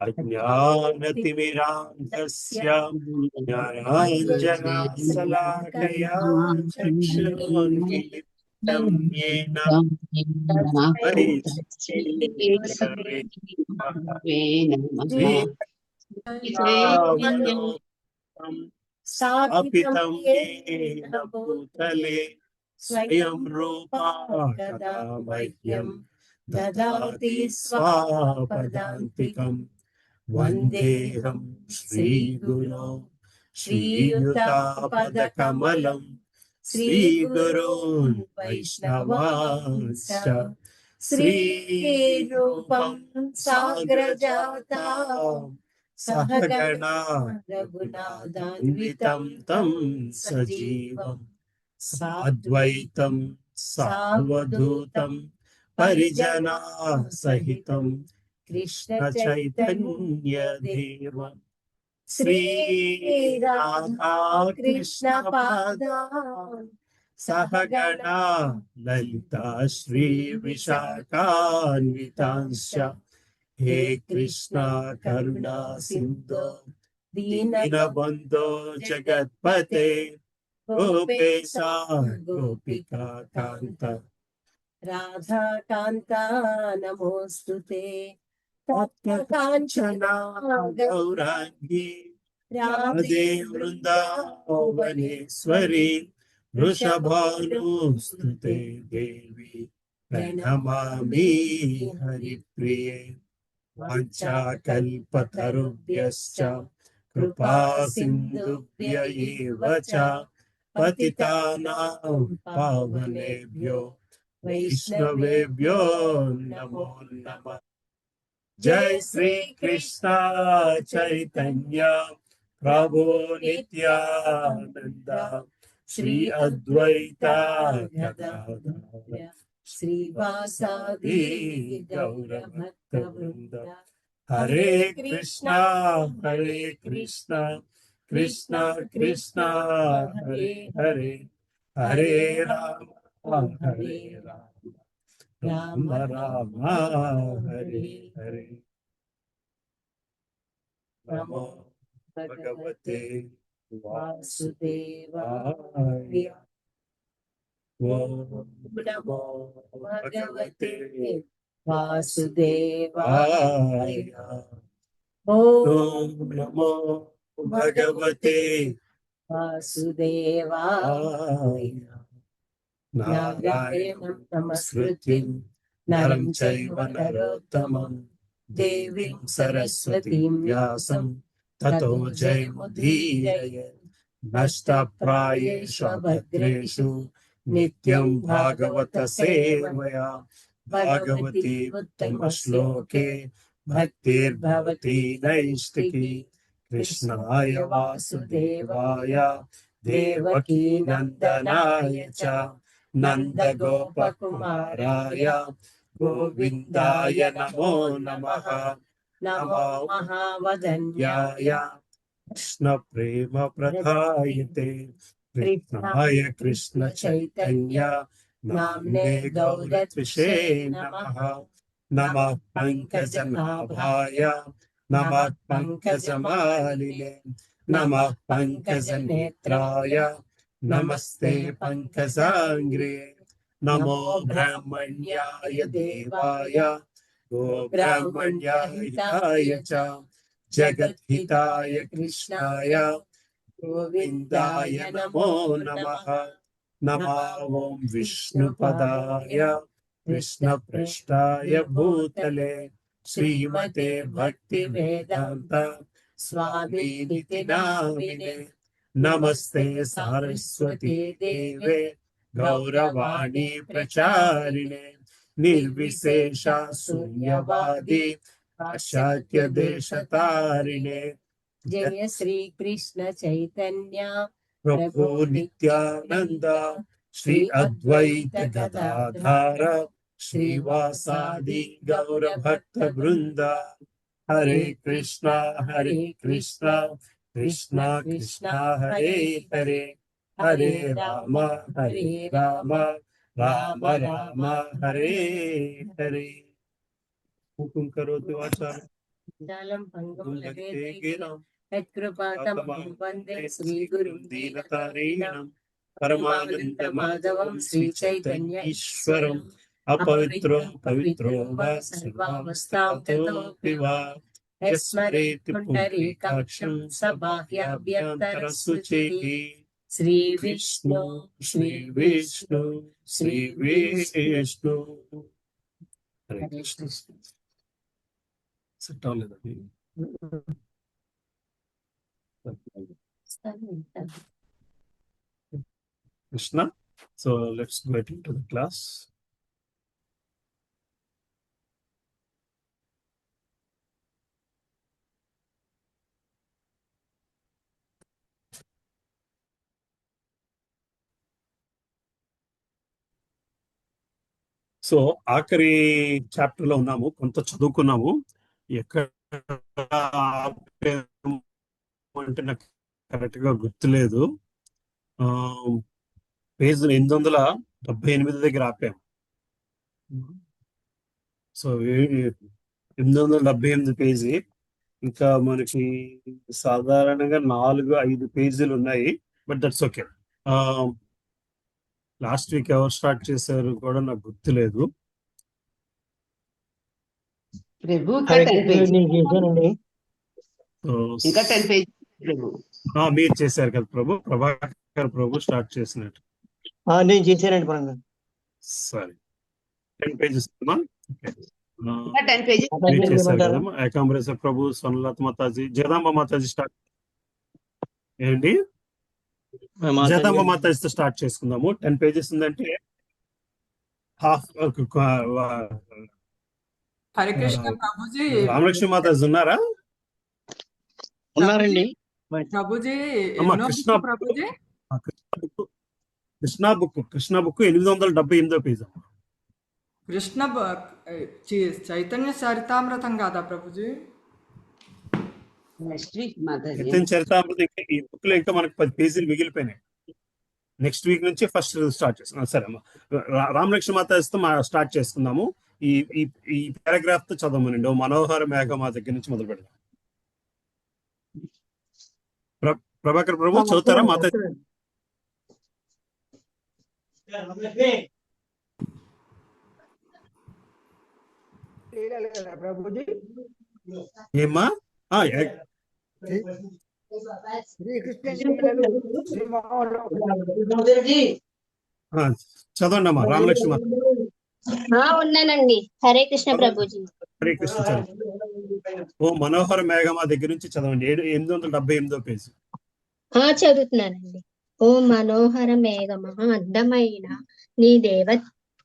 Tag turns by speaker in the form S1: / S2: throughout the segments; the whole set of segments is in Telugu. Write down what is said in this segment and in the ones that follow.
S1: अज्ञानतिमिरान्धस्य ज्ञानाञ्जनशलाकया चक्षुरुन्मीलितं येन तस्मै श्रीगुरवे श्रीकृष्णावलोकनं स्थापितं येन भूतले स्वयं रूपा कदा मह्यं ददाति स्वापदान्तिकम् वन्देऽहं श्रीगुरो श्रीयुतापदकमलं श्रीगुरून् वैष्णवांश्च श्रीरूपं साग्रजातं सहगणा रघुनाथान्वितं तं सजीवं साद्वैतं सावधूतं परिजना सहितं कृष्ण चैतन्य देव श्री राधा कृष्ण पादान् सहगणा ललिता श्री विशाखान्वितांश्च हे कृष्णा करुणा सिन्धो दीनबन्धो जगत्पते गोपेशा गोपिका कान्त राधा कान्ता नमोस्तुते तप्तकाञ्चना गौराङ्गी राधे वृन्दावनेश्वरी वृषभानुस्तुते देवी प्रणमामि हरिप्रिये वाञ्छाकल्पतरुभ्यश्च कृपा सिन्धुभ्य एव च पतितानां पावनेभ्यो वैष्णवेभ्यो नमो नमः। जय श्री कृष्ण चैतन्य प्रभु नित्यानंद श्री अद्वैता गदाधर श्रीवासादि गौरभक्तवृंद हरे कृष्णा कृष्णा कृष्णा हरे हरे हरे राम राम राम हरे हरे। नमो भगवते वासुदेवाय ओम नमो भगवते वासुदेवाय ओम नमो भगवते वासुदेवाय नारायणं नमस्कृत्यं नरं चैव नरोत्तमं देवीं सरस्वतीं व्यासं ततो जयमुदीरयेत् नष्टप्रायेषु भद्रेषु नित्यं भागवत सेवया भागवती उत्तमश्लोके भक्तिर्भवति नैष्टिकी कृष्णाय वासुदेवाय देवकी नन्दनाय च नन्दगोपकुमाराय गोविन्दाय नमो नमः। नमो महावदन्याय कृष्णप्रेम प्रदायते कृष्णाय कृष्ण चैतन्य नाम्ने गौरत्विषे नमः। नमः पङ्कजनाभाय नमः पङ्कजमालिने नमः पङ्कजनेत्राय नमस्ते पङ्कजाङ्घ्रे नमो ब्राह्मण्याय देवाय गो ब्राह्मण्याय च जगद्हिताय कृष्णाय गोविन्दाय नमो नमः। नमो ॐ विष्णुपदाय कृष्णपृष्ठाय भूतले श्रीमते भक्तिवेदान्त स्वामीनिति नामिने नमस्ते सारस्वती देवे गौरवाणी प्रचारिणे निर्विशेषा शून्यवादी पाश्चात्य देशतारिणे जय श्री कृष्ण चैतन्य प्रभु नित्यानंद श्री अद्वैत गदाधर श्रीवासादि गौर भक्त वृंद हरे कृष्णा कृष्णा कृष्णा हरे हरे हरे राम राम राम हरे हरे। ముఖం కరోతి వాచాలం
S2: జాలం భంగం
S1: లగతే
S2: లగేతే
S1: గిరం
S2: యత్కృపాతమహం వందే శ్రీగురుం
S1: దీనతారీణం
S2: పరమానంద మాధవం శ్రీ చైతన్య
S1: ఈశ్వరం అపవిత్రో పవిత్రో వా సర్వావస్థాతోపి వా యస్మరేతి పుండరీకాక్షం సబాహ్యాభ్యంతర శుచిః శ్రీ విష్ణు శ్రీ విష్ణు శ్రీ విష్ణు. హరే కృష్ణ. సెట్ అవ్వలేదండి. Krishna. So let's get into the class. So ఆఖరి చాప్టర్ లో ఉన్నాము, కొంత చదువుకున్నాము. ఎక్కడ అంటే నాకు కరెక్ట్ గా గుర్తులేదు. పేజ్ 878 దగ్గర ఆపాము. So 878 page. ఇంకా మనకి సాధారణంగా 4-5 పేజీలు ఉన్నాయి, but that's okay. Last week ఎవరు స్టార్ట్ చేశారు కూడా నాకు గుర్తులేదు. మీరు చేశారు కదా ప్రభు, ప్రభాకర్ ప్రభు స్టార్ట్ చేసినట్టు.
S3: నేను చేశానండి పరంగా.
S1: సరే, 10 పేజెస్ చేశారు కదమ్మా. ఏకాంబరేశ్వర ప్రభు, సోనలత మాతాజీ, జగదాంబ మాతాజీ స్టార్ట్ ఏంటి, జగదాంబ మాతాజీతో స్టార్ట్ చేసుకుందాము. 10 పేజెస్ ఉందంటే హాఫ్.
S4: హరే కృష్ణ ప్రభుజీ.
S1: రామలక్ష్మి మాతాజీ ఉన్నారా?
S3: ఉన్నారండి
S4: ప్రభుజీ. Prabhuji
S1: Krishna book 878 page.
S4: కృష్ణ చైతన్య చరితామృతం కాదా ప్రభుజీ?
S1: చైతన్య చరితామృతం. ఈ బుక్ లో ఇంకా మనకు 10 పేజీలు మిగిలిపోయినాయి. నెక్స్ట్ వీక్ నుంచి ఫస్ట్ స్టార్ట్ చేస్తున్నాం. సరే అమ్మా, రామలక్ష్మి మాతాజీతో స్టార్ట్ చేసుకుందాము. ఈ పారాగ్రాఫ్ తో చదవమనండి. మనోహర మేఘమా దగ్గర నుంచి మొదలు పెడదాం. ప్రభాకర్ ప్రభు చదువుతారా మాతాజీ? ఏమ్మా? చదవండి అమ్మా. రామలక్ష్మి
S5: ఉన్నానండి. హరే కృష్ణ ప్రభుజీ.
S1: హరే కృష్ణ. చదవండి. ఓ మనోహర మేఘమా దగ్గర నుంచి చదవండి. 878 పేజీ.
S5: చదువుతున్నానండి. ఓ మనోహర మేఘమా, అందమైన నీ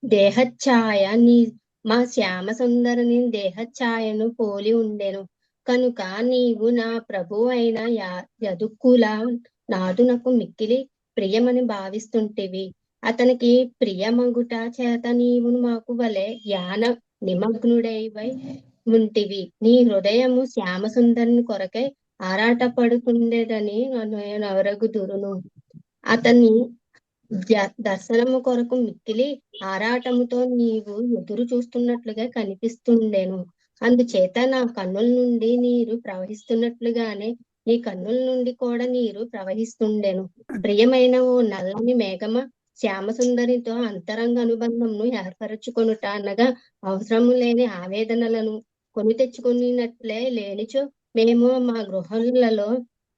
S5: దేహఛాయ నీ మా శ్యామ సుందరుని దేహఛాయను పోలి ఉండెను కనుక నీవు నా ప్రభు అయిన యదుక్కుల నాదునకు మిక్కిలి ప్రియమని భావిస్తుంటివి. అతనికి ప్రియమగుట చేత నీవు మాకు వలె ధ్యాన నిమగ్నుడైవై ఉంటివి. నీ హృదయము శ్యామ సుందరుని కొరకై ఆరాటపడుతుండేదని నేను ఎవరగుదురును. అతని దర్శనము కొరకు మిక్కిలి ఆరాటముతో నీవు ఎదురు చూస్తున్నట్లుగా కనిపిస్తుండెను. అందుచేత నా కన్నుల నుండి నీరు ప్రవహిస్తున్నట్లుగానే నీ కన్నుల నుండి కూడా నీరు ప్రవహిస్తుండెను. ప్రియమైన ఓ నల్లని మేఘమ, శ్యామ సుందరితో అంతరంగ అనుబంధంను ఏర్పరచుకొనుట అనగా అవసరము లేని ఆవేదనలను కొని తెచ్చుకున్నట్లే లేనిచో మేము మా గృహములలో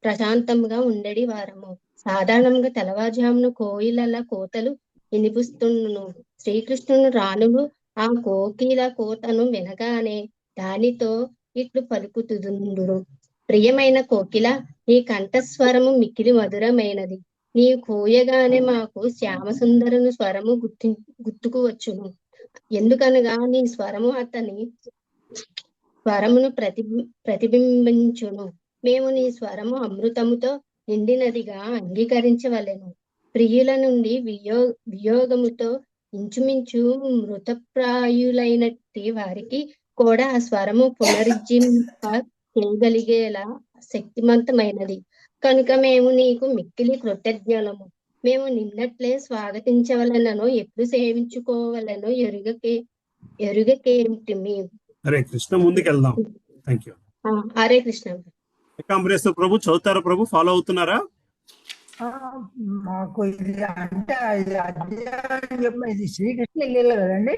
S5: ప్రశాంతంగా ఉండేది వారము. సాధారణంగా తెల్లవారుజామున కోయిలల కోతలు వినిపిస్తును. శ్రీకృష్ణుని రాణులు ఆ కోకిల కోతను వినగానే దానితో ఇట్లు పలుకుతుందురు. ప్రియమైన కోకిల, నీ కంఠస్వరము మిక్కిలి మధురమైనది. నీ కోయగానే మాకు శ్యామ సుందరుని స్వరము గుర్తుకు వచ్చును. ఎందుకనగా నీ స్వరము అతని స్వరమును ప్రతిబింబించును. మేము నీ స్వరము అమృతముతో నిండినదిగా అంగీకరించవలెను. ప్రియుల నుండి వియోగముతో ఇంచుమించు మృతప్రాయులైనట్టి వారికి కూడా ఆ స్వరము పునరుజ్జింప చేయగలిగేలా శక్తివంతమైనది. కనుక మేము నీకు మిక్కిలి కృతజ్ఞులము. మేము నిన్నట్లే స్వాగతించవలనో ఎప్పుడు సేవించుకోవలనో ఎరుగకేమిటిమి.
S1: హరే కృష్ణ, ముందుకు వెళ్దాం. Thank you.
S5: హరే కృష్ణ.
S1: ఏకాంబరేశ్వర ప్రభు చదువుతారా ప్రభు? ఫాలో అవుతున్నారా?
S6: ఆ, మాకు ఇది అంటే ఇది అధ్యాయం ఇది శ్రీకృష్ణ లీల కదండి.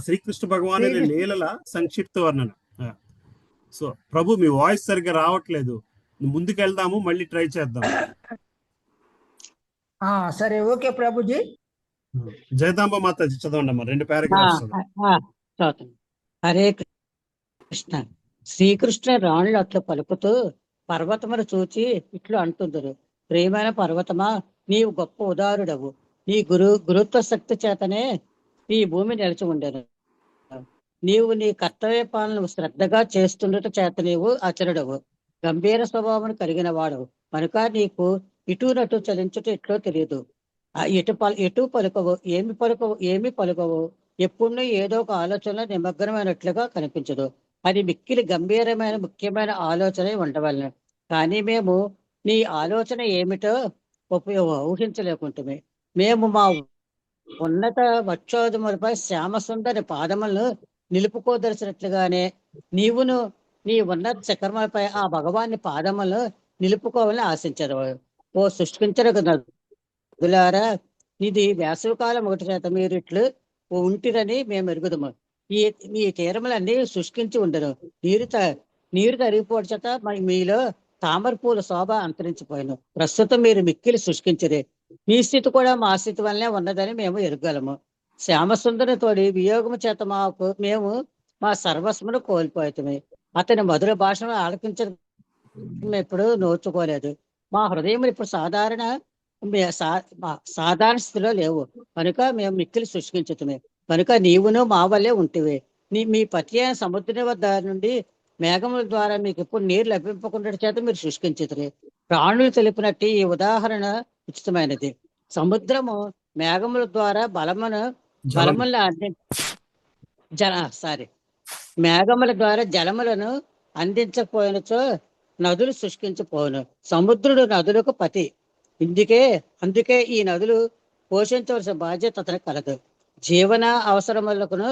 S1: శ్రీకృష్ణ భగవాన్ లీలల సంక్షిప్త వర్ణన. సో ప్రభు మీ వాయిస్ సరిగ్గా రావట్లేదు, ముందుకు వెళ్దాము, మళ్ళీ ట్రై చేద్దాం.
S6: సరే, ఓకే ప్రభుజీ.
S1: జయదాంబ మాతాజీ చదవండి అమ్మా, 2 పారాగ్రాఫ్స్.
S7: చదువుతాను. హరే కృష్ణ. శ్రీకృష్ణ రాణులు అట్లా పలుకుతూ పర్వతమును చూచి ఇట్లు అంటుందరు: ప్రియమైన పర్వతమా, నీవు గొప్ప ఉదారుడవు. నీ గురుత్వ శక్తి చేతనే ఈ భూమి నిలిచి ఉండేను. నీవు నీ కర్తవ్య పాలన శ్రద్ధగా చేస్తుండట చేత నీవు అచరుడవు. గంభీర స్వభావం కలిగిన వాడవు కనుక నీకు ఇటునటు చలించుట ఎట్లో తెలియదు. ఎటు పలుకవు, ఏమి పలుకవు. ఎప్పుడు ఏదో ఒక ఆలోచనలో నిమగ్నమైనట్లుగా కనిపించదు. అది మిక్కిలి గంభీరమైన ముఖ్యమైన ఆలోచన ఉండవలను. కానీ మేము నీ ఆలోచన ఏమిటో ఊహించలేకుంటుమే. మేము మా ఉన్నత వక్షోజములపై శ్యామసుందరి పాదములను నిలుపుకోదలిసినట్లుగానే నీవును నీ ఉన్నత చక్రములపై ఆ భగవాన్ని పాదములను నిలుపుకోవాలని ఆశించదు. ఓ సృష్టించిన నదులారా, ఇది వేసవికాలం ఒకటి చేత మీరు ఇట్లు ఉంటిరని మేము ఎరుగుదము. ఈ తీరములన్నీ శుష్కించి ఉండను. నీరు తరిగిపోవడం చేత మీలో తామర పూల శోభ అంతరించిపోయాను. ప్రస్తుతం మీరు మిక్కిలి శుష్కించరే. మీ స్థితి కూడా మా స్థితి వల్లనే ఉన్నదని మేము ఎరుగలము. శ్యామసుందరి తోడి వియోగము చేత మేము మా సర్వస్వమును కోల్పోతామే. అతని మధుర భాషను ఆలకించడం ఎప్పుడు నోచుకోలేదు. మా హృదయములు ఇప్పుడు సాధారణ స్థితిలో లేవు కనుక మేము మిక్కిలి సృష్టించుతుమే. కనుక నీవును మా వల్లే ఉంటివే. మీ పతి అయిన సముద్రం వద్ద నుండి మేఘముల ద్వారా మీకు ఎప్పుడు నీరు లభింపకుండా చేత మీరు సృష్టించుతురే. ప్రాణులు తెలిపినట్టు ఈ ఉదాహరణ ఉచితమైనది. సముద్రము మేఘముల ద్వారా మేఘముల ద్వారా జలములను అందించకపోయినచో నదులు శుష్కించిపోను. సముద్రుడు నదులకు పతి. అందుకే ఈ నదులు పోషించవలసిన బాధ్యత అతనికి కలదు. జీవన అవసరములను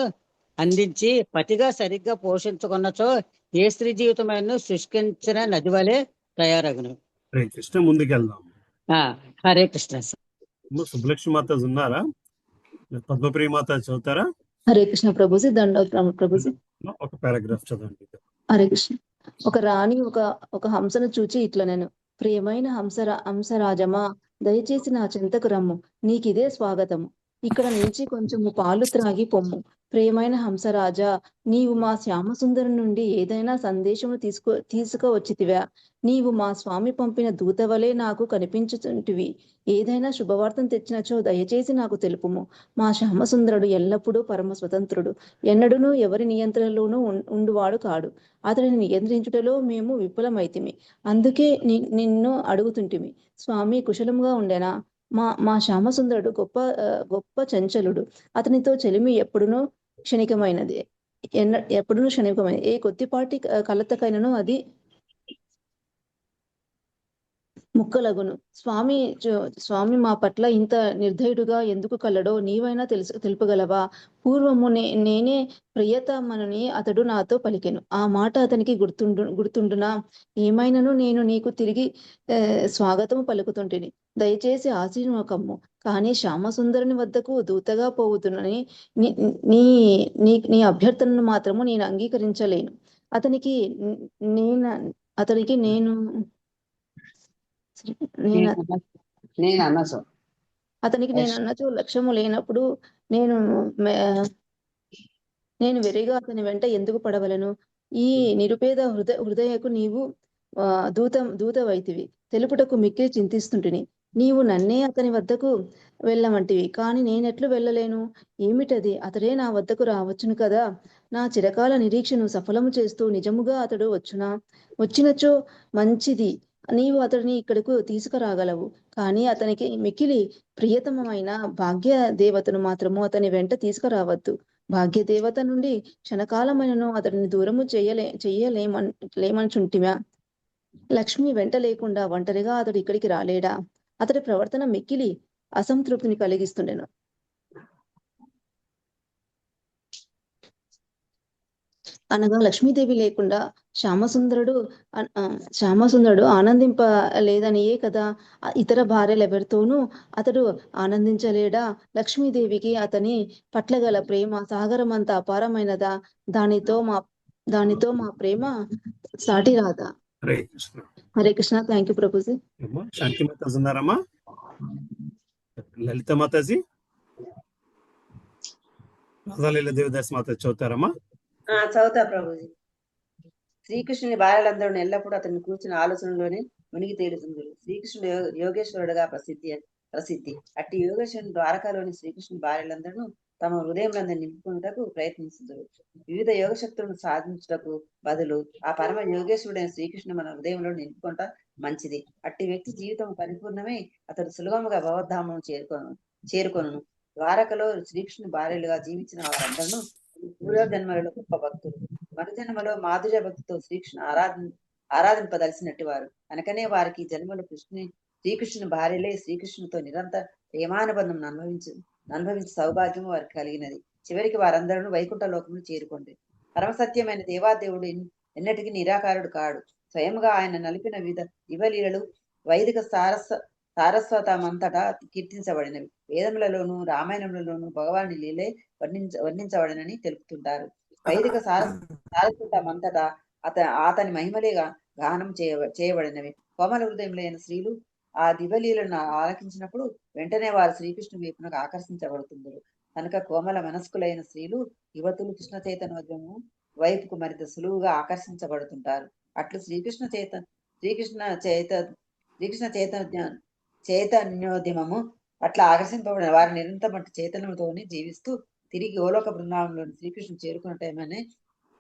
S7: అందించి పతిగా సరిగ్గా పోషించుకున్నచో ఏ స్త్రీ జీవితమైన శుష్కించిన నది వలె తయారగును.
S1: హరే కృష్ణ, ముందుకెళ్దాం.
S7: హరే కృష్ణ.
S1: సుబ్బలక్ష్మి మాత ఉన్నారా? పద్మప్రియ మాత చదువుతారా?
S8: హరే కృష్ణ ప్రభుజీ. దండోత్రమ ప్రభుజీ.
S1: ఒక పారాగ్రాఫ్ చదవండి.
S8: హరే కృష్ణ. ఒక రాణి ఒక హంసను చూచి ఇట్లా నేను: ప్రియమైన హంసరాజమా, దయచేసి నా చెంతకు రమ్ము, నీకిదే స్వాగతము. ఇక్కడ నుంచి కొంచెము పాలు త్రాగి పొమ్ము. ప్రియమైన హంసరాజా, నీవు మా శ్యామసుందరు నుండి ఏదైనా సందేశము తీసుకువచ్చితివా? నీవు మా స్వామి పంపిన దూత వలె నాకు కనిపించుచుంటివి. ఏదైనా శుభవార్తను తెచ్చినచో దయచేసి నాకు తెలుపుము. మా శ్యామసుందరుడు ఎల్లప్పుడూ పరమ స్వతంత్రుడు, ఎన్నడూనూ ఎవరి నియంత్రణలోనూ ఉండువాడు కాడు. అతడిని నియంత్రించుటలో మేము విఫలమైతిమి. అందుకే నిన్ను అడుగుతుంటిమి, స్వామి కుశలంగా ఉండెనా? మా శ్యామసుందరుడు గొప్ప చంచలుడు. అతనితో చెలిమి ఎప్పుడునూ క్షణికమైనది. ఏ కొద్దిపాటి కలతకైనను అది ముక్కలగును. స్వామి మా పట్ల ఇంత నిర్దయుడుగా ఎందుకు కలడో నీవైనా తెలుపగలవా? పూర్వము నేనే ప్రియతమనని అతడు నాతో పలికెను. ఆ మాట అతనికి గుర్తుండునా? ఏమైనను నేను నీకు తిరిగి స్వాగతము పలుకుతుంటిని. దయచేసి ఆశీర్వకమ్ము. కానీ శ్యామసుందరుని వద్దకు దూతగా పోవుతున్నని నీ అభ్యర్థనను మాత్రము నేను అంగీకరించలేను. అతనికి నేను అన్నచో లక్ష్యము లేనప్పుడు నేను వెరిగా అతని వెంట ఎందుకు పడవలను? ఈ నిరుపేద హృదయకు నీవు దూతవైతివి. తెలుపుటకు మిక్కిలి చింతిస్తుంటిని. నీవు నన్నే అతని వద్దకు వెళ్ళమంటివి, కానీ నేనెట్లు వెళ్ళలేను? ఏమిటది? అతడే నా వద్దకు రావచ్చును కదా. నా చిరకాల నిరీక్షను సఫలము చేస్తూ నిజముగా అతడు వచ్చినచో మంచిది. నీవు అతడిని ఇక్కడకు తీసుకురాగలవు. కానీ అతనికి మిక్కిలి ప్రియతమైన భాగ్య దేవతను మాత్రము అతని వెంట తీసుకురావద్దు. భాగ్య దేవత నుండి క్షణకాలమైనను అతడిని దూరము చేయలేమనుచుంటిమా? లక్ష్మి వెంట లేకుండా ఒంటరిగా అతడు ఇక్కడికి రాలేడా? అతడి ప్రవర్తన మిక్కిలి అసంతృప్తిని కలిగిస్తుండెను. అనగా లక్ష్మీదేవి లేకుండా శ్యామసుందరుడు శ్యామసుందరుడు ఆనందింప లేదనియే కదా ఇతర భార్యలు ఎవరితోనూ అతడు ఆనందించలేడా? లక్ష్మీదేవికి అతని పట్ల గల ప్రేమ సాగరమంత అపారమైనదా? దానితో మా ప్రేమ సాటి రాదా?
S1: హరే కృష్ణ.
S8: హరే కృష్ణ. Thank you Prabhuji.
S1: అమ్మా శాంతి మాతాజీ ఉన్నారమ్మా? లలిత మాతాజీ, రాధాలీల దేవదాస్ మాతాజీ చదువుతారమ్మా?
S9: చదువుతా ప్రభుజీ. శ్రీకృష్ణుని భార్యలందరూ ఎల్లప్పుడూ అతన్ని కూర్చుని ఆలోచనలోనే మునిగి తేలుతుందరు. శ్రీకృష్ణుడు యోగేశ్వరుడుగా ప్రసిద్ధి. అట్టి యోగేశ్వరుని ద్వారకాలోని శ్రీకృష్ణుని భార్యలందరూ తమ హృదయంలో నింపుకున్నటకు ప్రయత్నిస్తుందరు. వివిధ యోగ శక్తులను సాధించుటకు బదులు ఆ పరమ యోగేశ్వరుడైన శ్రీకృష్ణుడు మన హృదయంలో నింపుకుంట మంచిది. అట్టి వ్యక్తి జీవితం పరిపూర్ణమై అతడు సులభముగా భగవద్ధామం చేరుకొను. ద్వారకలో శ్రీకృష్ణుని భార్యలుగా జీవించిన వారందరూ పూర్వజన్మలలో గొప్ప భక్తులు. మరుజన్మలో మాధుర్య భక్తితో శ్రీకృష్ణుని ఆరాధింపదలిసినట్టు వారు. అనకనే వారికి జన్మలో శ్రీకృష్ణుని భార్యలే శ్రీకృష్ణునితో నిరంతర ప్రేమానుబంధం అనుభవించే సౌభాగ్యం వారికి కలిగినది. చివరికి వారందరూ వైకుంఠ లోకమును చేరుకోండి. పరమసత్యమైన దేవాదేవుడు ఎన్నటికీ నిరాకారుడు కాడు. స్వయంగా ఆయన నలిపిన వివిధ దివలీలలు వైదిక సారస్వతమంతటా కీర్తించబడినవి. వేదములలోను రామాయణములలోను భగవాని లీలే వర్ణించబడినని తెలుపుతుంటారు. వైదిక సారస్వతమంతటా అతని మహిమలేగా గానం చేయబడినవి. కోమల హృదయములైన స్త్రీలు ఆ దివలీలను ఆలకించినప్పుడు వెంటనే వారు శ్రీకృష్ణుని వైపునకు ఆకర్షించబడుతుందరు. కనుక కోమల మనస్కులైన స్త్రీలు యువతులు కృష్ణ చైతన్యోద్యము వైపుకు మరింత సులువుగా ఆకర్షించబడుతుంటారు. అట్లు శ్రీకృష్ణ చైతన్యోద్యమము అట్లా ఆకర్షింపబడిన వారి నిరంతర చైతన్యంతోనే జీవిస్తూ తిరిగి గోలోక బృందావనంలోని శ్రీకృష్ణుడు చేరుకున్నట్టేమనే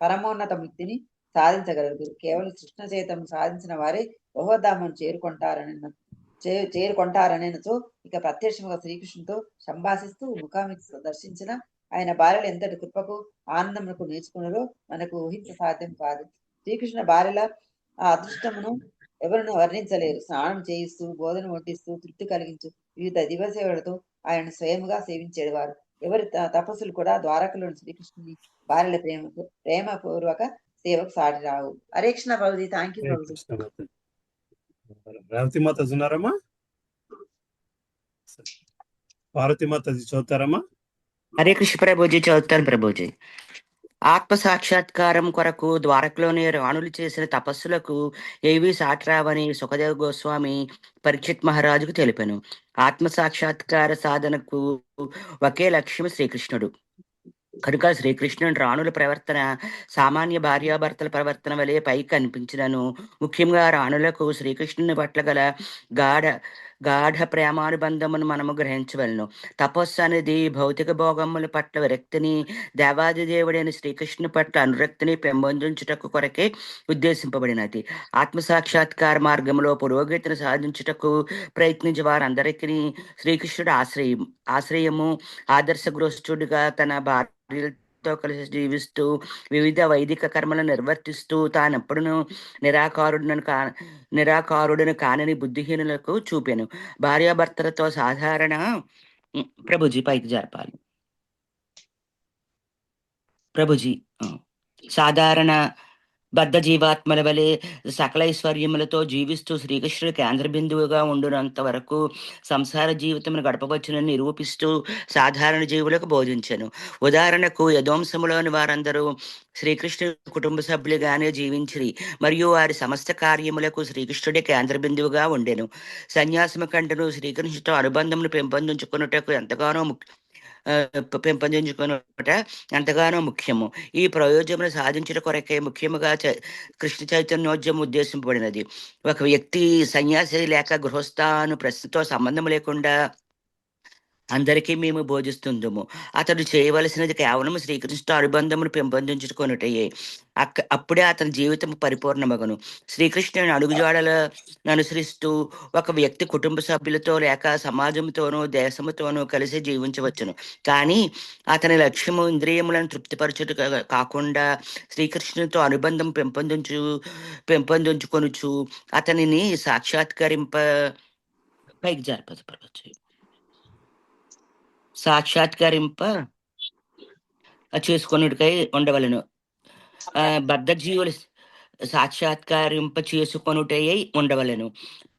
S9: పరమోన్నత ముక్తిని సాధించగలుగుతారు. కేవలం కృష్ణ చైతన్యం సాధించిన వారే భగవద్ధామం చేరుకుంటారనేనతో ఇక ప్రత్యక్షంగా శ్రీకృష్ణుతో సంభాషిస్తూ ముఖాముఖి దర్శించిన ఆయన భార్యలు ఎంతటి కృపకు ఆనందములకు నేర్చుకున్నారో మనకు ఊహించ సాధ్యం కాదు. శ్రీకృష్ణ భార్యల ఆ అదృష్టమును ఎవరిని వర్ణించలేరు. స్నానం చేయిస్తూ బోధన వడ్డిస్తూ తృప్తి కలిగించు వివిధ దివసేవలతో ఆయన స్వయముగా సేవించేవారు. ఎవరి తపస్సులు కూడా ద్వారకలోని శ్రీకృష్ణుని భార్యల ప్రేమపూర్వక సేవకు సాటి రావు. హరే కృష్ణ ప్రభుజీ. Thank you Prabhuji.
S1: రేవతి మాతాజీ ఉన్నారమ్మా? పార్వతి మాతాజీ చదువుతారమ్మా?
S10: హరే కృష్ణ ప్రభుజీ. చదువుతాను ప్రభుజీ. ఆత్మ సాక్షాత్కారం కొరకు ద్వారకలోని రాణులు చేసిన తపస్సులకు ఏవీ సాటిరావని సుఖదేవ గోస్వామి పరీక్షిత్ మహారాజుకు తెలిపాను. ఆత్మ సాక్షాత్కార సాధనకు ఒకే లక్ష్యం శ్రీకృష్ణుడు. కనుక శ్రీకృష్ణుని రాణుల ప్రవర్తన సామాన్య భార్యాభర్తల ప్రవర్తన వలె పైకి కనిపించినను ముఖ్యంగా రాణులకు శ్రీకృష్ణుని పట్ల గల గాఢ ప్రేమానుబంధమును మనము గ్రహించవలను. తపస్సు అనేది భౌతిక భోగముల పట్ల విరక్తిని, దేవాది దేవుడైన శ్రీకృష్ణుని పట్ల అనురక్తిని పెంపొందించుటకు కొరకే ఉద్దేశింపబడినది. ఆత్మసాక్షాత్కార మార్గంలో పురోగతిని సాధించుటకు ప్రయత్నించే వారందరికీ శ్రీకృష్ణుడు ఆశ్రయము. ఆదర్శగ్రస్తుడిగా తన భార్యలతో కలిసి జీవిస్తూ వివిధ వైదిక కర్మలను నిర్వర్తిస్తూ తానెప్పుడును నిరాకారుడను కానని బుద్ధిహీనులకు చూపాను. భార్యాభర్తలతో సాధారణ ప్రభుజీ పైకి జరపాలి. ప్రభుజీ సాధారణ బద్ధ జీవాత్మల వలె సకల ఐశ్వర్యములతో జీవిస్తూ శ్రీకృష్ణుడు కేంద్ర బిందువుగా ఉండునంత వరకు సంసార జీవితమును గడపవచ్చునని నిరూపిస్తూ సాధారణ జీవులకు బోధించను. ఉదాహరణకు యదోంశములోని వారందరూ శ్రీకృష్ణుడి కుటుంబ సభ్యులుగానే జీవించిరి మరియు వారి సమస్త కార్యములకు శ్రీకృష్ణుడే కేంద్ర బిందువుగా ఉండెను. సన్యాసము కంటను శ్రీకృష్ణుడితో అనుబంధమును పెంపొందించుకున్నటకు ఎంతగానో ముఖ్యము. ఈ ప్రయోజనం సాధించడం కొరకే ముఖ్యముగా కృష్ణ చైతన్యోద్యమం ఉద్దేశింపబడినది. ఒక వ్యక్తి సన్యాసి లేక గృహస్థాను ప్రశ్నతో సంబంధం లేకుండా అందరికీ మేము బోధిస్తుందము. అతడు చేయవలసినది కేవలం శ్రీకృష్ణ అనుబంధమును పెంపొందించుకొనుటయే. అప్పుడే అతని జీవితం పరిపూర్ణమగును. శ్రీకృష్ణుని అడుగుజాడలను అనుసరిస్తూ ఒక వ్యక్తి కుటుంబ సభ్యులతో లేక సమాజంతోనూ దేశముతోనూ కలిసి జీవించవచ్చును. కానీ అతని లక్ష్యము ఇంద్రియములను తృప్తిపరచుట కాకుండా శ్రీకృష్ణునితో అనుబంధం పెంపొందించుకొనుచు అతనిని సాక్షాత్కరింప చేసుకొనుటకై ఉండవలను. బద్ధజీవుల సాక్షాత్కారింప చేసుకొనుటయై ఉండవలెను.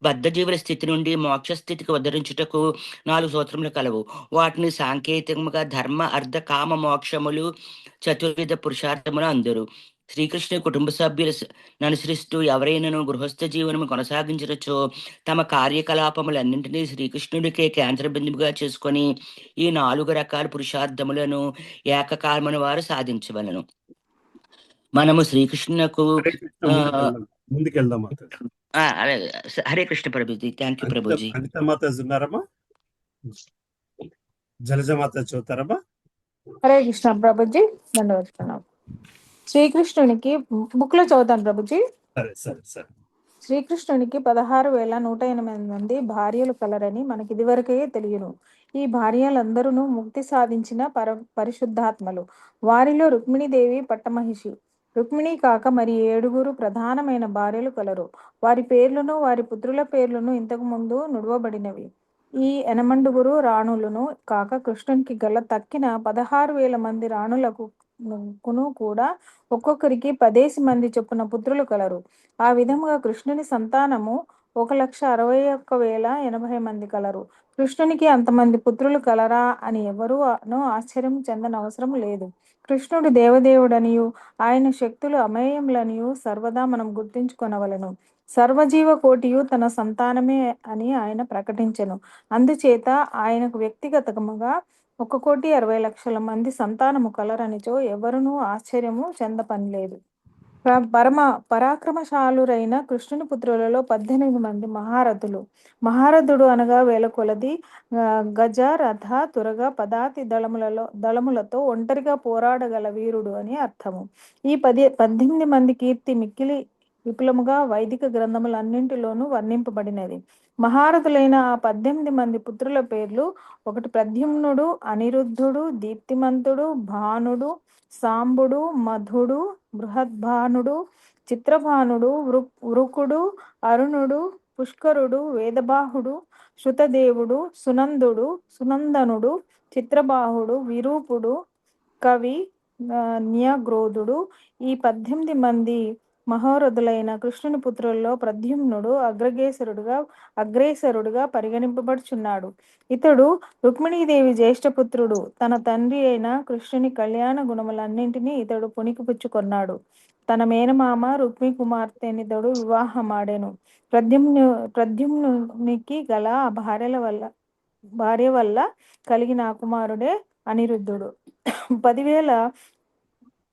S10: బద్ధజీవుల స్థితి నుండి మోక్ష స్థితికి ఉద్ధరించుటకు 4 సూత్రములు కలవు. వాటిని సాంకేతికముగా ధర్మ, అర్థ, కామ, మోక్షములు, చతుర్విధ పురుషార్థములు అందరు. శ్రీకృష్ణ కుటుంబ సభ్యులు అనుసరిస్తూ ఎవరైనాను గృహస్థ జీవనము కొనసాగించరచో తమ కార్యకలాపములన్నింటినీ శ్రీకృష్ణుడికే కేంద్ర బిందువుగా చేసుకొని ఈ 4 రకాల పురుషార్థములను ఏకకాలమున వారు సాధించవలను. మనము శ్రీకృష్ణకు
S1: హరే కృష్ణ, ముందుకెళ్దాం మాతాజీ.
S10: అలాగే. హరే కృష్ణ ప్రభుజీ. Thank you Prabhuji.
S1: అనిత మాతాజీ ఉన్నారమ్మా? జలజ మాతాజీ చదువుతారమ్మా?
S11: హరే కృష్ణ ప్రభుజీ. దండవత్సనం. శ్రీకృష్ణునికి బుక్ లో చదువుతాను ప్రభుజీ.
S1: సరే సరే సరే.
S11: శ్రీకృష్ణునికి 16,108 మంది భార్యలు కలరని మనకి ఇదివరకే తెలియను. ఈ భార్యలందరూ ముక్తి సాధించిన పరిశుద్ధాత్మలు. వారిలో రుక్మిణీదేవి పట్టమహిషి. రుక్మిణి కాక మరి 7 ప్రధానమైన భార్యలు కలరు. వారి పేర్లను వారి పుత్రుల పేర్లను ఇంతకు ముందు నుడవబడినవి. ఈ 8 రాణులను కాక కృష్ణునికి గల తక్కిన 16,000 మంది రాణులకు కూడా ఒక్కొక్కరికి 10 మంది చొప్పున పుత్రులు కలరు. ఆ విధముగా కృష్ణుని సంతానము 1,61,080 మంది కలరు. కృష్ణునికి అంతమంది పుత్రులు కలరా అని ఎవరూ ఆశ్చర్యం చెందనవసరం లేదు. కృష్ణుడు దేవదేవుడనియు ఆయన శక్తులు అమేయములనియు సర్వదా మనం గుర్తించుకొనవలెను. సర్వజీవ కోటియు తన సంతానమే అని ఆయన ప్రకటించెను. అందుచేత ఆయనకు వ్యక్తిగతముగా 1,60,00,000 మంది సంతానము కలరనిచో ఎవరునూ ఆశ్చర్యము చెందపనిలేదు. పరమ పరాక్రమశాలురైన కృష్ణుని పుత్రులలో 18 మంది మహారథులు. మహారథుడు అనగా వేల కొలది గజ, రథ, తురగ, పదాతి దళములతో ఒంటరిగా పోరాడగల వీరుడు అని అర్థము. ఈ 18 మంది కీర్తి మిక్కిలి విపులముగా వైదిక గ్రంథములన్నింటిలోనూ వర్ణింపబడినది. మహారథులైన ఆ 18 మంది పుత్రుల పేర్లు: 1 ప్రద్యుమ్నుడు, అనిరుద్ధుడు, దీప్తిమంతుడు, భానుడు, సాంబుడు, మధుడు, బృహద్భానుడు, చిత్రభానుడు, వృకుడు, అరుణుడు, పుష్కరుడు, వేదబాహుడు, శృతదేవుడు, సునందుడు, సునందనుడు, చిత్రబాహుడు, విరూపుడు, కవి, న్యగ్రోధుడు. ఈ 18 మంది మహోరథులైన కృష్ణుని పుత్రుల్లో ప్రద్యుమ్నుడు అగ్రేసరుడుగా పరిగణింపబడుచున్నాడు. ఇతడు రుక్మిణీదేవి జ్యేష్ఠపుత్రుడు. తన తండ్రి అయిన కృష్ణుని కళ్యాణ గుణములన్నింటినీ ఇతడు పుణికిపుచ్చుకొన్నాడు. తన మేనమామ రుక్మి కుమార్తెనితడు వివాహమాడెను. ప్రద్యుమ్నునికి గల భార్య వల్ల కలిగిన కుమారుడే అనిరుద్ధుడు. 10,000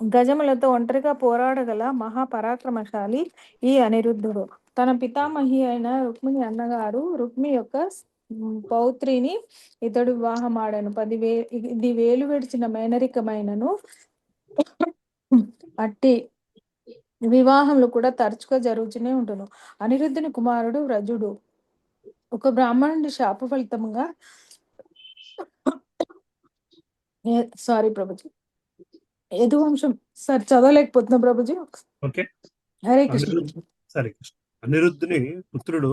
S11: గజములతో ఒంటరిగా పోరాడగల మహాపరాక్రమశాలి ఈ అనిరుద్ధుడు. తన పితామహి అయిన రుక్మిణి అన్నగారు రుక్మి యొక్క పౌత్రిని ఇతడు వివాహమాడెను. 10 వేలు విడిచిన మేనరికమైనను అట్టి వివాహములు కూడా తరచుగా జరుగుతూనే ఉంటును. అనిరుద్ధుని కుమారుడు వ్రజుడు. ఒక బ్రాహ్మణుడి శాప ఫలితముగా ప్రభుజీ యదువంశం చదవలేకపోతున్నా ప్రభుజీ.
S1: ఓకే,
S11: హరే కృష్ణ.
S1: సరే కృష్ణ. అనిరుద్ధుని పుత్రుడు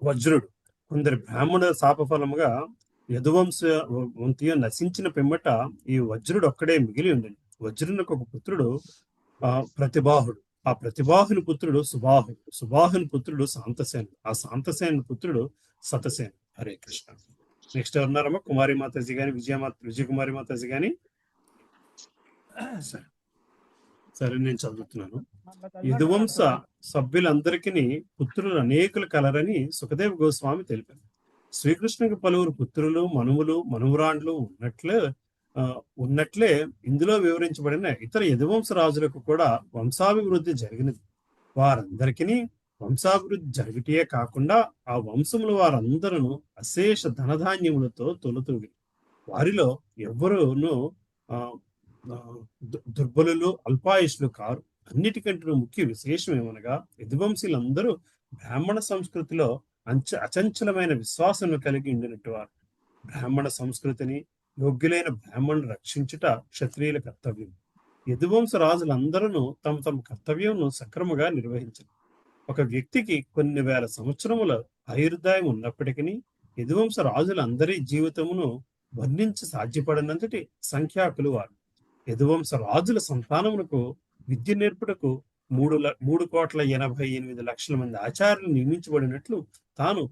S1: వజ్రుడు. కొందరి బ్రాహ్మణ శాపఫలముగా యదువంశ నశించిన పిమ్మట ఈ వజ్రుడు ఒక్కడే మిగిలి ఉండండి. వజ్రునికి ఒక పుత్రుడు ప్రతిబాహుడు. ఆ ప్రతిబాహుని పుత్రుడు సుబాహుడు. సుబాహుని పుత్రుడు శాంతసేనుడు. ఆ శాంతసేనుని పుత్రుడు శతసేనుడు. హరే కృష్ణ. నెక్స్ట్ ఎవరున్నారమ్మా? కుమారి మాతాజీ గాని, విజయకుమారి మాతాజీ గాని. సరే, నేను చదువుతున్నాను. యదువంశ సభ్యులందరికీ పుత్రులు అనేకులు కలరని సుఖదేవ్ గోస్వామి తెలిపారు. శ్రీకృష్ణునికి పలువురు పుత్రులు, మనువులు, మనువురాండ్లు ఉన్నట్లే ఇందులో వివరించబడిన ఇతర యదువంశ రాజులకు కూడా వంశాభివృద్ధి జరిగినది. వారందరికీ వంశాభివృద్ధి జరుగుటే కాకుండా ఆ వంశముల వారందరూ అశేష ధనధాన్యములతో తొలతూగి. వారిలో ఎవ్వరూను దుర్బలులు, అల్పాయుష్లు కారు. అన్నిటికంటే ముఖ్య విశేషం ఏమనగా యదువంశీలందరూ బ్రాహ్మణ సంస్కృతిలో అచంచలమైన విశ్వాసం కలిగి ఉండినట్టు వారు. బ్రాహ్మణ సంస్కృతిని, యోగ్యులైన బ్రాహ్మణులు రక్షించుట క్షత్రియుల కర్తవ్యం. యదువంశ రాజులందరూ తమ తమ కర్తవ్యం సక్రమంగా నిర్వహించారు. ఒక వ్యక్తికి కొన్ని వేల సంవత్సరముల ఆయుర్దాయం ఉన్నప్పటికీ యదువంశ రాజులందరి జీవితమును వర్ణించి సాధ్యపడినంతటి సంఖ్యాకులు వారు. యదువంశ రాజుల సంతానమునకు విద్య నేర్పుటకు 3,88,00,000 మంది ఆచార్యులు నియమించబడినట్లు తాను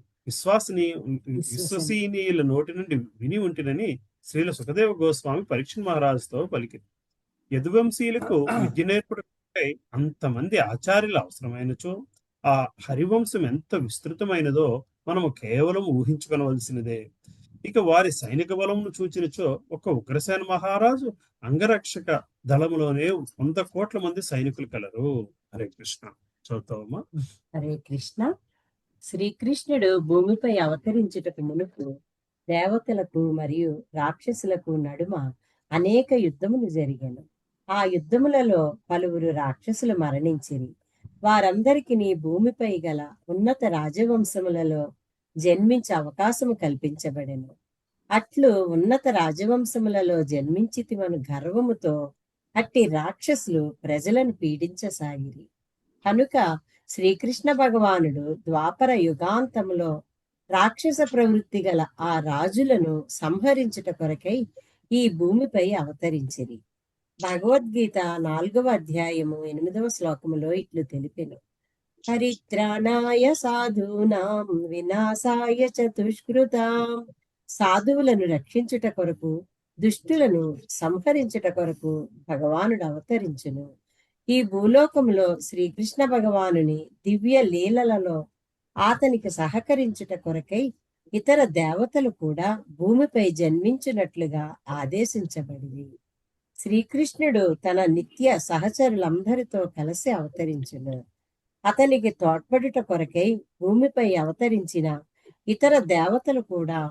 S1: విశ్వసనీయుల నోటి నుండి విని ఉంటినని శ్రీల సుఖదేవ గోస్వామి పరీక్ష మహారాజుతో పలికింది. యదువంశీయులకు విద్య నేర్పుటకై అంతమంది ఆచార్యులు అవసరమైనచో ఆ హరివంశం ఎంత విస్తృతమైనదో మనము కేవలం ఊహించుకొనవలసినదే. ఇక వారి సైనిక బలమును చూచినచో ఒక ఉగ్రసేన మహారాజు అంగరక్షక దళములోనే 100 కోట్ల మంది సైనికులు కలరు. హరే కృష్ణ. చదువుతావమ్మా.
S2: హరే కృష్ణ. శ్రీకృష్ణుడు భూమిపై అవతరించుటకు మునుపు దేవతలకు మరియు రాక్షసులకు నడుమ అనేక యుద్ధములు జరిగాను. ఆ యుద్ధములలో పలువురు రాక్షసులు మరణించిరి. వారందరికి భూమిపై గల ఉన్నత రాజవంశములలో జన్మించే అవకాశము కల్పించబడెను. అట్లు ఉన్నత రాజవంశములలో జన్మించితిమను గర్వముతో అట్టి రాక్షసులు ప్రజలను పీడించసాగిరి. కనుక శ్రీకృష్ణ భగవానుడు ద్వాపర యుగాంతములో రాక్షస ప్రవృత్తి గల ఆ రాజులను సంహరించుట కొరకై ఈ భూమిపై అవతరించిరి. భగవద్గీత 4వ అధ్యాయము 8వ శ్లోకములో ఇట్లు తెలిపెను. పరిత్రాణాయ సాధూనాం వినాశాయ చతుష్కృతాం. సాధువులను రక్షించుట కొరకు దుష్టులను సంహరించుట కొరకు భగవానుడు అవతరించును. ఈ భూలోకములో శ్రీకృష్ణ భగవానుని దివ్య లీలలలో అతనికి సహకరించుట కొరకై ఇతర దేవతలు కూడా భూమిపై జన్మించినట్లుగా ఆదేశించబడింది. శ్రీకృష్ణుడు తన నిత్య సహచరులందరితో కలిసి అవతరించును. అతనికి తోడ్పడుట కొరకై భూమిపై అవతరించిన ఇతర దేవతలు కూడా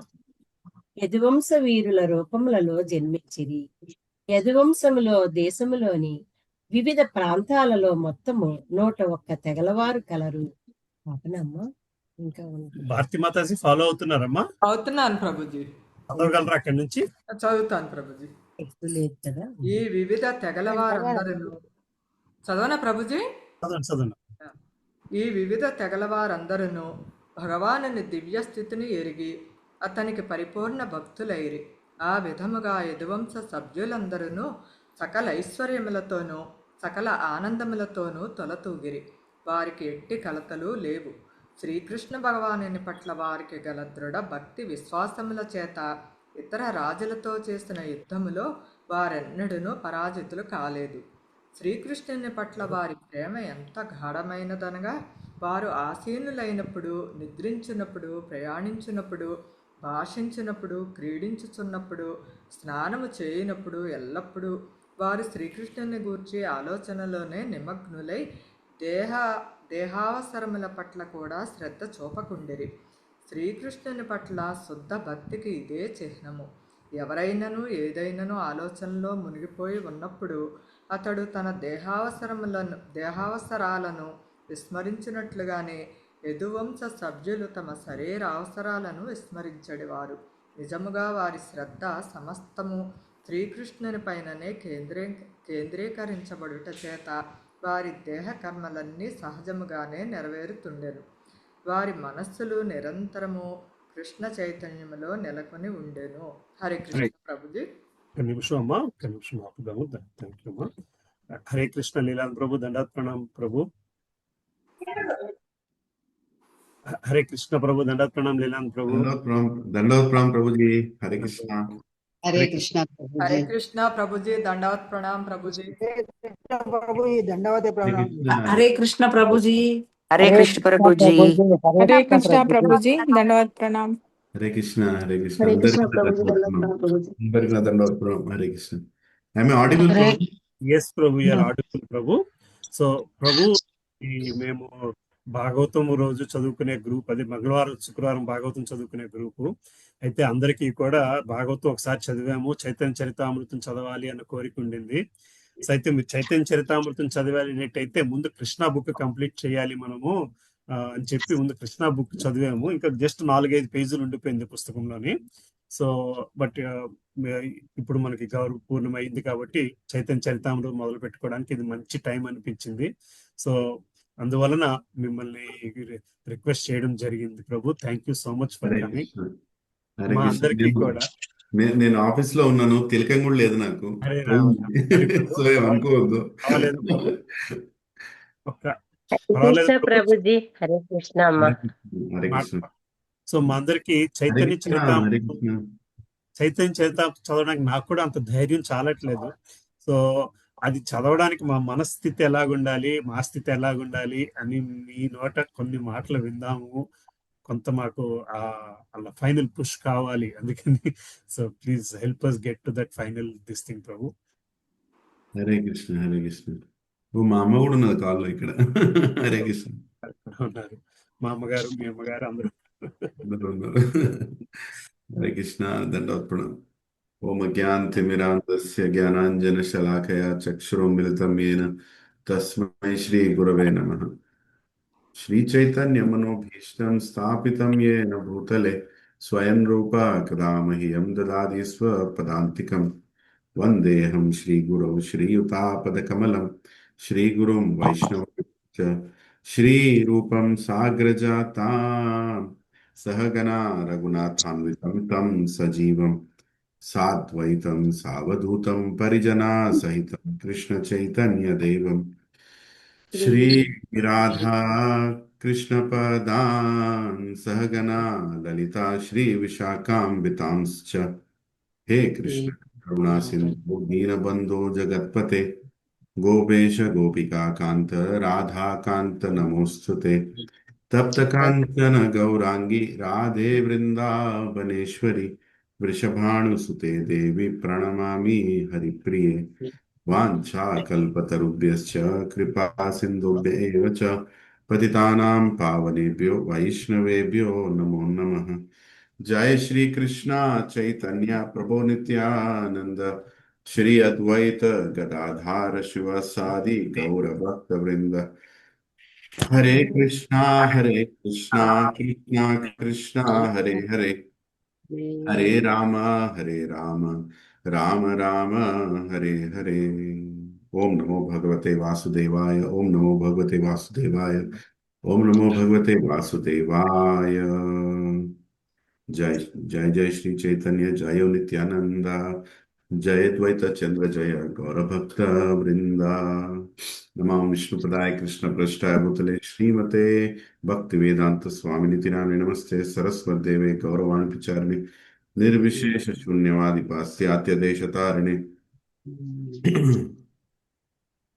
S2: యదువంశ వీరుల రూపములలో జన్మించిరి. యదువంశములో దేశములోని వివిధ ప్రాంతాలలో మొత్తము 101 తెగలవారు కలరు. పాపనమ్మా ఇంకా
S1: భారతి మాతాజీ ఫాలో అవుతున్నారమ్మా?
S4: అవుతున్నాను ప్రభుజీ.
S1: చదవగలరా అక్కడి నుంచి?
S4: చదువుతాను ప్రభుజీ.
S2: లేదు కదా.
S4: ఈ వివిధ తెగల వారందరూ చదవనా ప్రభుజీ?
S1: చదవండి.
S4: ఈ వివిధ తెగల వారందరూ భగవానుని దివ్య స్థితిని ఎరిగి అతనికి పరిపూర్ణ భక్తులైరి. ఆ విధముగా యదువంశ సభ్యులందరూ సకల ఐశ్వర్యములతోనూ సకల ఆనందములతోనూ తొలతూగిరి. వారికి ఎట్టి కలతలు లేవు. శ్రీకృష్ణ భగవానుని పట్ల వారికి గల దృఢ భక్తి విశ్వాసముల చేత ఇతర రాజులతో చేసిన యుద్ధములో వారెన్నడూ పరాజితులు కాలేదు. శ్రీకృష్ణుని పట్ల వారి ప్రేమ ఎంత గాఢమైనదనగా వారు ఆసీనులైనప్పుడు, నిద్రించినప్పుడు, ప్రయాణించినప్పుడు, భాషించినప్పుడు, క్రీడించుచున్నప్పుడు, స్నానము చేయనప్పుడు ఎల్లప్పుడూ వారు శ్రీకృష్ణుని గూర్చి ఆలోచనలోనే నిమగ్నులై దేహావసరముల పట్ల కూడా శ్రద్ధ చూపకుండిరి. శ్రీకృష్ణుని పట్ల శుద్ధ భక్తికి ఇదే చిహ్నము. ఎవరైనను ఏదైనను ఆలోచనలో మునిగిపోయి ఉన్నప్పుడు అతడు తన దేహావసరాలను విస్మరించినట్లుగానే యదువంశ సభ్యులు తమ శరీర అవసరాలను విస్మరించడివారు. నిజముగా వారి శ్రద్ధ సమస్తము శ్రీకృష్ణుని పైననే కేంద్రీకరించబడుట చేత వారి దేహ కర్మలన్నీ సహజముగానే నెరవేరుతుండెను. వారి మనస్సులు నిరంతరము కృష్ణ చైతన్యములో నెలకొని ఉండెను. హరే కృష్ణ ప్రభుజీ.
S1: ఒక నిమిషం అమ్మా, ఒక నిమిషం ఆపుదాము. థ్యాంక్ యూ అమ్మా. హరే కృష్ణ లీలాన్ ప్రభు. దండాత్ ప్రణాం ప్రభు. హరే కృష్ణ ప్రభు. దండాత్ ప్రణాం లీలాన్ ప్రభు.
S12: దండవత్ ప్రణాం ప్రభుజీ. హరే కృష్ణ.
S7: హరే కృష్ణ.
S4: హరే కృష్ణ ప్రభుజీ. దండవత్ ప్రణాం ప్రభుజీ.
S6: దండవత్ ప్రణాం.
S10: హరే కృష్ణ ప్రభుజీ. హరే కృష్ణ ప్రభుజీ.
S11: హరే కృష్ణ ప్రభుజీ. దండవత్ ప్రణాం.
S12: హరే కృష్ణ. హరే కృష్ణ.
S8: హరే కృష్ణ
S12: అందరికీ
S8: ప్రభుజీ.
S12: దండవత్ ప్రభుజీ. అందరికీ నా దండవత్ ప్రణాం. హరే కృష్ణ. ఐఎమ్ ఆడిబుల్ ప్రభు?
S1: ఎస్ ప్రభు, యూఆర్ ఆడిబుల్ ప్రభు. సో ప్రభు, మేము భాగవతం రోజు చదువుకునే గ్రూప్, అది మంగళవారం శుక్రవారం భాగవతం చదువుకునే గ్రూపు. అయితే అందరికీ కూడా భాగవతం ఒకసారి చదివాము, చైతన్య చరితామృతం చదవాలి అన్న కోరిక ఉండింది. సో అయితే మీరు చైతన్య చరితామృతం చదవాలి అనేటైతే ముందు కృష్ణ బుక్ కంప్లీట్ చేయాలి మనము అని చెప్పి ముందు కృష్ణ బుక్ చదివాము. ఇంకా జస్ట్ 4-5 పేజీలు ఉండిపోయింది పుస్తకంలోని. సో బట్ ఇప్పుడు మనకి గౌరవ పూర్ణమైంది కాబట్టి చైతన్య చరితామృతం మొదలు పెట్టుకోవడానికి ఇది మంచి టైం అనిపించింది. సో అందువలన మిమ్మల్ని రిక్వెస్ట్ చేయడం జరిగింది ప్రభు. Thank you so much for coming. మా అందరికీ కూడా
S12: నేను ఆఫీస్ లో ఉన్నాను, తిలకం కూడా లేదు నాకు.
S1: హరే రామ
S12: పోయింది.
S1: సారీ ప్రభు,
S12: సో ఏమనుకోవద్దు.
S1: పర్వాలేదు ప్రభు, ఒక్క
S2: హరే
S1: పర్వాలేదు
S2: కృష్ణ
S1: ప్రభు.
S2: ప్రభుజీ. హరే కృష్ణ అమ్మ.
S12: హరే కృష్ణ, హరే కృష్ణ,
S1: సో మా అందరికి
S12: హరే
S1: చైతన్య
S12: కృష్ణ, హరే
S1: చరితామృతం
S12: కృష్ణ.
S1: చదవడానికి నాకు కూడా అంత ధైర్యం చాలట్లేదు. సో అది చదవడానికి మా మనస్థితి ఎలాగుండాలి, మా స్థితి ఎలాగుండాలి అని మీ నోట కొన్ని మాటలు విందాము. కొంత మాకు అలా ఫైనల్ పుష్ కావాలి, అందుకని so please help us get to that final this thing ప్రభు.
S12: హరే కృష్ణ, హరే కృష్ణ. ఓ మా అమ్మ కూడా ఉన్నది కాల్లో ఇక్కడ. హరే కృష్ణ.
S1: ఉన్నారు మా అమ్మగారు, మీ అమ్మగారు అందరూ.
S12: అందరూ ఉన్నారు. హరే కృష్ణ. దండోత్పణం. ఓం అజ్ఞానతిమిరాంధస్య జ్ఞానాంజనశలాకయా చక్షురున్మిలితం येन తస్మై శ్రీ గురవే నమః. శ్రీచైతన్యమనోభీష్టం స్థాపితం येन భూతలే స్వయం రూపా కదా మह्यं దదాతి స్వపదాంతికం. వందేహం శ్రీగురౌ శ్రీయుతాపదకమలం శ్రీగురుం వైష్ణవం చ శ్రీరూపం సాగ్రజాతాం సహగణా రఘునాథాన్వితం తం సజీవం సాద్వైతం సావధూతం పరిజనా సహితం కృష్ణ చైతన్య దేవం శ్రీ రాధా కృష్ణ పదాన్ సహగణా లలితా శ్రీ విశాఖాంబితాంశ్చ. హే కృష్ణ కరుణా సింధు దీనబంధో జగత్పతే గోపేశ గోపికా కాంత రాధాకాంత నమోస్తుతే. తప్త కాంచన గౌరాంగి రాధే వృందావనేశ్వరి వృషభానుసుతే దేవి ప్రణమామి హరిప్రియ. వాంఛాకల్పతరుభ్యశ్చ కృపా సింధుభ్య ఏవ చ పతితానాం పావనేభ్యో వైష్ణవేభ్యో నమో నమః. जय श्री कृष्णा चैतन्य प्रभु नित्यानंद श्री अद्वैत गदाधार शिवासादि गौर भक्त वृंद. हरे कृष्णा कृष्णा कृष्णा हरे हरे, हरे राम राम राम हरे हरे. ओम नमो भगवते वासुदेवाय, ओम नमो भगवते वासुदेवाय, ओम नमो भगवते वासुदेवाय. जय जय जय श्री चैतन्य जय नित्यानंदा जय द्वैत चंद्र जय गौर भक्त वृंदा. नमो विष्णुपदाय कृष्ण पृष्ठाय भूतले श्रीमते भक्ति वेदांत स्वामी नितिनामे नमस्ते सरस्वती देवे गौरवाणी प्रचारिणे निर्विशेष शून्यवादी पाश्चात्य देशतारिणे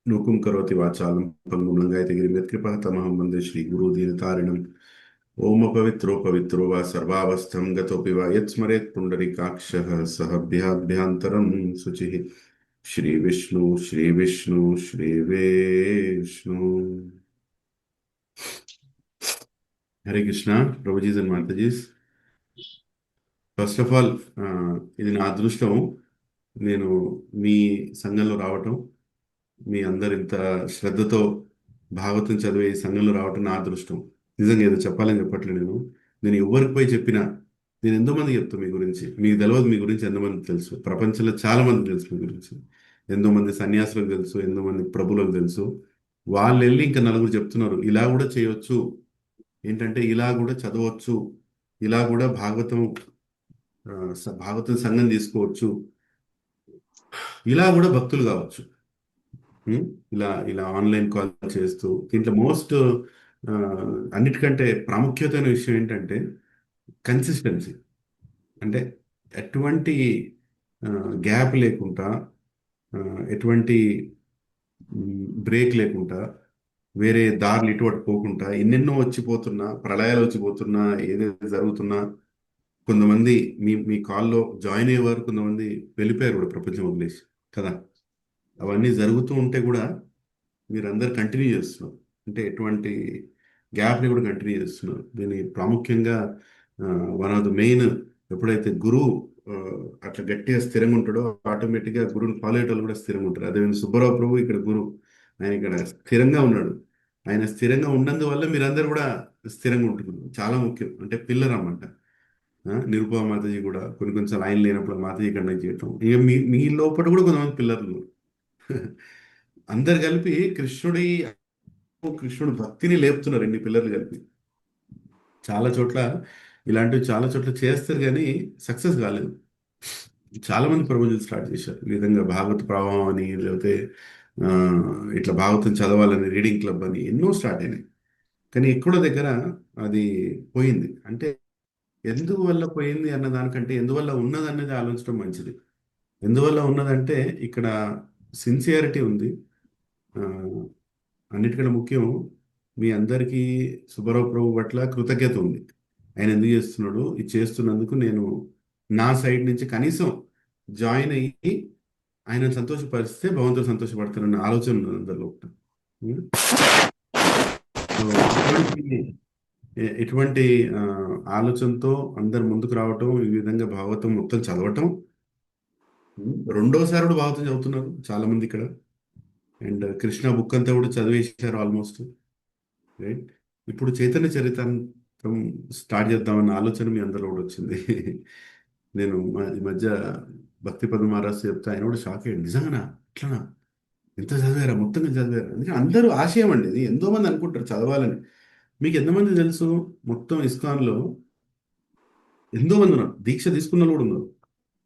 S12: नूकुं करोति वाचालं पंगुं लंघयति गिरिं यत्कृपा तमहं वन्दे श्रीगुरु दीनतारिणम्. ओम पवित्रो पवित्रो वा सर्वावस्थं गतोऽपि वा यत्स्मरेत् पुण्डरीकाक्षः सह भ्याभ्यान्तरं शुचिः. श्री विष्णु श्री विष्णु श्री विष्णु. हरे कृष्णा ప్రభుజీస్ అండ్ మాతాజీస్. ఫస్ట్ ఆఫ్ ఆల్ ఇది నా అదృష్టం, నేను మీ సంఘంలో రావటం, మీ అందరు ఇంత శ్రద్ధతో భాగవతం చదివే ఈ సంఘంలో రావటం నా అదృష్టం. నిజంగా ఏదో చెప్పాలని చెప్పట్లేదు. నేను ఎవరికి పోయి చెప్పినా, నేను ఎంతోమంది చెప్తాను మీ గురించి, మీకు తెలియదు మీ గురించి ఎంతమంది తెలుసు, ప్రపంచంలో చాలా మంది తెలుసు మీ గురించి. ఎంతో మంది సన్యాసులకు తెలుసు, ఎంతో మంది ప్రభులకు తెలుసు. వాళ్ళు వెళ్ళి ఇంకా నలుగురు చెప్తున్నారు ఇలా కూడా చేయొచ్చు, ఏంటంటే ఇలా కూడా చదవచ్చు, ఇలా కూడా భాగవతం సంఘం తీసుకోవచ్చు, ఇలా కూడా భక్తులు కావచ్చు. ఇలా ఇలా ఆన్లైన్ కాల్ చేస్తూ దీంట్లో మోస్ట్ అన్నిటికంటే ప్రాముఖ్యమైన విషయం ఏంటంటే కన్సిస్టెన్సీ. అంటే ఎటువంటి గ్యాప్ లేకుండా, ఎటువంటి బ్రేక్ లేకుండా, వేరే దారులు ఇటువంటి పోకుండా, ఎన్నెన్నో వచ్చిపోతున్నా, ప్రళయాలు వచ్చిపోతున్నా, ఏదైతే జరుగుతున్నా, కొంతమంది మీ కాల్లో జాయిన్ అయ్యేవారు, కొంతమంది వెళ్ళిపోయారు కూడా ప్రపంచం వదిలేసి కదా. అవన్నీ జరుగుతూ ఉంటే కూడా మీరందరూ కంటిన్యూ చేస్తున్నారు, అంటే ఎటువంటి గ్యాప్ని కూడా కంటిన్యూ చేస్తున్నారు. దీని ప్రాముఖ్యంగా వన్ ఆఫ్ ద మెయిన్, ఎప్పుడైతే గురువు అట్లా గట్టిగా స్థిరంగా ఉంటాడో ఆటోమేటిక్గా గురువుని ఫాలో అయ్యేటోళ్ళు కూడా స్థిరంగా ఉంటారు. అదే సుబ్బారావు ప్రభు ఇక్కడ గురువు, ఆయన ఇక్కడ స్థిరంగా ఉన్నాడు. ఆయన స్థిరంగా ఉన్నందువల్ల మీరందరూ కూడా స్థిరంగా ఉంటున్నారు. చాలా ముఖ్యం, అంటే పిల్లర్ అన్నమాట. నిరుపమ మాతాజీ కూడా కొన్నిసార్లు ఆయన లేనప్పుడు మాతాజీ కండక్ట్ చేయటం, ఇక మీ లోపల కూడా కొంతమంది పిల్లర్లు అందరు కలిపి కృష్ణుడు భక్తిని లేపుతున్నారు. ఎన్ని పిల్లర్లు కలిపి చాలా చోట్ల ఇలాంటివి చాలా చోట్ల చేస్తారు, కానీ సక్సెస్ కాలేదు. చాలా మంది ప్రపోజల్ స్టార్ట్ చేశారు ఈ విధంగా భాగవత ప్రభావం అని, లేకపోతే ఆ, ఇట్లా భాగవతం చదవాలని రీడింగ్ క్లబ్ అని ఎన్నో స్టార్ట్ అయినాయి. కానీ ఎక్కడో దగ్గర అది పోయింది. అంటే ఎందువల్ల పోయింది అన్న దానికంటే ఎందువల్ల ఉన్నది అనేది ఆలోచించడం మంచిది. ఎందువల్ల ఉన్నదంటే ఇక్కడ సిన్సియారిటీ ఉంది. ఆ, అన్నిటికంటే ముఖ్యం మీ అందరికీ సుబ్బారావు ప్రభు పట్ల కృతజ్ఞత ఉంది. ఆయన ఎందుకు చేస్తున్నాడు, ఇది చేస్తున్నందుకు నేను నా సైడ్ నుంచి కనీసం జాయిన్ అయ్యి ఆయన సంతోషపరిస్తే భగవంతుడు సంతోషపడతారన్న ఆలోచన ఉన్నది అందరిలో. ఉం? సో ఇటువంటి ఆలోచనతో అందరు ముందుకు రావటం, ఈ విధంగా భాగవతం మొత్తం చదవటం. రెండోసారి కూడా భాగవతం చదువుతున్నారు చాలా మంది ఇక్కడ. అండ్ కృష్ణ బుక్ అంతా కూడా చదివేసారు ఆల్మోస్ట్. రైట్. ఇప్పుడు చైతన్య చరితామృతం స్టార్ట్ చేద్దామన్న ఆలోచన మీ అందరిలో కూడా వచ్చింది. నేను ఈ మధ్య భక్తి పద్మ మహారాజ్ చెప్తే ఆయన కూడా షాక్ అయ్యాడు. నిజంగానా, ఇట్లానా, ఎంత చదివారా, మొత్తంగా చదివారా? అందుకే అందరూ ఆశయం అండి ఇది. ఎంతో మంది అనుకుంటారు చదవాలని. మీకు ఎంతమంది తెలుసు మొత్తం ఇస్కాన్లో ఎంతో మంది ఉన్నారు, దీక్ష తీసుకున్న వాళ్ళు కూడా ఉన్నారు,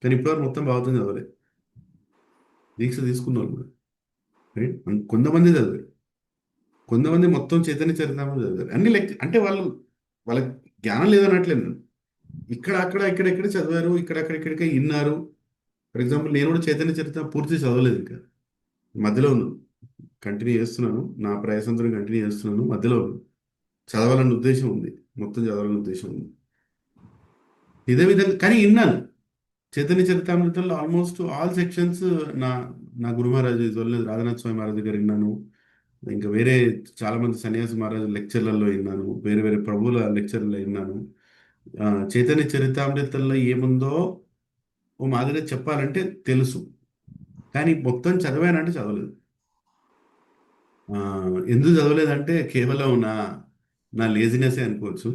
S12: కానీ ఇప్పటివరకు మొత్తం భాగవతం చదవలేదు. దీక్ష తీసుకున్న వాళ్ళు కూడా. రైట్. కొంతమంది చదివారు, కొంతమంది మొత్తం చైతన్య చరితామృతం చదివారు. అన్ని అంటే వాళ్ళకి జ్ఞానం లేదన్నట్లేదు. ఇక్కడ అక్కడ ఇక్కడెక్కడ చదివారు, ఇక్కడికే విన్నారు. ఫర్ ఎగ్జాంపుల్ నేను కూడా చైతన్య చరిత్ర పూర్తి చదవలేదు, ఇంకా మధ్యలో ఉన్నాను, కంటిన్యూ చేస్తున్నాను, నా ప్రయాసంతో కంటిన్యూ చేస్తున్నాను, మధ్యలో చదవాలన్న ఉద్దేశం ఉంది, మొత్తం చదవాలన్న ఉద్దేశం ఉంది. ఇదే విధంగా కానీ విన్నాను చైతన్య చరితామృతంలో ఆల్మోస్ట్ ఆల్ సెక్షన్స్. నా గురు మహారాజు రాధానాథ్ స్వామి మహారాజు దగ్గర విన్నాను, ఇంకా వేరే చాలా మంది సన్యాసి మహారాజు లెక్చర్లలో విన్నాను, వేరే వేరే ప్రభువుల లెక్చర్లలో విన్నాను. చైతన్య చరితామృతంలో ఏముందో ఓ మాదిరిగా చెప్పాలంటే తెలుసు, కానీ మొత్తం చదివానంటే చదవలేదు. ఎందుకు చదవలేదంటే కేవలం నా లేజినెస్ అనుకోవచ్చు.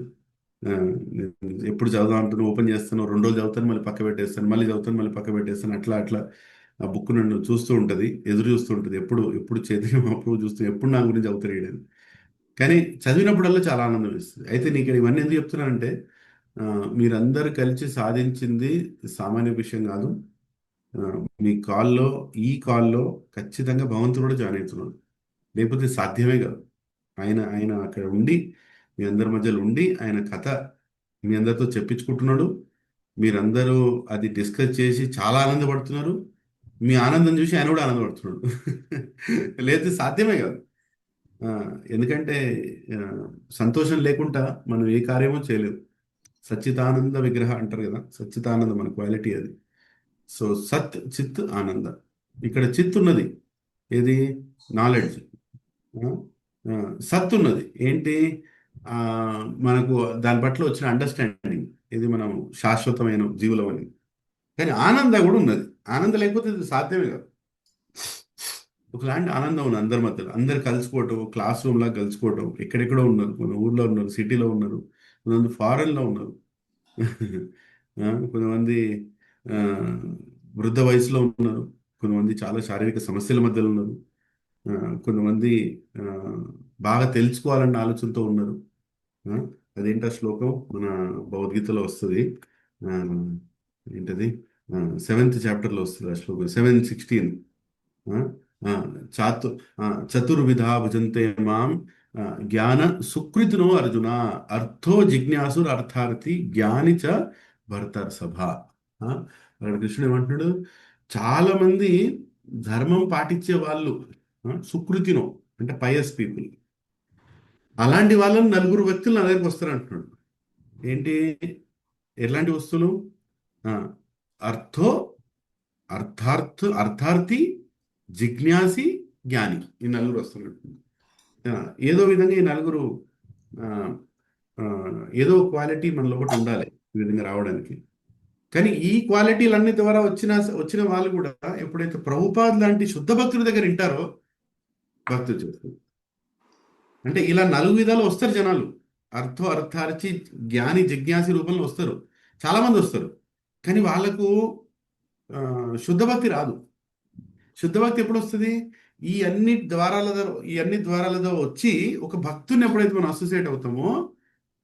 S12: ఎప్పుడు చదువుదాం అంటున్నా, ఓపెన్ చేస్తాను, 2 రోజులు చదువుతాను, మళ్ళీ పక్క పెట్టేస్తాను, మళ్ళీ చదువుతాను, మళ్ళీ పక్క పెట్టేస్తాను. అట్లా ఆ బుక్ నన్ను చూస్తూ ఉంటుంది, ఎదురు చూస్తూ ఉంటుంది. ఎప్పుడు చైతన్య మహాప్రభు చూస్తూ ఎప్పుడు నా గురించి చదువుతారు వేయడం. కానీ చదివినప్పుడల్లా చాలా ఆనందం వేస్తుంది. అయితే నీకు ఇవన్నీ ఎందుకు చెప్తున్నానంటే మీరందరూ కలిసి సాధించింది సామాన్య విషయం కాదు. మీ ఈ కాల్లో ఖచ్చితంగా భగవంతుడు కూడా జాయిన్ అవుతున్నాడు, లేకపోతే సాధ్యమే కాదు. ఆయన అక్కడ ఉండి మీ అందరి మధ్యలో ఉండి ఆయన కథ మీ అందరితో చెప్పించుకుంటున్నాడు. మీరందరూ అది డిస్కస్ చేసి చాలా ఆనందపడుతున్నారు. మీ ఆనందం చూసి ఆయన కూడా ఆనందపడుతున్నాడు. లేదు సాధ్యమే కాదు. ఎందుకంటే సంతోషం లేకుండా మనం ఏ కార్యమో చేయలేము. సచ్చిదానంద విగ్రహ అంటారు కదా, సచ్చిదానంద మన క్వాలిటీ అది. సో సత్ చిత్ ఆనంద. ఇక్కడ చిత్ ఉన్నది, ఏది నాలెడ్జ్. సత్ ఉన్నది ఏంటి, మనకు దాని పట్ల వచ్చిన అండర్స్టాండింగ్, ఇది మనం శాశ్వతమైన జీవులం అని. కానీ ఆనందం కూడా ఉన్నది. ఆనందం లేకపోతే ఇది సాధ్యమే కాదు. ఒకలాంటి ఆనందం ఉంది అందరి మధ్యలో, అందరు కలుసుకోవటం, క్లాస్ రూమ్ లాగా కలుసుకోవటం. ఎక్కడెక్కడో ఉన్నారు, మన ఊర్లో ఉన్నారు, సిటీలో ఉన్నారు, కొంతమంది ఫారెన్లో ఉన్నారు, కొంతమంది వృద్ధ వయసులో ఉన్నారు, కొంతమంది చాలా శారీరక సమస్యల మధ్యలో ఉన్నారు, కొంతమంది బాగా తెలుసుకోవాలన్న ఆలోచనతో ఉన్నారు. అదేంటా శ్లోకం మన భగవద్గీతలో వస్తుంది, ఏంటది 7th చాప్టర్లో వస్తుంది ఆ శ్లోకం, 7:16. చతుర్విధా భుజంతే మాం జ్ఞాన సుకృతినో అర్జున అర్థో జిజ్ఞాసుర్ అర్థార్థి జ్ఞాని చ భర్తర్ సభ. అక్కడ కృష్ణుడు ఏమంటున్నాడు, చాలా మంది ధర్మం పాటించే వాళ్ళు, సుకృతినో అంటే పయస్ పీపుల్, అలాంటి వాళ్ళని 4 వ్యక్తులు నా దగ్గరికి వస్తారు అంటున్నాడు. ఏంటి, ఎలాంటి వస్తువులు? అర్థార్థి జిజ్ఞాసి జ్ఞాని, ఈ 4 వస్తున్నట్టు. ఏదో విధంగా ఈ 4 ఏదో క్వాలిటీ మనలో ఒకటి ఉండాలి ఈ విధంగా రావడానికి. కానీ ఈ క్వాలిటీలన్నీ ద్వారా వచ్చిన వాళ్ళు కూడా ఎప్పుడైతే ప్రభుపాద్ లాంటి శుద్ధ భక్తుల దగ్గర వింటారో భక్తులు చేస్తారు. అంటే ఇలా 4 విధాలు వస్తారు జనాలు. అర్థార్థి జ్ఞాని జిజ్ఞాసి రూపంలో వస్తారు, చాలా మంది వస్తారు. కానీ వాళ్ళకు శుద్ధ భక్తి రాదు. శుద్ధ భక్తి ఎప్పుడు వస్తుంది? ఈ అన్ని ద్వారాలతో వచ్చి ఒక భక్తుని ఎప్పుడైతే మనం అసోసియేట్ అవుతామో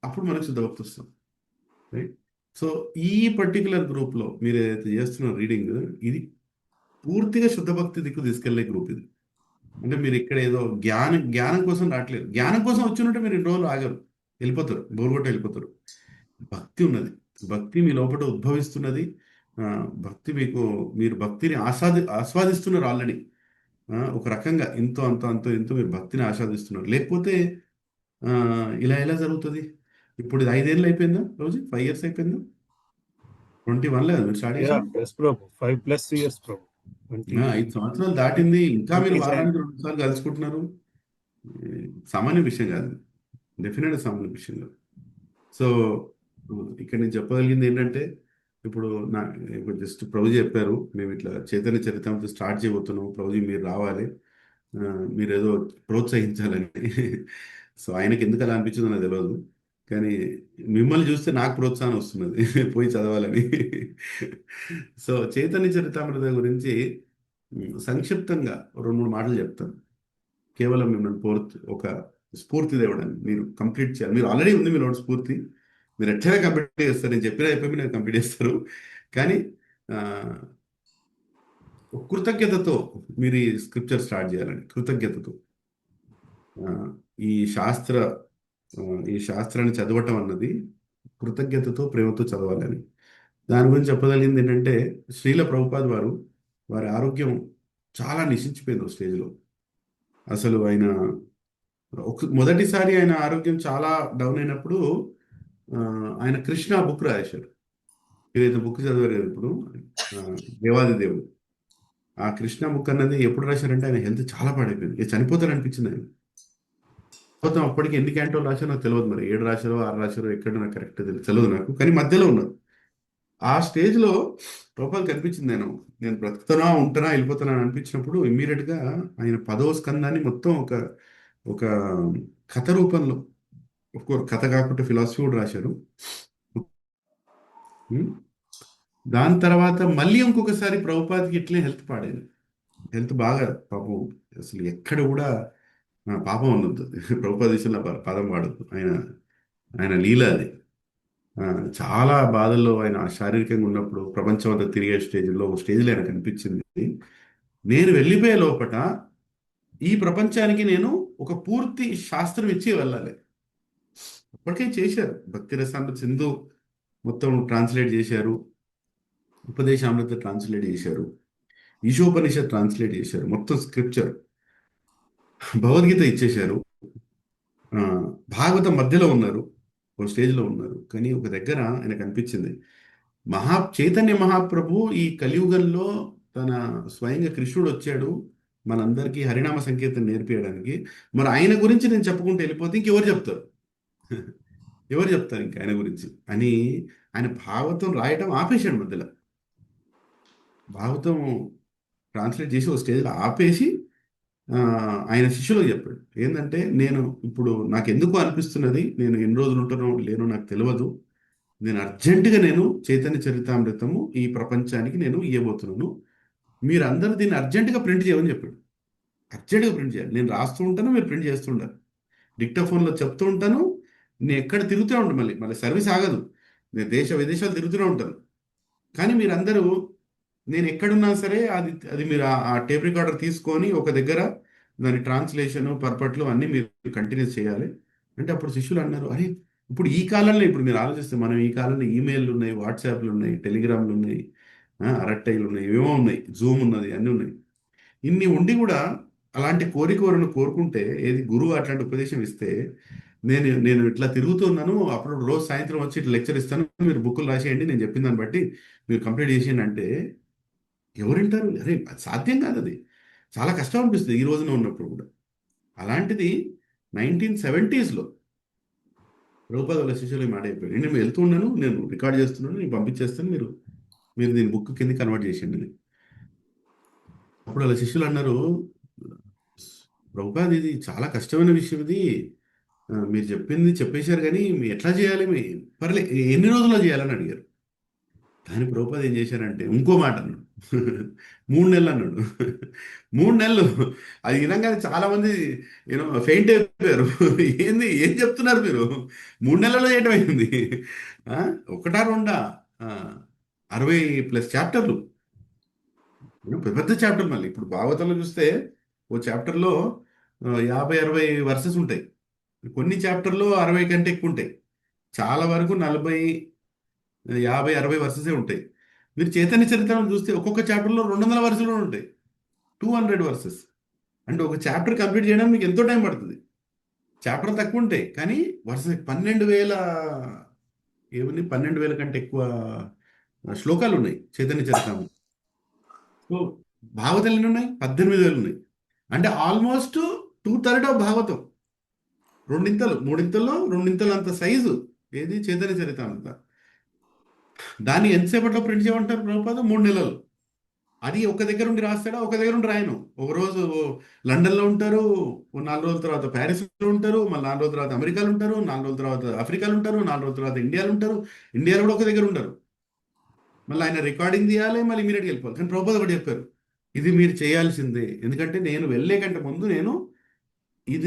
S12: అప్పుడు మనకు శుద్ధ భక్తి వస్తుంది. రైట్. సో ఈ పర్టికులర్ గ్రూప్లో మీరు ఏదైతే చేస్తున్న రీడింగ్, ఇది పూర్తిగా శుద్ధ భక్తి దిక్కు తీసుకెళ్లే గ్రూప్ ఇది. అంటే మీరు ఇక్కడ ఏదో జ్ఞానం కోసం రావట్లేదు. జ్ఞానం కోసం వచ్చినట్టే మీరు 2 రోజులు ఆగరు, వెళ్ళిపోతారు, బోర్గొట్ట వెళ్ళిపోతారు. భక్తి ఉన్నది, భక్తి మీ లోపల ఉద్భవిస్తున్నది. భక్తి మీరు భక్తిని ఆస్వాదిస్తున్నారు ఆల్రెడీ. ఒక రకంగా ఇంతో ఎంతో మీరు భక్తిని ఆస్వాదిస్తున్నారు. లేకపోతే ఇలా ఎలా జరుగుతుంది? ఇప్పుడు ఇది 5 ఏళ్ళు అయిపోయిందా రోజు? 5 years అయిపోయిందా? 21 లేదు మీరు స్టార్ట్ చేసి?
S1: ప్రభు 5+ years ప్రభు.
S12: 5 సంవత్సరాలు దాటింది, ఇంకా మీరు
S1: 27.
S12: వారానికి 2 సార్లు కలుసుకుంటున్నారు. సామాన్య విషయం కాదు, డెఫినెట్ సామాన్య విషయం కాదు. సో ఇక్కడ నేను చెప్పగలిగింది ఏంటంటే, ఇప్పుడు జస్ట్ ప్రభుజీ చెప్పారు, మేము ఇట్లా చైతన్య చరితామృతం స్టార్ట్ చేయబోతున్నాం, ప్రభుజీ మీరు రావాలి, మీరు ఏదో ప్రోత్సహించాలని. సో ఆయనకి ఎందుకు అలా అనిపించిందో నాకు తెలియదు, కానీ మిమ్మల్ని చూస్తే నాకు ప్రోత్సాహం వస్తున్నది పోయి చదవాలని. సో చైతన్య చరితామృత గురించి సంక్షిప్తంగా 2-3 మాటలు చెప్తాను. కేవలం మిమ్మల్ని ఒక స్ఫూర్తి తేవడానికి, మీరు కంప్లీట్ చేయాలి. మీరు ఆల్రెడీ ఉంది మీలో స్ఫూర్తి, మీరు ఎట్లనే కంప్లీట్ చేస్తారు. నేను చెప్పిన అయిపోయి మీరు కంప్లీట్ చేస్తారు. కానీ కృతజ్ఞతతో మీరు ఈ స్క్రిప్చర్ స్టార్ట్ చేయాలండి. కృతజ్ఞతతో ఈ శాస్త్రాన్ని చదవటం అన్నది కృతజ్ఞతతో, ప్రేమతో చదవాలని. దాని గురించి చెప్పగలిగింది ఏంటంటే, శ్రీల ప్రభుపాద్ వారి ఆరోగ్యం చాలా నశించిపోయింది స్టేజ్లో. అసలు మొదటిసారి ఆయన ఆరోగ్యం చాలా డౌన్ అయినప్పుడు ఆయన కృష్ణ బుక్ రాశారు. ఏదైతే బుక్ చదివారు కదా ఇప్పుడు, దేవాది దేవుడు, ఆ కృష్ణ బుక్ అన్నది ఎప్పుడు రాశారంటే ఆయన హెల్త్ చాలా పాడైపోయింది, చనిపోతారు అనిపించింది ఆయన. మొత్తం అప్పటికి ఎన్ని క్యాంటోలు రాశారో నాకు తెలియదు, మరి 7 రాశారో 6 రాశారో ఎక్కడ నాకు కరెక్ట్ తెలియదు నాకు, కానీ మధ్యలో ఉన్నారు. ఆ స్టేజ్లో రూపాయలు కనిపించింది. నేను బ్రతుకుతానా ఉంటానా వెళ్ళిపోతానా అని అనిపించినప్పుడు ఇమ్మీడియట్గా ఆయన 10వ స్కందాన్ని మొత్తం ఒక కథ రూపంలో, కథ కాకుండా ఫిలాసఫీ కూడా రాశారు. దాని తర్వాత మళ్ళీ ఇంకొకసారి ప్రభుపాద్కి ఇట్లే హెల్త్ పాడైంది. హెల్త్ బాగా పాపం, అసలు ఎక్కడ కూడా పాపం ఉండొద్దు, ప్రభుపాద విషయంలో పదం వాడద్దు, ఆయన లీల అది. చాలా బాధల్లో ఆయన శారీరకంగా ఉన్నప్పుడు ప్రపంచం అంతా తిరిగే స్టేజ్లో ఆయన కనిపించింది, నేను వెళ్ళిపోయే లోపల ఈ ప్రపంచానికి నేను ఒక పూర్తి శాస్త్రం ఇచ్చి వెళ్ళాలి. అప్పటికే చేశారు, భక్తి రసామృత సింధు మొత్తం ట్రాన్స్లేట్ చేశారు, ఉపదేశామృత ట్రాన్స్లేట్ చేశారు, ఈశోపనిషత్ ట్రాన్స్లేట్ చేశారు, మొత్తం స్క్రిప్చర్, భగవద్గీత ఇచ్చేశారు. భాగవతం మధ్యలో ఉన్నారు, ఒక స్టేజ్లో ఉన్నారు. కానీ ఒక దగ్గర ఆయనకు అనిపించింది, చైతన్య మహాప్రభు ఈ కలియుగంలో తన స్వయంగా కృష్ణుడు వచ్చాడు మనందరికీ హరినామ సంకీర్తన నేర్పించడానికి, మరి ఆయన గురించి నేను చెప్పుకుంటూ వెళ్ళిపోతే ఇంకెవరు చెప్తారు, ఎవరు చెప్తారు ఇంకా ఆయన గురించి అని ఆయన భాగవతం రాయటం ఆపేశాడు. మధ్యలో భాగవతం ట్రాన్స్లేట్ చేసి ఒక స్టేజ్లో ఆపేసి ఆయన శిష్యులకు చెప్పాడు, ఏంటంటే ఇప్పుడు నాకు ఎందుకు అనిపిస్తున్నది, నేను ఎన్ని రోజులు ఉంటానో లేనో నాకు తెలియదు, నేను అర్జెంటుగా చైతన్య చరితామృతము ఈ ప్రపంచానికి నేను ఇవ్వబోతున్నాను, మీరు అందరూ దీన్ని అర్జెంటుగా ప్రింట్ చేయమని చెప్పాడు. అర్జెంటుగా ప్రింట్ చేయాలి, నేను రాస్తూ ఉంటాను, మీరు ప్రింట్ చేస్తూ ఉంటారు, డిక్టాఫోన్లో చెప్తూ ఉంటాను, నేను ఎక్కడ తిరుగుతూ ఉంటాను, మళ్ళీ సర్వీస్ ఆగదు, నేను దేశ విదేశాలు తిరుగుతూనే ఉంటాను, కానీ మీరందరూ నేను ఎక్కడున్నా సరే అది మీరు ఆ టేప్ రికార్డర్ తీసుకొని ఒక దగ్గర దాని ట్రాన్స్లేషన్ పర్పట్లు అన్నీ మీరు కంటిన్యూస్ చేయాలి అంటే. అప్పుడు శిష్యులు అన్నారు, అరే ఇప్పుడు ఈ కాలంలో, ఇప్పుడు మీరు ఆలోచిస్తే మనం ఈ కాలంలో ఈమెయిల్లు ఉన్నాయి, వాట్సాప్లు ఉన్నాయి, టెలిగ్రామ్లు ఉన్నాయి, అరట్టైలు ఉన్నాయి, ఏమో ఉన్నాయి, జూమ్ ఉన్నది, అన్నీ ఉన్నాయి. ఇన్ని ఉండి కూడా అలాంటి కోరికలను కోరుకుంటే, ఏది గురువు అట్లాంటి ఉపదేశం ఇస్తే, నేను ఇట్లా తిరుగుతున్నాను, అప్పుడు రోజు సాయంత్రం వచ్చి ఇట్లా లెక్చర్ ఇస్తాను, మీరు బుక్కులు రాసేయండి, నేను చెప్పిన దాన్ని బట్టి మీరు కంప్లీట్ చేసేయండి అంటే ఎవరింటారు? అరే సాధ్యం కాదు, అది చాలా కష్టం అనిపిస్తుంది ఈ రోజున ఉన్నప్పుడు కూడా. అలాంటిది 1970s రూపాయల వాళ్ళ శిష్యులు మాట అయిపోయాడు, నేను వెళ్తూ ఉన్నాను, నేను రికార్డ్ చేస్తున్నాను, నేను పంపించేస్తాను, మీరు దీని బుక్ కింద కన్వర్ట్ చేసేయండి అని. అప్పుడు వాళ్ళ శిష్యులు అన్నారు, ప్రభుపాద్ ఇది చాలా కష్టమైన విషయం, ఇది మీరు చెప్పేశారు, కానీ ఎట్లా చేయాలి, పర్లే ఎన్ని రోజుల్లో చేయాలని అడిగారు. కానీ ప్రభుపాద ఏం చేశారంటే ఇంకో మాట అన్నాడు. 3 నెలలు అన్నాడు. 3 నెలలు అది వినంగానే చాలా మంది ఫెయింట్ అయిపోయారు. ఏంది ఏం చెప్తున్నారు మీరు? 3 నెలల్లో చేయటం అయింది. ఒకటా రెండా 60+ చాప్టర్లు, పెద్ద పెద్ద చాప్టర్. మళ్ళీ ఇప్పుడు భాగవతంలో చూస్తే ఓ చాప్టర్లో 50-60 వర్సెస్ ఉంటాయి. కొన్ని చాప్టర్లో 60 కంటే ఎక్కువ ఉంటాయి. చాలా వరకు 40, 50, 60 వర్సెసే ఉంటాయి. మీరు చైతన్య చరిత్రను చూస్తే ఒక్కొక్క చాప్టర్లో 200 వర్సెలు ఉంటాయి, 200 వర్సెస్. అంటే ఒక చాప్టర్ కంప్లీట్ చేయడానికి మీకు ఎంతో టైం పడుతుంది. చాప్టర్ తక్కువ ఉంటాయి కానీ వర్సెస్ 12,000 కంటే ఎక్కువ శ్లోకాలు ఉన్నాయి చైతన్య చరిత్రలో. సో భాగవతాలు ఎన్ని ఉన్నాయి? 18,000 ఉన్నాయి. అంటే ఆల్మోస్ట్ 2/3 ఆఫ్ భాగవతం. రెండింతలు అంత సైజు ఏది చైతన్య చరిత్రామృత. దాన్ని ఎంతసేపట్లో ప్రింట్ చేయమంటారు ప్రభుపాద? 3 నెలలు. అది ఒక దగ్గర ఉండి రాస్తాడా? ఒక దగ్గర ఉండి రాయను. ఒక రోజు లండన్లో ఉంటారు, 4 రోజుల తర్వాత ప్యారిస్లో ఉంటారు, మళ్ళీ 4 రోజుల తర్వాత అమెరికాలో ఉంటారు, 4 రోజుల తర్వాత ఆఫ్రికాలో ఉంటారు, 4 రోజుల తర్వాత ఇండియాలో ఉంటారు. ఇండియాలో కూడా ఒక దగ్గర ఉంటారు. మళ్ళీ ఆయన రికార్డింగ్ తీయాలి, మళ్ళీ ఇమీడియట్గా వెళ్ళిపోవాలి. కానీ ప్రభుపాద ఒకటి చెప్పారు, ఇది మీరు చేయాల్సిందే. ఎందుకంటే నేను వెళ్ళే కంటే ముందు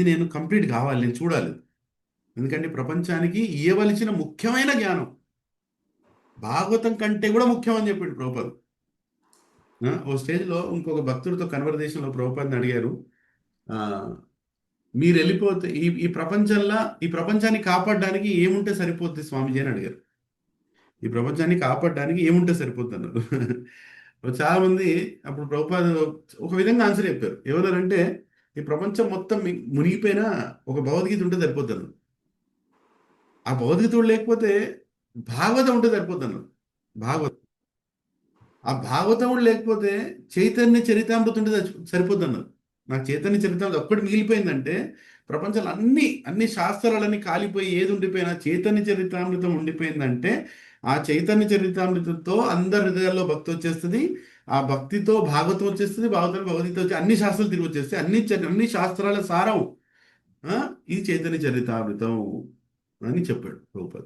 S12: నేను కంప్లీట్ కావాలి, నేను చూడాలి. ఎందుకంటే ప్రపంచానికి ఇవ్వవలసిన ముఖ్యమైన జ్ఞానం భాగవతం కంటే కూడా ముఖ్యం అని చెప్పాడు ప్రభుపాద. ఓ స్టేజ్లో ఇంకొక భక్తుడితో కన్వర్జేషన్లో ప్రభుపాదని అడిగారు, మీరు వెళ్ళిపోతే ఈ ప్రపంచాన్ని కాపాడడానికి ఏముంటే సరిపోద్ది స్వామీజీ అని అడిగారు. ఈ ప్రపంచాన్ని కాపాడడానికి ఏముంటే సరిపోద్ది అన్నారు. చాలా మంది అప్పుడు ప్రభుపాద ఒక విధంగా ఆన్సర్ చెప్పారు. ఎవరంటే ఈ ప్రపంచం మొత్తం మునిగిపోయినా ఒక భగవద్గీత ఉంటే సరిపోద్ది అన్నారు. ఆ భగవద్గీత లేకపోతే భాగవతం ఉంటే సరిపోద్ది అన్నారు. ఆ భాగవతం లేకపోతే చైతన్య చరితామృతం ఉంటే సరిపోద్ది అన్నారు. నాకు చైతన్య చరితామృతం ఒక్కటి మిగిలిపోయిందంటే ప్రపంచంలో అన్ని శాస్త్రాలన్నీ కాలిపోయి ఏది ఉండిపోయినా చైతన్య చరితామృతం ఉండిపోయిందంటే ఆ చైతన్య చరితామృతంతో అందరి హృదయాల్లో భక్తి వచ్చేస్తుంది. ఆ భక్తితో భాగవతం వచ్చేస్తుంది, భాగవతం భగవద్గీత వచ్చి అన్ని శాస్త్రాలు తిరిగి వచ్చేస్తాయి. అన్ని శాస్త్రాల సారం ఇది చైతన్య చరితామృతం అని చెప్పాడు ప్రభుపాద.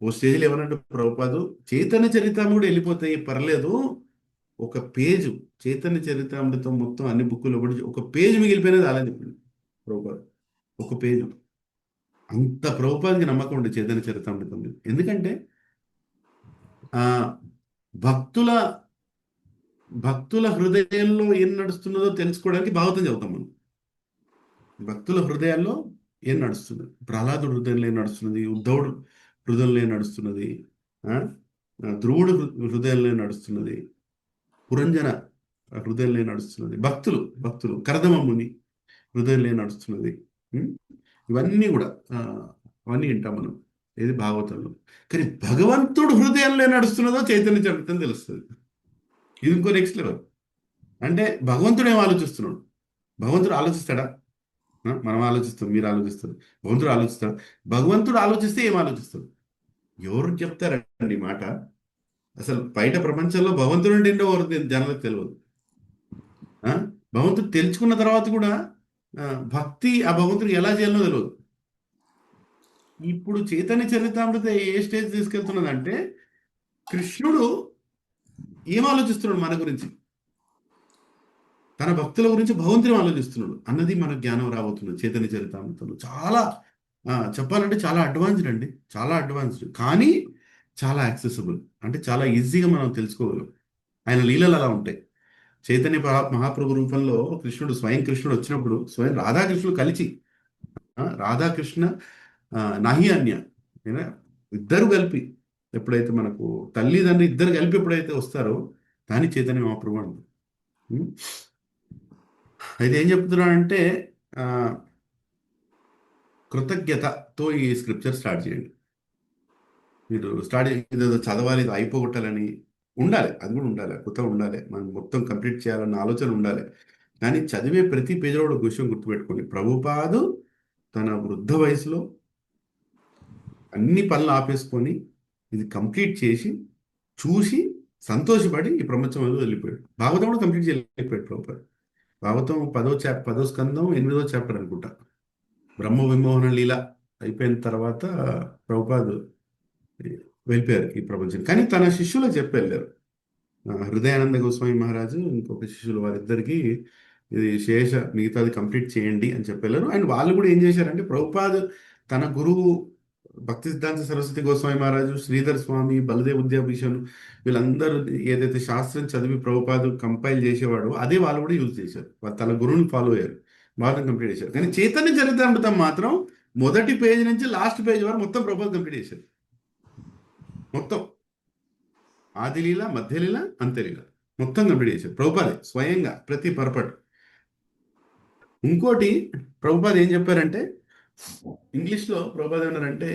S12: ఓ స్టేజ్లో ఏమన్నట్టు ప్రభుపాదు, చైతన్య చరితామృతం వెళ్ళిపోతాయి పర్లేదు, ఒక పేజు చైతన్య చరితామృతం మొత్తం అన్ని బుక్కులు పడి ఒక పేజీ మిగిలిపోయినది అలా చెప్పింది ప్రభుపాద. ఒక పేజు. అంత ప్రభుపాదకి నమ్మకం ఉండే చైతన్య చరితామృతం మీద. ఎందుకంటే భక్తుల హృదయంలో ఏం నడుస్తున్నదో తెలుసుకోవడానికి భాగవతం చదువుతాం మనం. భక్తుల హృదయాల్లో ఏం నడుస్తుంది? ప్రహ్లాదుడు హృదయంలో ఏం నడుస్తున్నది, ఉద్ధవుడు హృదయంలో ఏం నడుస్తున్నది, ధ్రువుడు హృదయంలో ఏం నడుస్తున్నది, పురంజన హృదయంలో ఏం నడుస్తున్నది, భక్తులు కరదమముని హృదయంలో ఏం నడుస్తున్నది, ఇవన్నీ కూడా అవన్నీ వింటాం మనం ఏది భాగవతంలో. కానీ భగవంతుడు హృదయంలో నడుస్తున్నదో చైతన్య చరిత్రం తెలుస్తుంది. ఇది ఇంకో నెక్స్ట్ లెవెల్. అంటే భగవంతుడు ఏం ఆలోచిస్తున్నాడు? భగవంతుడు ఆలోచిస్తాడా? మనం ఆలోచిస్తాం, మీరు ఆలోచిస్తారు, భగవంతుడు ఆలోచిస్తాడు. భగవంతుడు ఆలోచిస్తే ఏం ఆలోచిస్తాడు? ఎవరు చెప్తారండి మాట? అసలు బయట ప్రపంచంలో భగవంతుడు అంటే ఏంటో జనాలకు తెలియదు. భగవంతుడు తెలుసుకున్న తర్వాత కూడా భక్తి ఆ భగవంతుడు ఎలా చేయాలో తెలియదు. ఇప్పుడు చైతన్య చరితామృత ఏ స్టేజ్ తీసుకెళ్తున్నదంటే కృష్ణుడు ఏం ఆలోచిస్తున్నాడు మన గురించి, తన భక్తుల గురించి భగవంతుడు ఆలోచిస్తున్నాడు అన్నది మన జ్ఞానం రాబోతున్నది చైతన్య చరితామృతంలో. చాలా చెప్పాలంటే చాలా అడ్వాన్స్డ్ అండి, చాలా అడ్వాన్స్డ్, కానీ చాలా యాక్సెసిబుల్. అంటే చాలా ఈజీగా మనం తెలుసుకోగలం. ఆయన లీలలు అలా ఉంటాయి. చైతన్య మహాప్రభు రూపంలో స్వయం కృష్ణుడు వచ్చినప్పుడు స్వయం రాధాకృష్ణుడు కలిసి రాధాకృష్ణ నాహి అన్య ఇద్దరు కలిపి ఎప్పుడైతే మనకు తల్లిదండ్రి ఇద్దరు కలిపి ఎప్పుడైతే వస్తారో దాని చైతన్య మహాప్రభు అంటారు. అయితే ఏం చెప్తున్నాడంటే కృతజ్ఞతతో ఈ స్క్రిప్చర్ స్టార్ట్ చేయండి. మీరు ఇదేదో చదవాలి, ఇది అయిపోగొట్టాలని ఉండాలి, అది కూడా ఉండాలి, కొత్త ఉండాలి, మనం మొత్తం కంప్లీట్ చేయాలన్న ఆలోచన ఉండాలి. కానీ చదివే ప్రతి పేజీలో ఒక విషయం గుర్తుపెట్టుకోండి, ప్రభుపాదు తన వృద్ధ వయసులో అన్ని పనులు ఆపేసుకొని ఇది కంప్లీట్ చేసి చూసి సంతోషపడి ఈ ప్రపంచం వెళ్ళిపోయాడు. భాగవతం కూడా కంప్లీట్ చేసి వెళ్ళిపోయాడు ప్రభుపాదు. భాగవతం 10వ స్కందం 8వ చాప్టర్ అనుకుంటా, బ్రహ్మ విమోహన లీల అయిపోయిన తర్వాత ప్రభుపాదు వెళ్ళిపోయారు ఈ ప్రపంచం. కానీ తన శిష్యులకు చెప్పి వెళ్ళారు. హృదయానంద గోస్వామి మహారాజు ఇంకొక శిష్యులు వారిద్దరికి ఇది శేష మిగతాది కంప్లీట్ చేయండి అని చెప్పారు. అండ్ వాళ్ళు కూడా ఏం చేశారంటే ప్రభుపాద్ తన గురువు భక్తి సిద్ధాంత సరస్వతి గోస్వామి మహారాజు, శ్రీధర్ స్వామి, బలదేవ్ ఉద్యాభీషణ్ వీళ్ళందరూ ఏదైతే శాస్త్రం చదివి ప్రభుపాద్ కంపైల్ చేసేవాడో అదే వాళ్ళు కూడా యూజ్ చేశారు. వాళ్ళు తన గురువుని ఫాలో అయ్యారు, వాళ్ళు కంప్లీట్ చేశారు. కానీ చైతన్య చరితామృతం మాత్రం మొదటి పేజ్ నుంచి లాస్ట్ పేజ్ వరకు మొత్తం ప్రభుపాద్ కంప్లీట్ చేశారు. మొత్తం ఆదిలీల, మధ్యలీల, అంత్యలీల మొత్తం కంప్లీట్ చేశారు ప్రభుపాదే స్వయంగా ప్రతి పరపట్. ఇంకోటి ప్రభుపాద్ ఏం చెప్పారంటే, ఇంగ్లీష్లో ప్రభుపాద్ ఏమన్నారంటే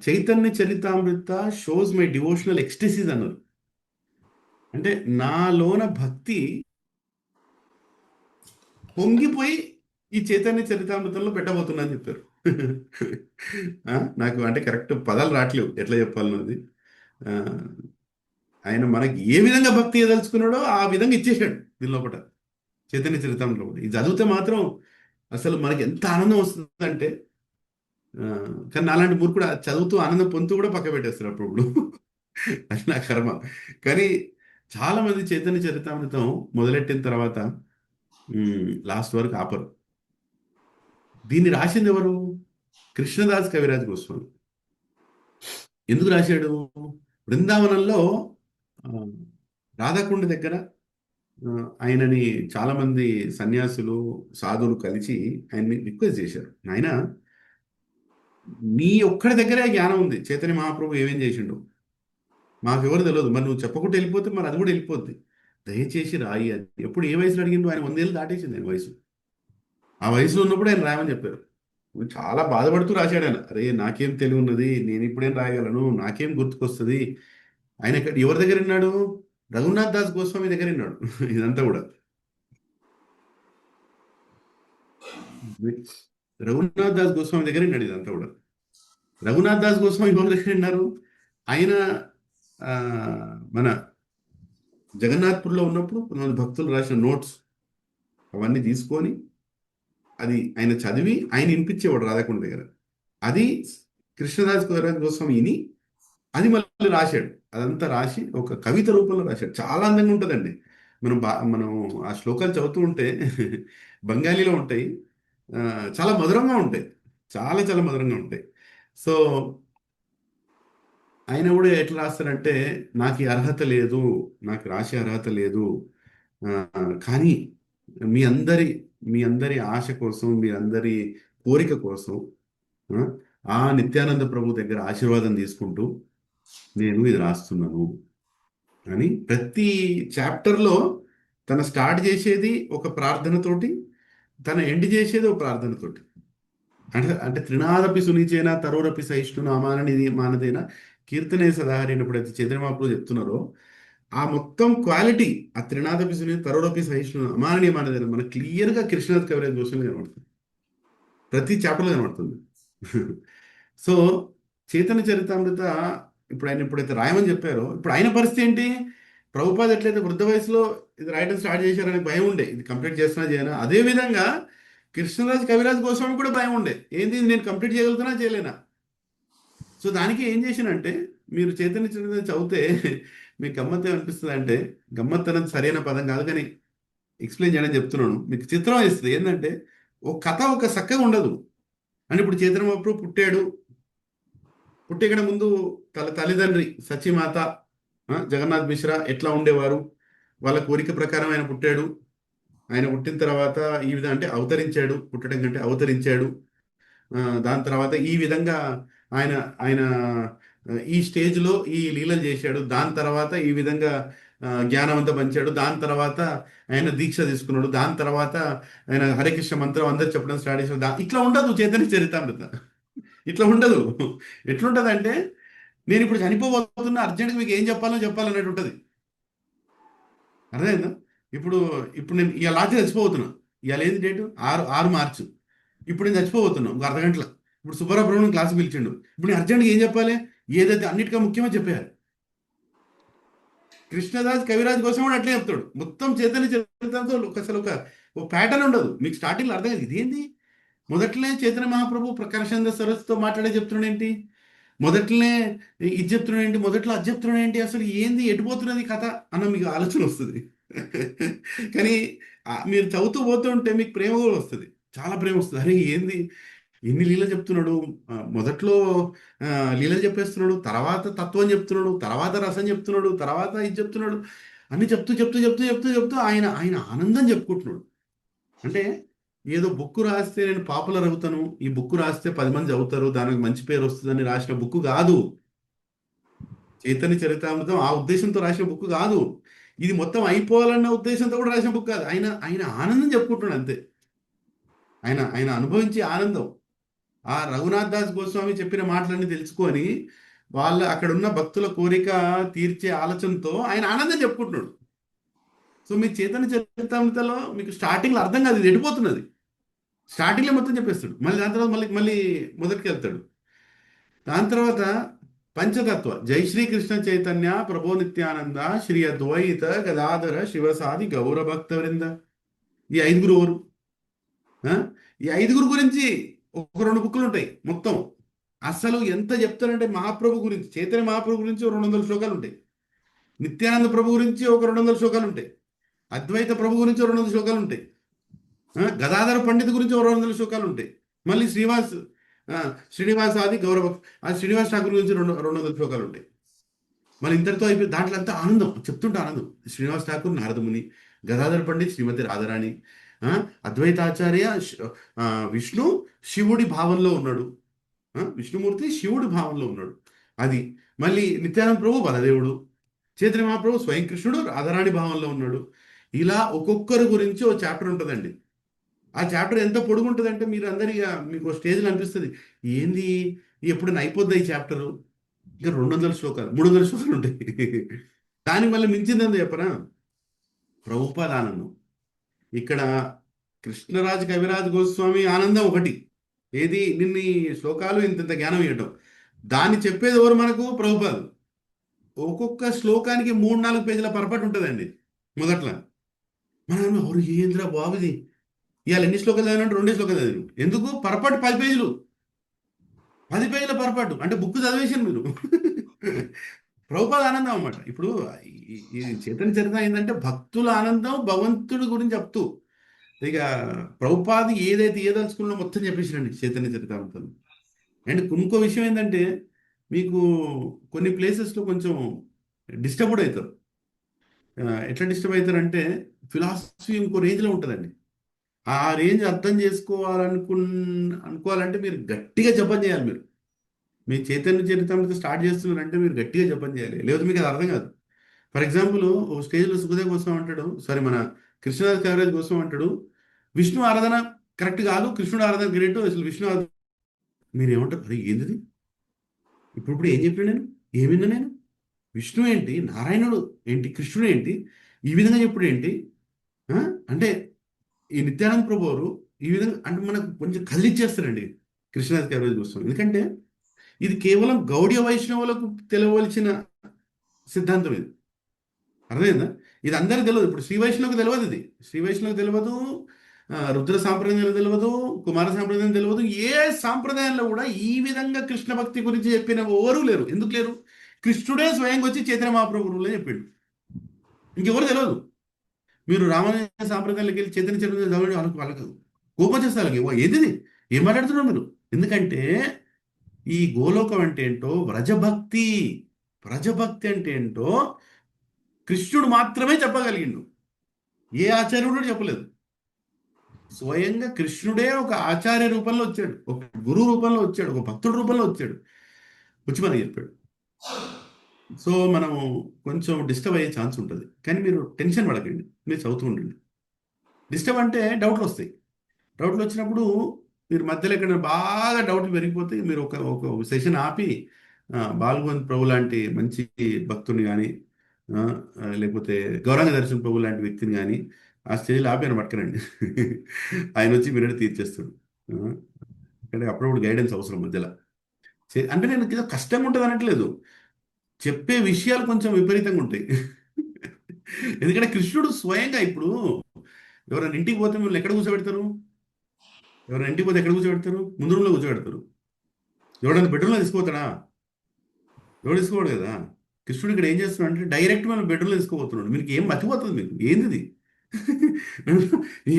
S12: Chaitanya Charitamrita shows my devotional ecstasies అన్నారు. అంటే నాలోన భక్తి పొంగిపోయి ఈ చైతన్య చరితామృతంలో పెట్టబోతున్నా అని చెప్పారు. నాకు అంటే కరెక్ట్ పదాలు రావట్లేవు ఎట్లా చెప్పాలన్నది. ఆయన మనకి ఏ విధంగా భక్తి ఇవ్వదలుచుకున్నాడో ఆ విధంగా ఇచ్చేసాడు దీని లోపల, చైతన్య చరితామృతంలో. ఇది చదివితే మాత్రం అసలు మనకి ఎంత ఆనందం వస్తుందంటే, కానీ అలాంటి మూర్ఖుడు చదువుతూ ఆనందం పొందుతూ కూడా పక్క పెట్టేస్తారు అప్పుడు. అది నా కర్మ. కానీ చాలా మంది చైతన్య చరితామృతం మొదలెట్టిన తర్వాత లాస్ట్ వరకు ఆపరు. దీన్ని రాసింది ఎవరు? కృష్ణదాస్ కవిరాజ్ గోస్వామి. ఎందుకు రాశాడు? బృందావనంలో రాధాకుండ దగ్గర ఆయనని చాలా మంది సన్యాసులు, సాధువులు కలిసి ఆయన్ని రిక్వెస్ట్ చేశారు, ఆయన నీ ఒక్కడి దగ్గరే జ్ఞానం ఉంది, చైతన్య మహాప్రభు ఏమేం చేసిండు మాకెవరు తెలియదు, మరి నువ్వు చెప్పకుండా వెళ్ళిపోతే మరి అది కూడా వెళ్ళిపోద్ది, దయచేసి రాయి అని. ఎప్పుడు ఏ వయసులో అడిగిండు? ఆయన 100 ఏళ్ళు దాటేసింది ఆయన వయసు. ఆ వయసులో ఉన్నప్పుడు ఆయన రాయమని చెప్పారు. చాలా బాధపడుతూ రాశాడు ఆయన. అరే నాకేం తెలివి ఉన్నది, నేను ఇప్పుడేం రాయగలను, నాకేం గుర్తుకొస్తుంది. ఆయన ఎవరి దగ్గర విన్నాడు? రఘునాథ్ దాస్ గోస్వామి దగ్గర విన్నాడు ఇదంతా కూడా. రఘునాథ్ దాస్ గోస్వామి దగ్గర విన్నాడు ఇదంతా కూడా. రఘునాథ్ దాస్ గోస్వామి ఎవరి దగ్గర విన్నారు? ఆయన మన జగన్నాథ్పూర్లో ఉన్నప్పుడు కొంతమంది భక్తులు రాసిన నోట్స్ అవన్నీ తీసుకొని అది ఆయన చదివి ఆయన వినిపించేవాడు రాధాకుండ దగ్గర. అది కృష్ణదాస్ గోస్వామి విని అది మళ్ళీ రాశాడు. అదంతా రాసి ఒక కవిత రూపంలో రాశాడు. చాలా అందంగా ఉంటుందండి. మనం ఆ శ్లోకాలు చదువుతూ ఉంటే బెంగాలీలో ఉంటాయి, చాలా మధురంగా ఉంటాయి, చాలా చాలా మధురంగా ఉంటాయి. సో ఆయన కూడా ఎట్లా రాస్తారంటే, నాకు ఈ అర్హత లేదు, నాకు రాసే అర్హత లేదు, కానీ మీ అందరి ఆశ కోసం, మీ అందరి కోరిక కోసం ఆ నిత్యానంద ప్రభు దగ్గర ఆశీర్వాదం తీసుకుంటూ నేను ఇది రాస్తున్నాను అని ప్రతి చాప్టర్లో తన స్టార్ట్ చేసేది ఒక ప్రార్థనతోటి, తన ఎండ్ చేసేది ఒక ప్రార్థనతోటి. అంటే త్రినాదపి సునిచేన తరోరపి సహిష్ణున అమాననిది మానదేన కీర్తనే సదాహరి ఎప్పుడైతే చైతన్య మహాప్రభు చెప్తున్నారో ఆ మొత్తం క్వాలిటీ, ఆ త్రినాదపి సుని తరోరపి సహిష్ణున అమాననీయ మానదేన మనకు క్లియర్గా కృష్ణదాస్ కవిరాజ్ గోస్వామి కనబడుతుంది, ప్రతి చాప్టర్లో కనబడుతుంది. సో చైతన్య చరితామృత ఇప్పుడు ఆయన ఎప్పుడైతే రాయమని చెప్పారో, ఇప్పుడు ఆయన పరిస్థితి ఏంటి? ప్రభుపాద్ ఎట్లయితే వృద్ధ వయసులో ఇది రాయడం స్టార్ట్ చేశారనే భయం ఉండే, ఇది కంప్లీట్ చేస్తున్నా చేయనా. అదేవిధంగా కృష్ణదాస్ కవిరాజ్ గోస్వామి కూడా భయం ఉండే, ఏంది నేను కంప్లీట్ చేయగలుగుతున్నా చేయలేనా. సో దానికి ఏం చేసినంటే, మీరు చైతన్య చరిత్ర చదివితే మీకు గమ్మత్తు అనిపిస్తుంది. అంటే గమ్మత్తు అనేది సరైన పదం కాదు, కానీ ఎక్స్ప్లెయిన్ చేయడం చెప్తున్నాను. మీకు చిత్రం వేస్తుంది ఏంటంటే, ఒక కథ ఒక చక్కగా ఉండదు. అంటే ఇప్పుడు చైతన్య మహాప్రభు పుట్టేకడ ముందు తల్లిదండ్రి సచిమాత జగన్నాథ్ మిశ్రా ఎట్లా ఉండేవారు, వాళ్ళ కోరిక ప్రకారం ఆయన పుట్టాడు. ఆయన పుట్టిన తర్వాత ఈ విధంగా అంటే అవతరించాడు, పుట్టడం కంటే అవతరించాడు. దాని తర్వాత ఈ విధంగా ఆయన ఈ స్టేజ్లో ఈ లీలలు చేశాడు. దాని తర్వాత ఈ విధంగా జ్ఞానవంత పంచాడు. దాని తర్వాత ఆయన దీక్ష తీసుకున్నాడు. దాని తర్వాత ఆయన హరే కృష్ణ మంత్రం అందరు చెప్పడం స్టార్ట్ చేశాడు. ఇట్లా ఉండదు చైతన్య చరితామృత, ఇట్లా ఉండదు. ఎట్లుంటుంది అంటే, నేను ఇప్పుడు చనిపోబోతున్నా, అర్జెంట్గా మీకు ఏం చెప్పాలన్నట్టు ఉంటుంది. అర్థమైందా? ఇప్పుడు నేను ఇవాళ రాత్రి చచ్చిపోతున్నా. ఇవాళ ఏంది డేటు? 6 మార్చి. ఇప్పుడు నేను చచ్చిపోతున్నా ఒక అర్ధగంటలో. ఇప్పుడు సుబ్రహ్మణ్యం క్లాస్ పిలిచిండు. ఇప్పుడు నేను అర్జెంట్గా ఏం చెప్పాలి? ఏదైతే అన్నిటికీ ముఖ్యమో చెప్పేయాలి. కృష్ణదాస్ కవిరాజ్ కోసం కూడా అట్లే చెప్తాడు. మొత్తం చైతన్య చరిత్రతో అసలు ఒక ప్యాటర్న్ ఉండదు. మీకు స్టార్టింగ్లో అర్థం కాదు ఇదేంది. మొదట్లే చైతన్య మహాప్రభు ప్రకాశానంద సరస్సుతో మాట్లాడే చెప్తున్నాడు ఏంటి, మొదట్లోనే ఇది చెప్తున్నాడు ఏంటి, మొదట్లో అది చెప్తున్నాడు ఏంటి, అసలు ఏంది ఎటుపోతున్నది కథ అన్న మీకు ఆలోచన వస్తుంది. కానీ మీరు చదువుతూ పోతూ ఉంటే మీకు ప్రేమ కూడా వస్తుంది, చాలా ప్రేమ వస్తుంది. అరే ఏంది ఎన్ని లీలలు చెప్తున్నాడు, మొదట్లో లీలలు చెప్పేస్తున్నాడు, తర్వాత తత్వం చెప్తున్నాడు, తర్వాత రసం చెప్తున్నాడు, తర్వాత ఇది చెప్తున్నాడు, అన్ని చెప్తూ చెప్తూ చెప్తూ చెప్తూ చెప్తూ ఆయన ఆయన ఆనందం చెప్పుకుంటున్నాడు. అంటే ఏదో బుక్ రాస్తే నేను పాపులర్ అవుతాను, ఈ బుక్ రాస్తే 10 మంది చదువుతారు, దానికి మంచి పేరు వస్తుందని రాసిన బుక్ కాదు. చైతన్య చరితామృతం ఆ ఉద్దేశంతో రాసిన బుక్ కాదు. ఇది మొత్తం అయిపోవాలన్న ఉద్దేశంతో కూడా రాసిన బుక్ కాదు. ఆయన ఆయన ఆనందం చెప్పుకుంటున్నాడు అంతే. ఆయన ఆయన అనుభవించే ఆనందం. ఆ రఘునాథ్ దాస్ గోస్వామి చెప్పిన మాటలన్నీ తెలుసుకొని వాళ్ళ అక్కడ ఉన్న భక్తుల కోరిక తీర్చే ఆలోచనతో ఆయన ఆనందం చెప్పుకుంటున్నాడు. సో మీ చైతన్య చరితామృతలో మీకు స్టార్టింగ్లో అర్థం కాదు, ఇది ఎడిపోతున్నది. స్టార్టింగ్లో మొత్తం చెప్పేస్తాడు, మళ్ళీ దాని తర్వాత మళ్ళీ మళ్ళీ మొదటికి వెళ్తాడు. దాని తర్వాత పంచతత్వ జై శ్రీకృష్ణ చైతన్య ప్రభో నిత్యానంద శ్రీ అద్వైత గదాధర శివసాది గౌరభక్త వృంద. ఈ 5 ఎవరు? ఈ 5 గురించి ఒక 2 బుక్కులు ఉంటాయి మొత్తం. అసలు ఎంత చెప్తారంటే మహాప్రభు గురించి, చైతన్య మహాప్రభు గురించి 200 శ్లోకాలు ఉంటాయి, నిత్యానంద ప్రభు గురించి ఒక 200 శ్లోకాలు ఉంటాయి, అద్వైత ప్రభు గురించి 200 శ్లోకాలు ఉంటాయి, గదాధర పండిత్ గురించి 200 శ్లోకాలు ఉంటాయి, మళ్ళీ శ్రీనివాస్ ఆది గౌరవ శ్రీనివాస్ ఠాకూర్ గురించి 200 శ్లోకాలు ఉంటాయి. మళ్ళీ ఇంతటితో అయిపోయి దాంట్లో అంతా ఆనందం చెప్తుంటే ఆనందం. శ్రీనివాస్ ఠాకూర్ నారదముని, గదాధర పండిత్ శ్రీమతి రాధారాణి, అద్వైతాచార్య విష్ణు శివుడి భావంలో ఉన్నాడు, విష్ణుమూర్తి శివుడి భావంలో ఉన్నాడు. అది మళ్ళీ నిత్యానంద ప్రభు బలదేవుడు, చైతన్య మహాప్రభు స్వయం కృష్ణుడు రాధారాణి భావంలో ఉన్నాడు. ఇలా ఒక్కొక్కరి గురించి ఓ చాప్టర్ ఉంటుందండి. ఆ చాప్టర్ ఎంత పొడుగుంటుందంటే మీరు అందరిగా మీకు స్టేజ్లో అనిపిస్తుంది, ఏంది ఎప్పుడైనా అయిపోద్ది ఈ చాప్టరు, ఇంకా 200 శ్లోకాలు 300 శ్లోకాలు ఉంటాయి. దానికి మళ్ళీ మించిందని చెప్పనా ప్రభుపాద ఆనందం. ఇక్కడ కృష్ణరాజు కవిరాజు గోస్వామి ఆనందం ఒకటి, ఏది నిన్ని శ్లోకాలు ఇంత జ్ఞానం ఇవ్వటం, దాన్ని చెప్పేది ఎవరు మనకు? ప్రభుపాదు. ఒక్కొక్క శ్లోకానికి 3-4 పేజీల పరపటి ఉంటుందండి మొదట్లో. మనం ఎవరు ఏంద్రా బాబుది ఇవాళ ఎన్ని శ్లోకాలు చదివినట్టు 2 శ్లోకాలు చదివి, ఎందుకు పరపటి 10 పేజీలు 10 పేజీల పరపటు అంటే బుక్ చదివేసాను మీరు. ప్రభుపాద ఆనందం అన్నమాట. ఇప్పుడు ఈ చైతన్య చరిత్ర ఏంటంటే భక్తుల ఆనందం, భగవంతుడి గురించి చెప్తూ ఇక ప్రభుపాద ఏదైతే ఏదలుచుకున్నా మొత్తం చెప్పేసినండి చైతన్య చరితామృతం. అండ్ ఇంకో విషయం ఏంటంటే మీకు కొన్ని ప్లేసెస్లో కొంచెం డిస్టర్బ్ కూడా అవుతారు. ఎట్లా డిస్టర్బ్ అవుతారంటే ఫిలాసఫీ ఇంకో రేంజ్లో ఉంటుందండి. ఆ రేంజ్ అర్థం అనుకోవాలంటే మీరు గట్టిగా జపం చేయాలి. మీరు మీ చైతన్య చరితామృతం స్టార్ట్ చేస్తున్నారంటే మీరు గట్టిగా జపం చేయాలి, లేకపోతే మీకు అది అర్థం కాదు. ఫర్ ఎగ్జాంపుల్ ఓ స్టేజ్లో సుఖదేవ్ కోసం అంటాడు, సారీ మన కృష్ణదాస్ కవిరాజ్ కోసం అంటాడు, విష్ణు ఆరాధన కరెక్ట్ కాదు, కృష్ణుడు ఆరాధన గ్రేట్, అసలు విష్ణు ఆరాధన. మీరు ఏమంటారు? అది ఏంటిది ఇప్పుడు ఏం చెప్పాను నేను, ఏమిన్నా నేను? విష్ణు ఏంటి, నారాయణుడు ఏంటి, కృష్ణుడు ఏంటి, ఈ విధంగా చెప్పుడు ఏంటి అంటే ఈ నిత్యానంద ప్రభు వారు ఈ విధంగా అంటే మనకు కొంచెం కదిలిచ్చేస్తారండి కృష్ణదాస్ కవిరాజ్ కోసం. ఎందుకంటే ఇది కేవలం గౌడీయ వైష్ణవులకు తెలవలసిన సిద్ధాంతం. ఇది అర్థమైందా? ఇది అందరికీ తెలియదు. ఇప్పుడు శ్రీ వైష్ణవుకి తెలియదు, ఇది శ్రీ వైష్ణవుకి తెలియదు, రుద్ర సాంప్రదాయంలో తెలియదు, కుమార సాంప్రదాయం తెలియదు. ఏ సాంప్రదాయంలో కూడా ఈ విధంగా కృష్ణ భక్తి గురించి చెప్పిన ఎవరూ లేరు. ఎందుకు లేరు? కృష్ణుడే స్వయంగా వచ్చి చైతన్య మహాప్రభువులో చెప్పాడు, ఇంకెవరు తెలియదు. మీరు రామాయణ సాంప్రదాయాలకు వెళ్ళి చైతన్య చరిత్ర చదవండి, వాళ్ళకి కోపం చేస్తారు. ఏంది ఏం మాట్లాడుతున్నారు మీరు? ఎందుకంటే ఈ గోలోకం అంటే ఏంటో, వ్రజభక్తి అంటే ఏంటో కృష్ణుడు మాత్రమే చెప్పగలిగిండు, ఏ ఆచార్యుడు చెప్పలేదు. స్వయంగా కృష్ణుడే ఒక ఆచార్య రూపంలో వచ్చాడు, ఒక గురువు రూపంలో వచ్చాడు, ఒక భక్తుడి రూపంలో వచ్చాడు, వచ్చి మనకి చెప్పాడు. సో మనం కొంచెం డిస్టర్బ్ అయ్యే ఛాన్స్ ఉంటుంది. కానీ మీరు టెన్షన్ పడకండి, మీరు చదువుతూ ఉండండి. డిస్టర్బ్ అంటే డౌట్లు వస్తాయి. డౌట్లు వచ్చినప్పుడు మీరు మధ్యలో ఎక్కడ బాగా డౌట్లు పెరిగిపోతే మీరు ఒక సెషన్ ఆపి బాలగోవింద్ ప్రభు లాంటి మంచి భక్తుని కానీ లేకపోతే గౌరాంగ దర్శన్ ప్రభు లాంటి వ్యక్తిని కానీ ఆ స్టేజ్లో ఆపి ఆయన పట్టుకురండి. ఆయన వచ్చి మీరే తీర్చేస్తాడు. అంటే అప్పుడప్పుడు గైడెన్స్ అవసరం మధ్యలో. అంటే నేను ఏదో కష్టంగా ఉంటుంది అనట్లేదు, చెప్పే విషయాలు కొంచెం విపరీతంగా ఉంటాయి. ఎందుకంటే కృష్ణుడు స్వయంగా ఇప్పుడు ఎవరైనా ఇంటికి పోతే మిమ్మల్ని ఎక్కడ కూర్చోబెడతారు? ఎవరైనా ఇంటికి పోతే ఎక్కడ కూర్చోబెడతారు? ముందు రూమ్లో కూర్చోబెడతారు. ఎవరైనా బెడ్రూమ్లో తీసుకుపోతాడా? ఎవడు తీసుకోడు కదా. కృష్ణుడు ఇక్కడ ఏం చేస్తున్నాడు అంటే డైరెక్ట్ మన బెడ్రూమ్లో తీసుకోబోతున్నాడు. మీకు ఏం మతిపోతుంది, మీకు ఏంది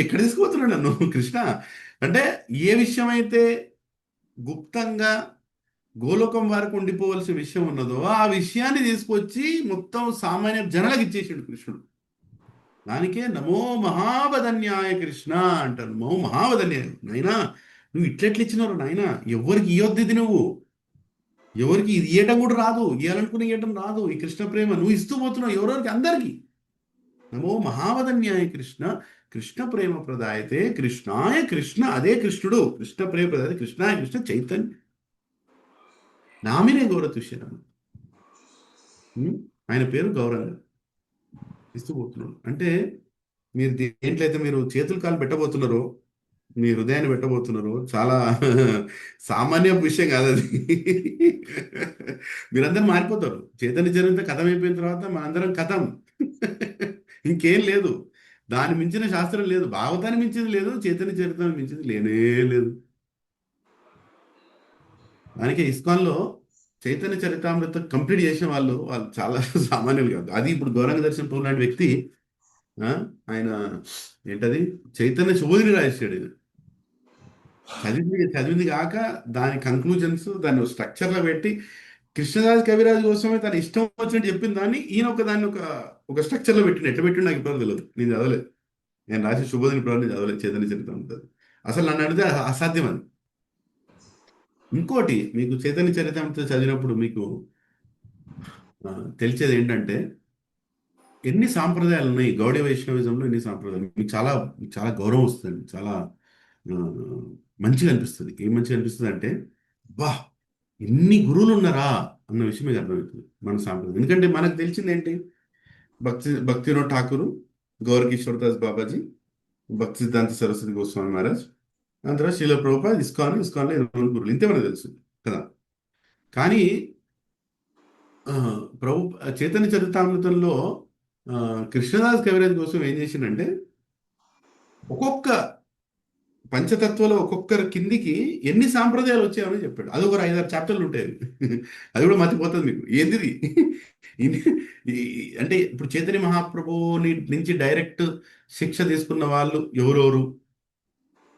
S12: ఎక్కడ తీసుకోబోతున్నాడు నన్ను కృష్ణ అంటే? ఏ విషయం అయితే గుప్తంగా గోలోకం వారికి ఉండిపోవలసిన విషయం ఉన్నదో ఆ విషయాన్ని తీసుకొచ్చి మొత్తం సామాన్య జనాలకు ఇచ్చేసాడు కృష్ణుడు. దానికే నమో మహావదన్యాయ కృష్ణ అంటారు. నమో మహావదన్యాయ. నాయనా నువ్వు ఇట్లెట్లు ఇచ్చినారు నాయనా, ఎవరికి ఇవ్వద్దు ఇది, నువ్వు ఎవరికి ఇది ఇవ్వటం కూడా రాదు, ఇవ్వాలనుకుని ఇవ్వటం రాదు. ఈ కృష్ణ ప్రేమ నువ్వు ఇస్తూ పోతున్నావు ఎవరెవరికి, అందరికీ. నమో మహావదన్యాయ కృష్ణ, కృష్ణ ప్రేమ ప్రదాయతే కృష్ణాయ కృష్ణ, అదే కృష్ణుడు. కృష్ణ ప్రేమ ప్రదాయతే కృష్ణాయ కృష్ణ చైతన్య నామినే గౌరతుష్యనం. ఆయన పేరు గౌరంగ ఇస్తూ పోతున్నాడు. అంటే మీరు దేంట్లో అయితే మీరు చేతులు కాలు పెట్టబోతున్నారో, మీ హృదయాన్ని పెట్టబోతున్నారో, చాలా సామాన్య విషయం కాదు అది. మీరందరూ మారిపోతారు. చైతన్య చరిత్ర కథం అయిపోయిన తర్వాత మనందరం కథం. ఇంకేం లేదు, దాన్ని మించిన శాస్త్రం లేదు, భాగవతాన్ని మించింది లేదు, చైతన్య చరిత్రను మించింది లేనే లేదు. దానికి ఇస్కాన్లో చైతన్య చరితామృత కంప్లీట్ చేసిన వాళ్ళు చాలా సామాన్యులు కాదు. అది ఇప్పుడు గౌరంగ దర్శన్ ప్రభు లాంటి వ్యక్తి ఆయన ఏంటది చైతన్య శుభోదిని రాశాడు. ఇది చదివింది కాక దాని కంక్లూజన్స్ దాన్ని స్ట్రక్చర్లో పెట్టి కృష్ణదాస్ కవిరాజు కోసమే తన ఇష్టం వచ్చినట్టు చెప్పిన దాన్ని ఈయన దాన్ని ఒక స్ట్రక్చర్లో పెట్టిన. ఎట్లా పెట్టిన నాకు ఇప్పుడు తెలియదు, నేను చదవలేదు. నేను రాసిన శుభోదిని ప్రభు చదవలేదు చైతన్య చరితామృత. అసలు నన్ను అడిగితే అసాధ్యం అది. ఇంకోటి మీకు చైతన్య చరితామృత చదివినప్పుడు మీకు తెలిసేది ఏంటంటే ఎన్ని సాంప్రదాయాలు ఉన్నాయి గౌడీ వైష్ణవిజంలో, ఎన్ని సాంప్రదాయాలు. మీకు చాలా గౌరవం వస్తుంది, చాలా మంచిగా అనిపిస్తుంది. ఏం మంచిగా అనిపిస్తుంది అంటే బా ఎన్ని గురువులు ఉన్నారా అన్న విషయం మీకు అర్థమవుతుంది మన సాంప్రదాయం. ఎందుకంటే మనకు తెలిసింది ఏంటి, భక్తివినోద్ ఠాకూర్, గౌరకిషోర్ దాస్ బాబాజీ, భక్తి సిద్ధాంత సరస్వతి గోస్వామి మహారాజ్, దాని తర్వాత శీల ప్రభుపాద్, ఇస్కాన్లో 20 గురువులు, ఇంతే మనకు తెలుసు కదా. కానీ చైతన్య చరితామృతంలో కృష్ణదాస్ కవిరాజ్ కోసం ఏం చేసిందంటే ఒక్కొక్క పంచతత్వలో ఒక్కొక్కరి కిందికి ఎన్ని సాంప్రదాయాలు వచ్చాయని చెప్పాడు. అది ఒక 5-6 చాప్టర్లు ఉంటాయి. అది కూడా మర్చిపోతుంది మీకు ఏంటిది అంటే. ఇప్పుడు చైతన్య మహాప్రభుని నుంచి డైరెక్ట్ శిక్ష తీసుకున్న వాళ్ళు ఎవరెవరు,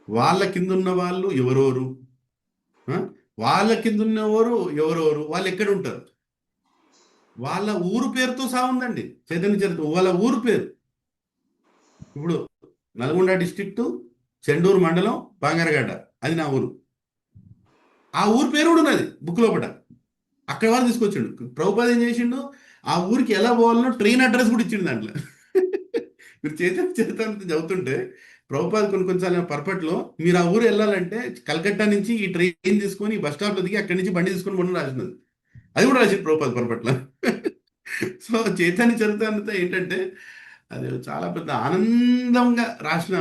S12: వాళ్ళ కింద ఉన్న వాళ్ళు ఎవరెవరు, వాళ్ళ కింద ఉన్నవారు ఎవరెవరు, వాళ్ళు ఎక్కడ ఉంటారు, వాళ్ళ ఊరు పేరుతో సహా ఉందండి చైతన్య చరిత్ర. వాళ్ళ ఊరు పేరు ఇప్పుడు నల్గొండ డిస్ట్రిక్ట్, చెండూరు మండలం, బంగారగడ్డ, అది నా ఊరు. ఆ ఊరు పేరు కూడా ఉన్నది బుక్ లోపల. అక్కడ వాళ్ళు తీసుకొచ్చిండు. ప్రభుపాద ఏం చేసిండు, ఆ ఊరికి ఎలా పోవాలనో ట్రైన్ అడ్రస్ కూడా ఇచ్చిండు దాంట్లో. మీరు చైతన్య చరిత్ర చదువుతుంటే ప్రభుపాద కొన్నిసార్లు పర్పట్లో మీరు ఆ ఊరు వెళ్ళాలంటే కలకత్తా నుంచి ఈ ట్రైన్ తీసుకొని బస్ స్టాప్లో దిగి అక్కడి నుంచి బండి తీసుకొని మొన్న రాసినది. అది కూడా రాసింది ప్రభుపాద పర్పట్ల. సో చైతన్య చరిత్ర అంతా ఏంటంటే అది చాలా పెద్ద ఆనందంగా రాసిన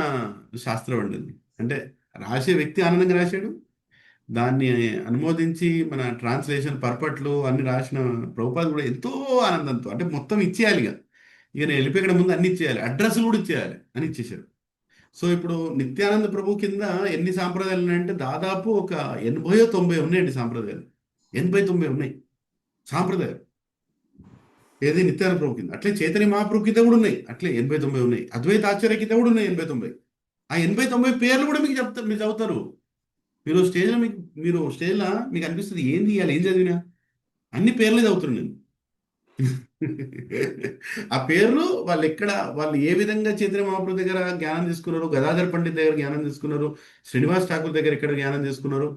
S12: శాస్త్రం అండి. అంటే రాసే వ్యక్తి ఆనందంగా రాశాడు, దాన్ని అనుమోదించి మన ట్రాన్స్లేషన్ పర్పట్లు అన్ని రాసిన ప్రభుపాద కూడా ఎంతో ఆనందంతో, అంటే మొత్తం ఇచ్చేయాలి ఇక నేను వెళ్ళిపోయే ముందు అన్ని ఇచ్చేయాలి, అడ్రస్లు కూడా ఇచ్చేయాలి అని ఇచ్చేసాడు. సో ఇప్పుడు నిత్యానంద ప్రభు కింద ఎన్ని సాంప్రదాయాలు ఉన్నాయంటే దాదాపు ఒక 80-90 ఉన్నాయండి సాంప్రదాయాలు. 80-90 ఉన్నాయి సాంప్రదాయాలు. ఏది నిత్యానంద ప్రభు కింద. అట్లే చైతన్య మహాప్రభు కింద కూడా ఉన్నాయి, అట్లే 80-90 ఉన్నాయి. అద్వైత ఆచార్య కింద కూడా ఉన్నాయి 80-90. ఆ 80-90 పేర్లు కూడా మీకు చెప్తారు, మీరు చదువుతారు. మీరు స్టేజ్లో మీకు అనిపిస్తుంది ఏంది ఇవ్వాలి, ఏం చదివినా అన్ని పేర్లే చదువుతున్నాను నేను. ఆ పేర్లు వాళ్ళు ఏ విధంగా చైతన్య మహాప్రభు దగ్గర జ్ఞానం తీసుకున్నారు, గదాధర్ పండిత్ దగ్గర జ్ఞానం తీసుకున్నారు, శ్రీనివాస్ ఠాకూర్ దగ్గర ఎక్కడ జ్ఞానం తీసుకున్నారు,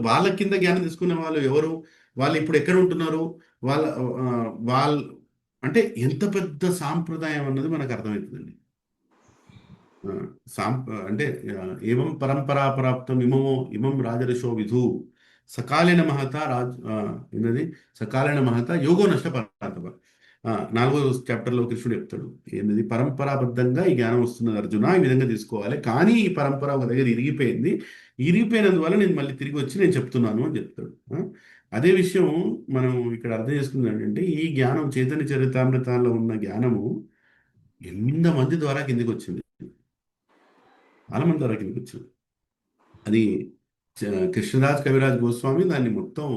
S12: వాళ్ళ కింద జ్ఞానం తీసుకున్న వాళ్ళు ఎవరు, వాళ్ళు ఇప్పుడు ఎక్కడ ఉంటున్నారు, వాళ్ళ అంటే ఎంత పెద్ద సాంప్రదాయం అన్నది మనకు అర్థమవుతుందండి. అంటే ఏమం పరంపరా ప్రాప్తం ఇమం రాజర్షో విధు సకాలీన మహత సకాలీన మహత యోగో నష్ట పరాతప. 4వ చాప్టర్లో కృష్ణుడు చెప్తాడు ఏంటది, పరంపరాబద్ధంగా ఈ జ్ఞానం వస్తున్నది అర్జున, ఈ విధంగా తీసుకోవాలి. కానీ ఈ పరంపర ఒక దగ్గర ఇరిగిపోయినందువల్ల నేను మళ్ళీ తిరిగి వచ్చి నేను చెప్తున్నాను అని చెప్తాడు. అదే విషయం మనం ఇక్కడ అర్థం చేసుకుంది ఏంటంటే ఈ జ్ఞానం చైతన్య చరితామృతాల్లో ఉన్న జ్ఞానము ఎంతమంది ద్వారా కిందికి వచ్చింది, చాలా మంది ద్వారా కిందికి వచ్చింది. అది కృష్ణదాస్ కవిరాజ్ గోస్వామి దాన్ని మొత్తం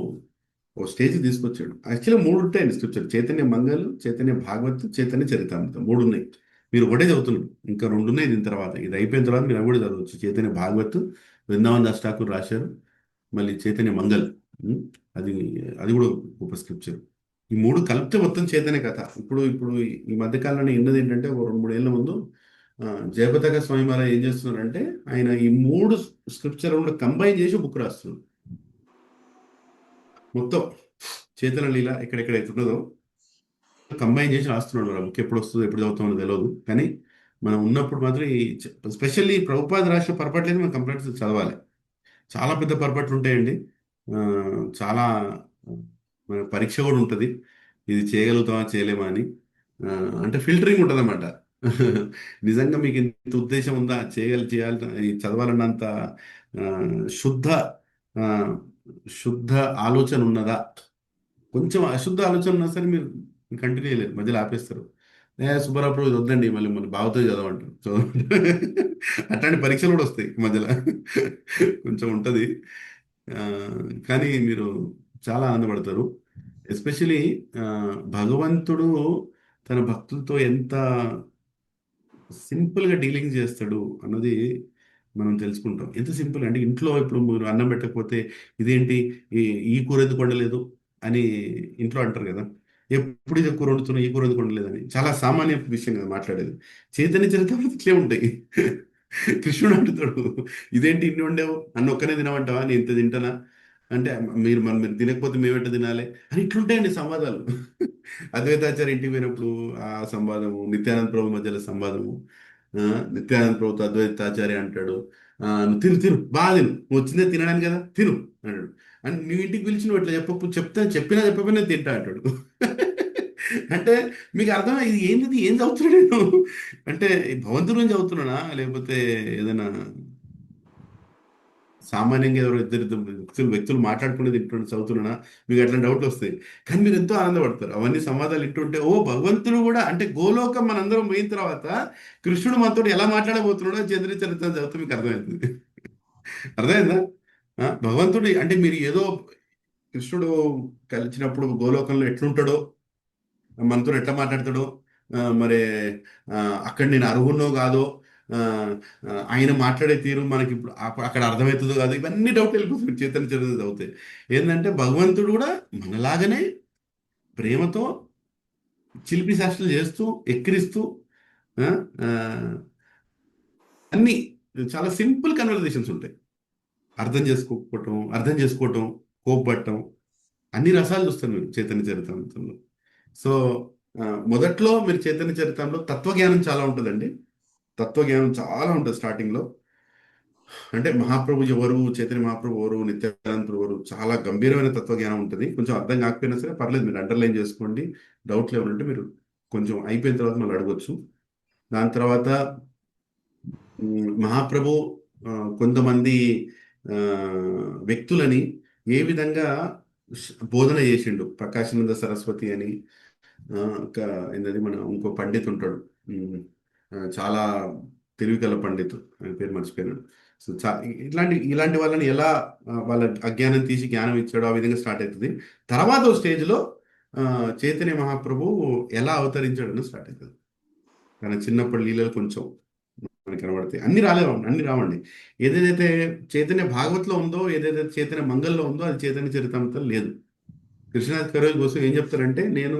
S12: ఓ స్టేజ్ తీసుకొచ్చాడు. యాక్చువల్గా 3 ఉంటాయండి స్క్రిప్చర్: చైతన్య మంగళ్, చైతన్య భాగవత్, చైతన్య చరితామృతం. 3 ఉన్నాయి. మీరు ఒకటే చదువుతున్నారు, ఇంకా 2 ఉన్నాయి దీని తర్వాత. ఇది అయిపోయిన తర్వాత మీరు అవి కూడా చదవచ్చు. చైతన్య భాగవత్ బృందావన్ దాస్ ఠాకూర్ రాశారు, మళ్ళీ చైతన్య మంగళ్. ఉమ్, అది అది కూడా గొప్ప స్క్రిప్చర్. ఈ 3 కలిపితే మొత్తం చైతన్య కథ. ఇప్పుడు ఇప్పుడు ఈ మధ్యకాలంలో ఉన్నది ఏంటంటే, ఒక 2-3 ఏళ్ల ముందు జయపతాక స్వామి వారు ఏం చేస్తున్నారంటే, ఆయన ఈ 3 స్క్రిప్చర్ కంబైన్ చేసి బుక్ రాస్తున్నారు. మొత్తం చైతన్య లీల ఎక్కడెక్కడైతే ఉన్నదో కంబైన్ చేసి రాస్తున్నాడు. ఆ బుక్ ఎప్పుడు వస్తుందో ఎప్పుడు చదువుతామో తెలియదు, కానీ మనం ఉన్నప్పుడు మాత్రం స్పెషల్లీ ప్రభుపాద రాసిన పొరపాట్లేదు మనం కంప్లీట్ చదవాలి. చాలా పెద్ద పొరపాట్లు ఉంటాయండి. ఆ, చాలా మన పరీక్ష కూడా ఉంటుంది, ఇది చేయగలుగుతామా చేయలేమా అని. ఆ, అంటే ఫిల్టరింగ్ ఉంటుంది అన్నమాట. నిజంగా మీకు ఇంత ఉద్దేశం ఉందా, చేయాలి ఈ చదవాలన్నంత ఆ, శుద్ధ ఆ, శుద్ధ ఆలోచన ఉన్నదా? కొంచెం అశుద్ధ ఆలోచన ఉన్నా సరే మీరు కంటిన్యూ చేయలేరు, మధ్యలో ఆపేస్తారు. సుబ్బారావు ఇది వద్దండి, మళ్ళీ మన బావతో చదవంటారు. సో అట్లాంటి పరీక్షలు కూడా వస్తాయి మధ్యలో, కొంచెం ఉంటుంది. ఆ, కానీ మీరు చాలా ఆనందపడతారు. ఎస్పెషలీ భగవంతుడు తన భక్తులతో ఎంత సింపుల్గా డీలింగ్ చేస్తాడు అన్నది మనం తెలుసుకుంటాం. ఎంత సింపుల్ అంటే, ఇంట్లో ఇప్పుడు మీరు అన్నం పెట్టకపోతే ఇదేంటి ఈ కూర ఎందుకు వండలేదు అని ఇంట్లో అంటారు కదా. ఎప్పుడు ఇది కూర వండుతున్నా, ఈ కూర ఎందుకు వండలేదని. చాలా సామాన్య విషయం కదా మాట్లాడేది. చైతన్య చరిత్రలో ఇట్లే ఉంటాయి. కృష్ణుడు అంటుతాడు, ఇదేంటి ఇన్ని వండావు, అన్న ఒక్కనే తినమంటావా, నేను ఇంత తింటానా అంటే, మీరు తినకపోతే మేమెట్ట తినాలి అని ఇట్లుంటాయండి సంవాదాలు. అద్వైతాచార్య ఇంటికి పోయినప్పుడు ఆ సంవాదము, నిత్యానంద ప్రభు మధ్యలో సంవాదము. నిత్యానంద ప్రభుతో అద్వైతాచార్య అంటాడు, నువ్వు తిను బాగా తిను, నువ్వు వచ్చిందే తినడానికి కదా, తిను అన్నాడు. అంటే నువ్వు ఇంటికి పిలిచి నువ్వు ఇట్లా చెప్పినా చెప్పకపోయినా తింటా అంటాడు. అంటే మీకు అర్థం, ఇది ఏంటిది, ఏం చదువుతున్నాడు నేను అంటే, భగవంతుడు నుంచి చదువుతున్నానా లేకపోతే ఏదైనా సామాన్యంగా ఎవరో ఇద్దరు వ్యక్తులు మాట్లాడుకునేది ఇంటూ చదువుతున్నానా, మీకు అట్లా డౌట్లు వస్తాయి. కానీ మీరు ఎంతో ఆనందపడతారు అవన్నీ సంవాదాలు ఇంటుంటే. ఓ భగవంతుడు కూడా అంటే, గోలోకం మనందరం పోయిన తర్వాత కృష్ణుడు మనతో ఎలా మాట్లాడబోతున్నాడో చైతన్య చరిత్ర చదివితే మీకు అర్థమవుతుంది. అర్థమైందా? భగవంతుడు అంటే, మీరు ఏదో కృష్ణుడు కలిసినప్పుడు గోలోకంలో ఎట్లుంటాడో, మనతో ఎట్లా మాట్లాడతాడో, మరి అక్కడ నేను అర్హున్నో కాదో, ఆయన మాట్లాడే తీరు మనకి ఇప్పుడు అక్కడ అర్థమవుతుందో కాదు, ఇవన్నీ డౌట్ వెళ్ళిపోతుంది చైతన్య చరిత్ర చదివితే. ఏంటంటే భగవంతుడు కూడా మనలాగనే ప్రేమతో చిలిపి శాస్త్రాలు చేస్తూ ఎక్కిరిస్తూ అన్ని చాలా సింపుల్ కన్వర్జేషన్స్ ఉంటాయి. అర్థం చేసుకోవటం, కోప్పడటం, అన్ని రసాలు చూస్తారు మీరు చైతన్య చరితామృతంలో. సో మొదట్లో మీరు చైతన్య చరిత్రలో తత్వజ్ఞానం చాలా ఉంటుందండి. తత్వజ్ఞానం చాలా ఉంటుంది స్టార్టింగ్లో. అంటే మహాప్రభు ఎవరు, చైతన్య మహాప్రభు ఎవరు, నిత్యానంద ప్రభు ఎవరు, చాలా గంభీరమైన తత్వజ్ఞానం ఉంటుంది. కొంచెం అర్థం కాకపోయినా సరే పర్లేదు, మీరు అండర్లైన్ చేసుకోండి. డౌట్లు ఏమంటే మీరు కొంచెం అయిపోయిన తర్వాత మళ్ళీ అడగొచ్చు. దాని తర్వాత మహాప్రభు కొంతమంది వ్యక్తులని ఏ విధంగా బోధన చేసిండు. ప్రకాశానంద సరస్వతి అని ఏంటది మన ఇంకో పండిత్ ఉంటాడు, చాలా తెలివికల పండిత్, ఆయన పేరు మర్చిపోయినాడు. సో ఇలాంటి వాళ్ళని ఎలా వాళ్ళ అజ్ఞానం తీసి జ్ఞానం ఇచ్చాడో ఆ విధంగా స్టార్ట్ అవుతుంది. తర్వాత ఓ స్టేజ్లో చైతన్య మహాప్రభు ఎలా అవతరించాడని స్టార్ట్ అవుతుంది. తన చిన్నప్పటి లీలలు కొంచెం మనకి కనబడతాయి. అన్ని రావండి. ఏదైతే చైతన్య భాగవత్లో ఉందో, ఏదైతే చైతన్య మంగళలో ఉందో, అది చైతన్య చరితామృతం లేదు. కృష్ణనాథ్ కరోజ్ కోసం ఏం చెప్తారంటే, నేను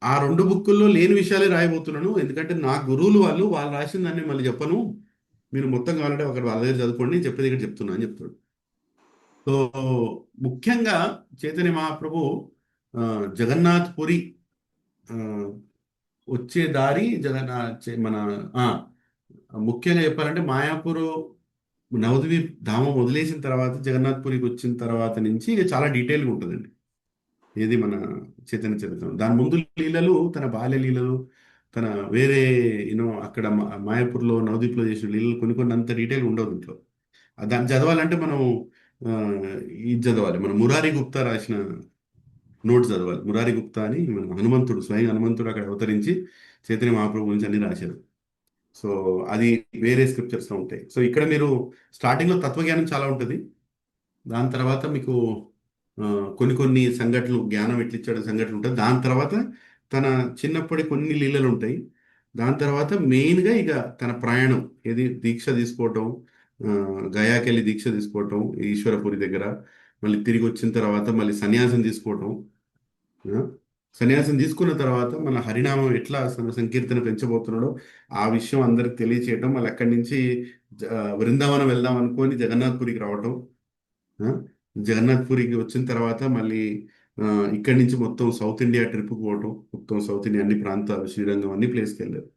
S12: ఆ 2 బుక్కుల్లో లేని విషయాలే రాయబోతున్నాను, ఎందుకంటే నా గురువులు వాళ్ళు రాసిన దాన్ని మళ్ళీ చెప్పను, మీరు మొత్తం కావాలంటే ఒకటి వాళ్ళ దగ్గర చదువుకోండి, చెప్పేది ఇక్కడ చెప్తున్నా అని చెప్తాడు. సో ముఖ్యంగా చైతన్య మహాప్రభు జగన్నాథ్ పురి వచ్చే దారి మన ముఖ్యంగా చెప్పాలంటే, మాయాపూర్ నవద్వీప్ ధామం వదిలేసిన తర్వాత జగన్నాథ్ పురికి వచ్చిన తర్వాత నుంచి ఇది చాలా డీటెయిల్గా ఉంటుందండి. ఏది మన చైతన్య చరిత్రం. దాని ముందు లీలలు, తన బాల్య లీలలు, తన వేరే అక్కడ మాయాపూర్లో నవద్వీప్లో చేసిన లీలలు కొన్ని అంత డీటెయిల్ ఉండవు ఇంట్లో. దాన్ని చదవాలంటే మనం ఇది చదవాలి, మన మురారి గుప్తా రాసిన నోట్స్ చదవాలి. మురారి గుప్తా అని మన హనుమంతుడు, స్వయం హనుమంతుడు అక్కడ అవతరించి చైతన్య మహాప్రభు గురించి అన్ని రాశారు. సో అది వేరే స్క్రిప్చర్స్లో ఉంటాయి. సో ఇక్కడ మీరు స్టార్టింగ్లో తత్వజ్ఞానం చాలా ఉంటుంది. దాని తర్వాత మీకు కొన్ని కొన్ని సంఘటనలు, జ్ఞానం ఎట్లిచ్చాడు సంఘటనలు ఉంటాయి. దాని తర్వాత తన చిన్నప్పటి కొన్ని లీలలు ఉంటాయి. దాని తర్వాత మెయిన్గా ఇక తన ప్రయాణం ఏది దీక్ష తీసుకోవటం, గయాకెళ్ళి దీక్ష తీసుకోవటం ఈశ్వరపురి దగ్గర, మళ్ళీ తిరిగి వచ్చిన తర్వాత మళ్ళీ సన్యాసం తీసుకోవటం. ఆ, సన్యాసం తీసుకున్న తర్వాత మన హరినామం ఎట్లా సంకీర్తన పెంచబోతున్నాడో ఆ విషయం అందరికి తెలియచేయటం, మళ్ళీ అక్కడి నుంచి బృందావనం వెళ్దాం అనుకొని జగన్నాథ్పురికి రావటం. ఆ, జగన్నాథ్పురికి వచ్చిన తర్వాత మళ్ళీ ఇక్కడి నుంచి మొత్తం సౌత్ ఇండియా ట్రిప్కి పోవటం, మొత్తం సౌత్ ఇండియా అన్ని ప్రాంతాలు, శ్రీరంగం అన్ని ప్లేస్కి వెళ్ళాడు.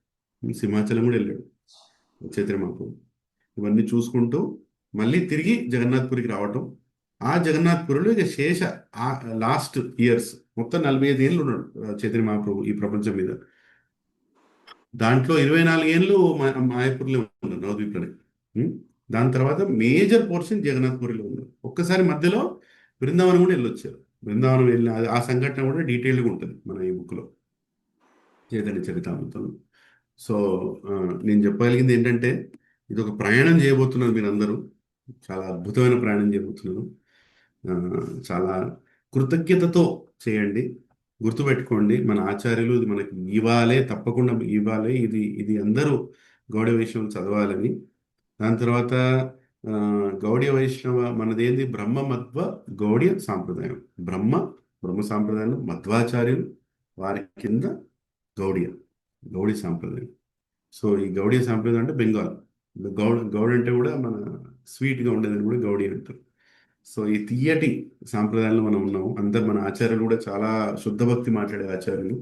S12: సింహాచలం కూడా వెళ్ళాడు చైత్ర మహాప్రభు. ఇవన్నీ చూసుకుంటూ మళ్ళీ తిరిగి జగన్నాథ్పురికి రావటం. ఆ జగన్నాథ్పురిలో ఇక శేష లాస్ట్ ఇయర్స్ మొత్తం 45 ఏళ్ళు ఉన్నాడు చైతన్య మహాప్రభు ఈ ప్రపంచం మీద. దాంట్లో 24 ఏళ్ళు మాయాపూర్లో ఉన్నారు, నవద్వీప్లోనే. దాని తర్వాత మేజర్ పోర్షన్ జగన్నాథ్పురిలో ఉన్నారు. ఒక్కసారి మధ్యలో బృందావనం కూడా వెళ్ళొచ్చారు. బృందావనం వెళ్ళిన ఆ సంఘటన కూడా డీటెయిల్గా ఉంటుంది మన ఈ బుక్లో, చైతన్య చరితామృతంలో. సో నేను చెప్పగలిగింది ఏంటంటే ఇది ఒక ప్రయాణం చేయబోతున్నారు మీరందరూ, చాలా అద్భుతమైన ప్రయాణం చేయబోతున్నారు. చాలా కృతజ్ఞతతో చేయండి. గుర్తుపెట్టుకోండి, మన ఆచార్యులు ఇది మనకి ఇవ్వాలే, తప్పకుండా ఇవ్వాలి. ఇది అందరూ గౌడీయ వైష్ణవం చదవాలని. దాని తర్వాత గౌడీయ వైష్ణవ మనదేంది బ్రహ్మమధ్వ గౌడీయ సాంప్రదాయం. బ్రహ్మ సాంప్రదాయంలో మధ్వాచార్యులు, వారి కింద గౌడీ సాంప్రదాయం. సో ఈ గౌడీయ సాంప్రదాయం అంటే బెంగాల్. గౌడ్ అంటే కూడా మన స్వీట్గా ఉండేదని కూడా గౌడీ అంటారు. సో ఈ తీయటి సాంప్రదాయంలో మనం ఉన్నాము. అందరు మన ఆచార్యులు కూడా చాలా శుద్ధ భక్తి మాట్లాడే ఆచార్యులు.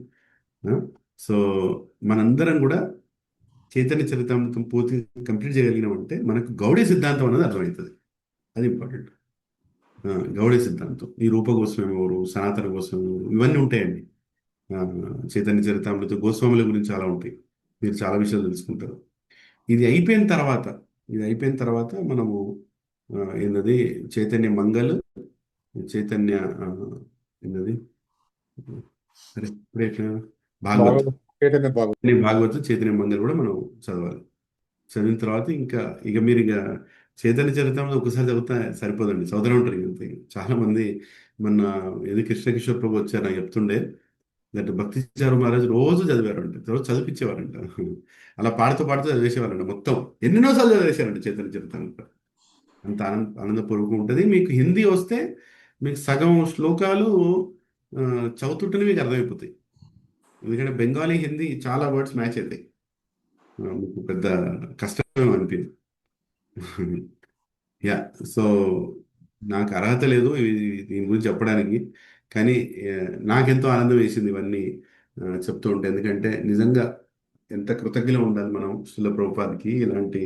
S12: సో మనందరం కూడా చైతన్య చరితామృతం పూర్తి కంప్లీట్ చేయగలిగినామంటే మనకు గౌడీ సిద్ధాంతం అనేది అర్థమవుతుంది. అది ఇంపార్టెంట్. గౌడీ సిద్ధాంతం, ఈ రూప గోస్వామి ఎవరు, సనాతన గోస్వామి ఎవరు, ఇవన్నీ ఉంటాయండి. చైతన్య చరితామృతం గోస్వాముల గురించి చాలా ఉంటాయి, మీరు చాలా విషయాలు తెలుసుకుంటారు. ఇది అయిపోయిన తర్వాత మనము ఏంటది చైతన్య మంగళ్, చైతన్య ఏంటది భాగవత్, చైతన్య మంగళ్ కూడా మనం చదవాలి. చదివిన తర్వాత ఇక మీరు చైతన్య చరిత్రలో ఒకసారి చదివితే సరిపోదండి, చదువుతూనే ఉంటారు. అంతే. చాలా మంది మన ఏది కృష్ణకిషోర్ ప్రభు వచ్చారు నాకు చెప్తుండే, దట్ భక్తిచారు మహారాజ్ రోజు చదివారంట, రోజు చదివించేవారంట. అలా పాడుతూ చదివేసేవారంట. మొత్తం ఎన్నెన్నోసార్లు చదివేశారంట చైతన్య చరిత్ర. అంత ఆనందపూర్వకం ఉంటుంది. మీకు హిందీ వస్తే మీకు సగం శ్లోకాలు చదువుతుంటేనే మీకు అర్థమైపోతాయి. ఎందుకంటే బెంగాలీ హిందీ చాలా వర్డ్స్ మ్యాచ్ అవుతాయి. మీకు పెద్ద కష్టం అనిపించింది. యా, సో నాకు అర్హత లేదు దీని గురించి చెప్పడానికి, కానీ నాకెంతో ఆనందం వేసింది ఇవన్నీ చెప్తూ ఉంటే. ఎందుకంటే నిజంగా ఎంత కృతజ్ఞత ఉండాలి మనం శ్రీల ప్రభుపాదికి, ఇలాంటి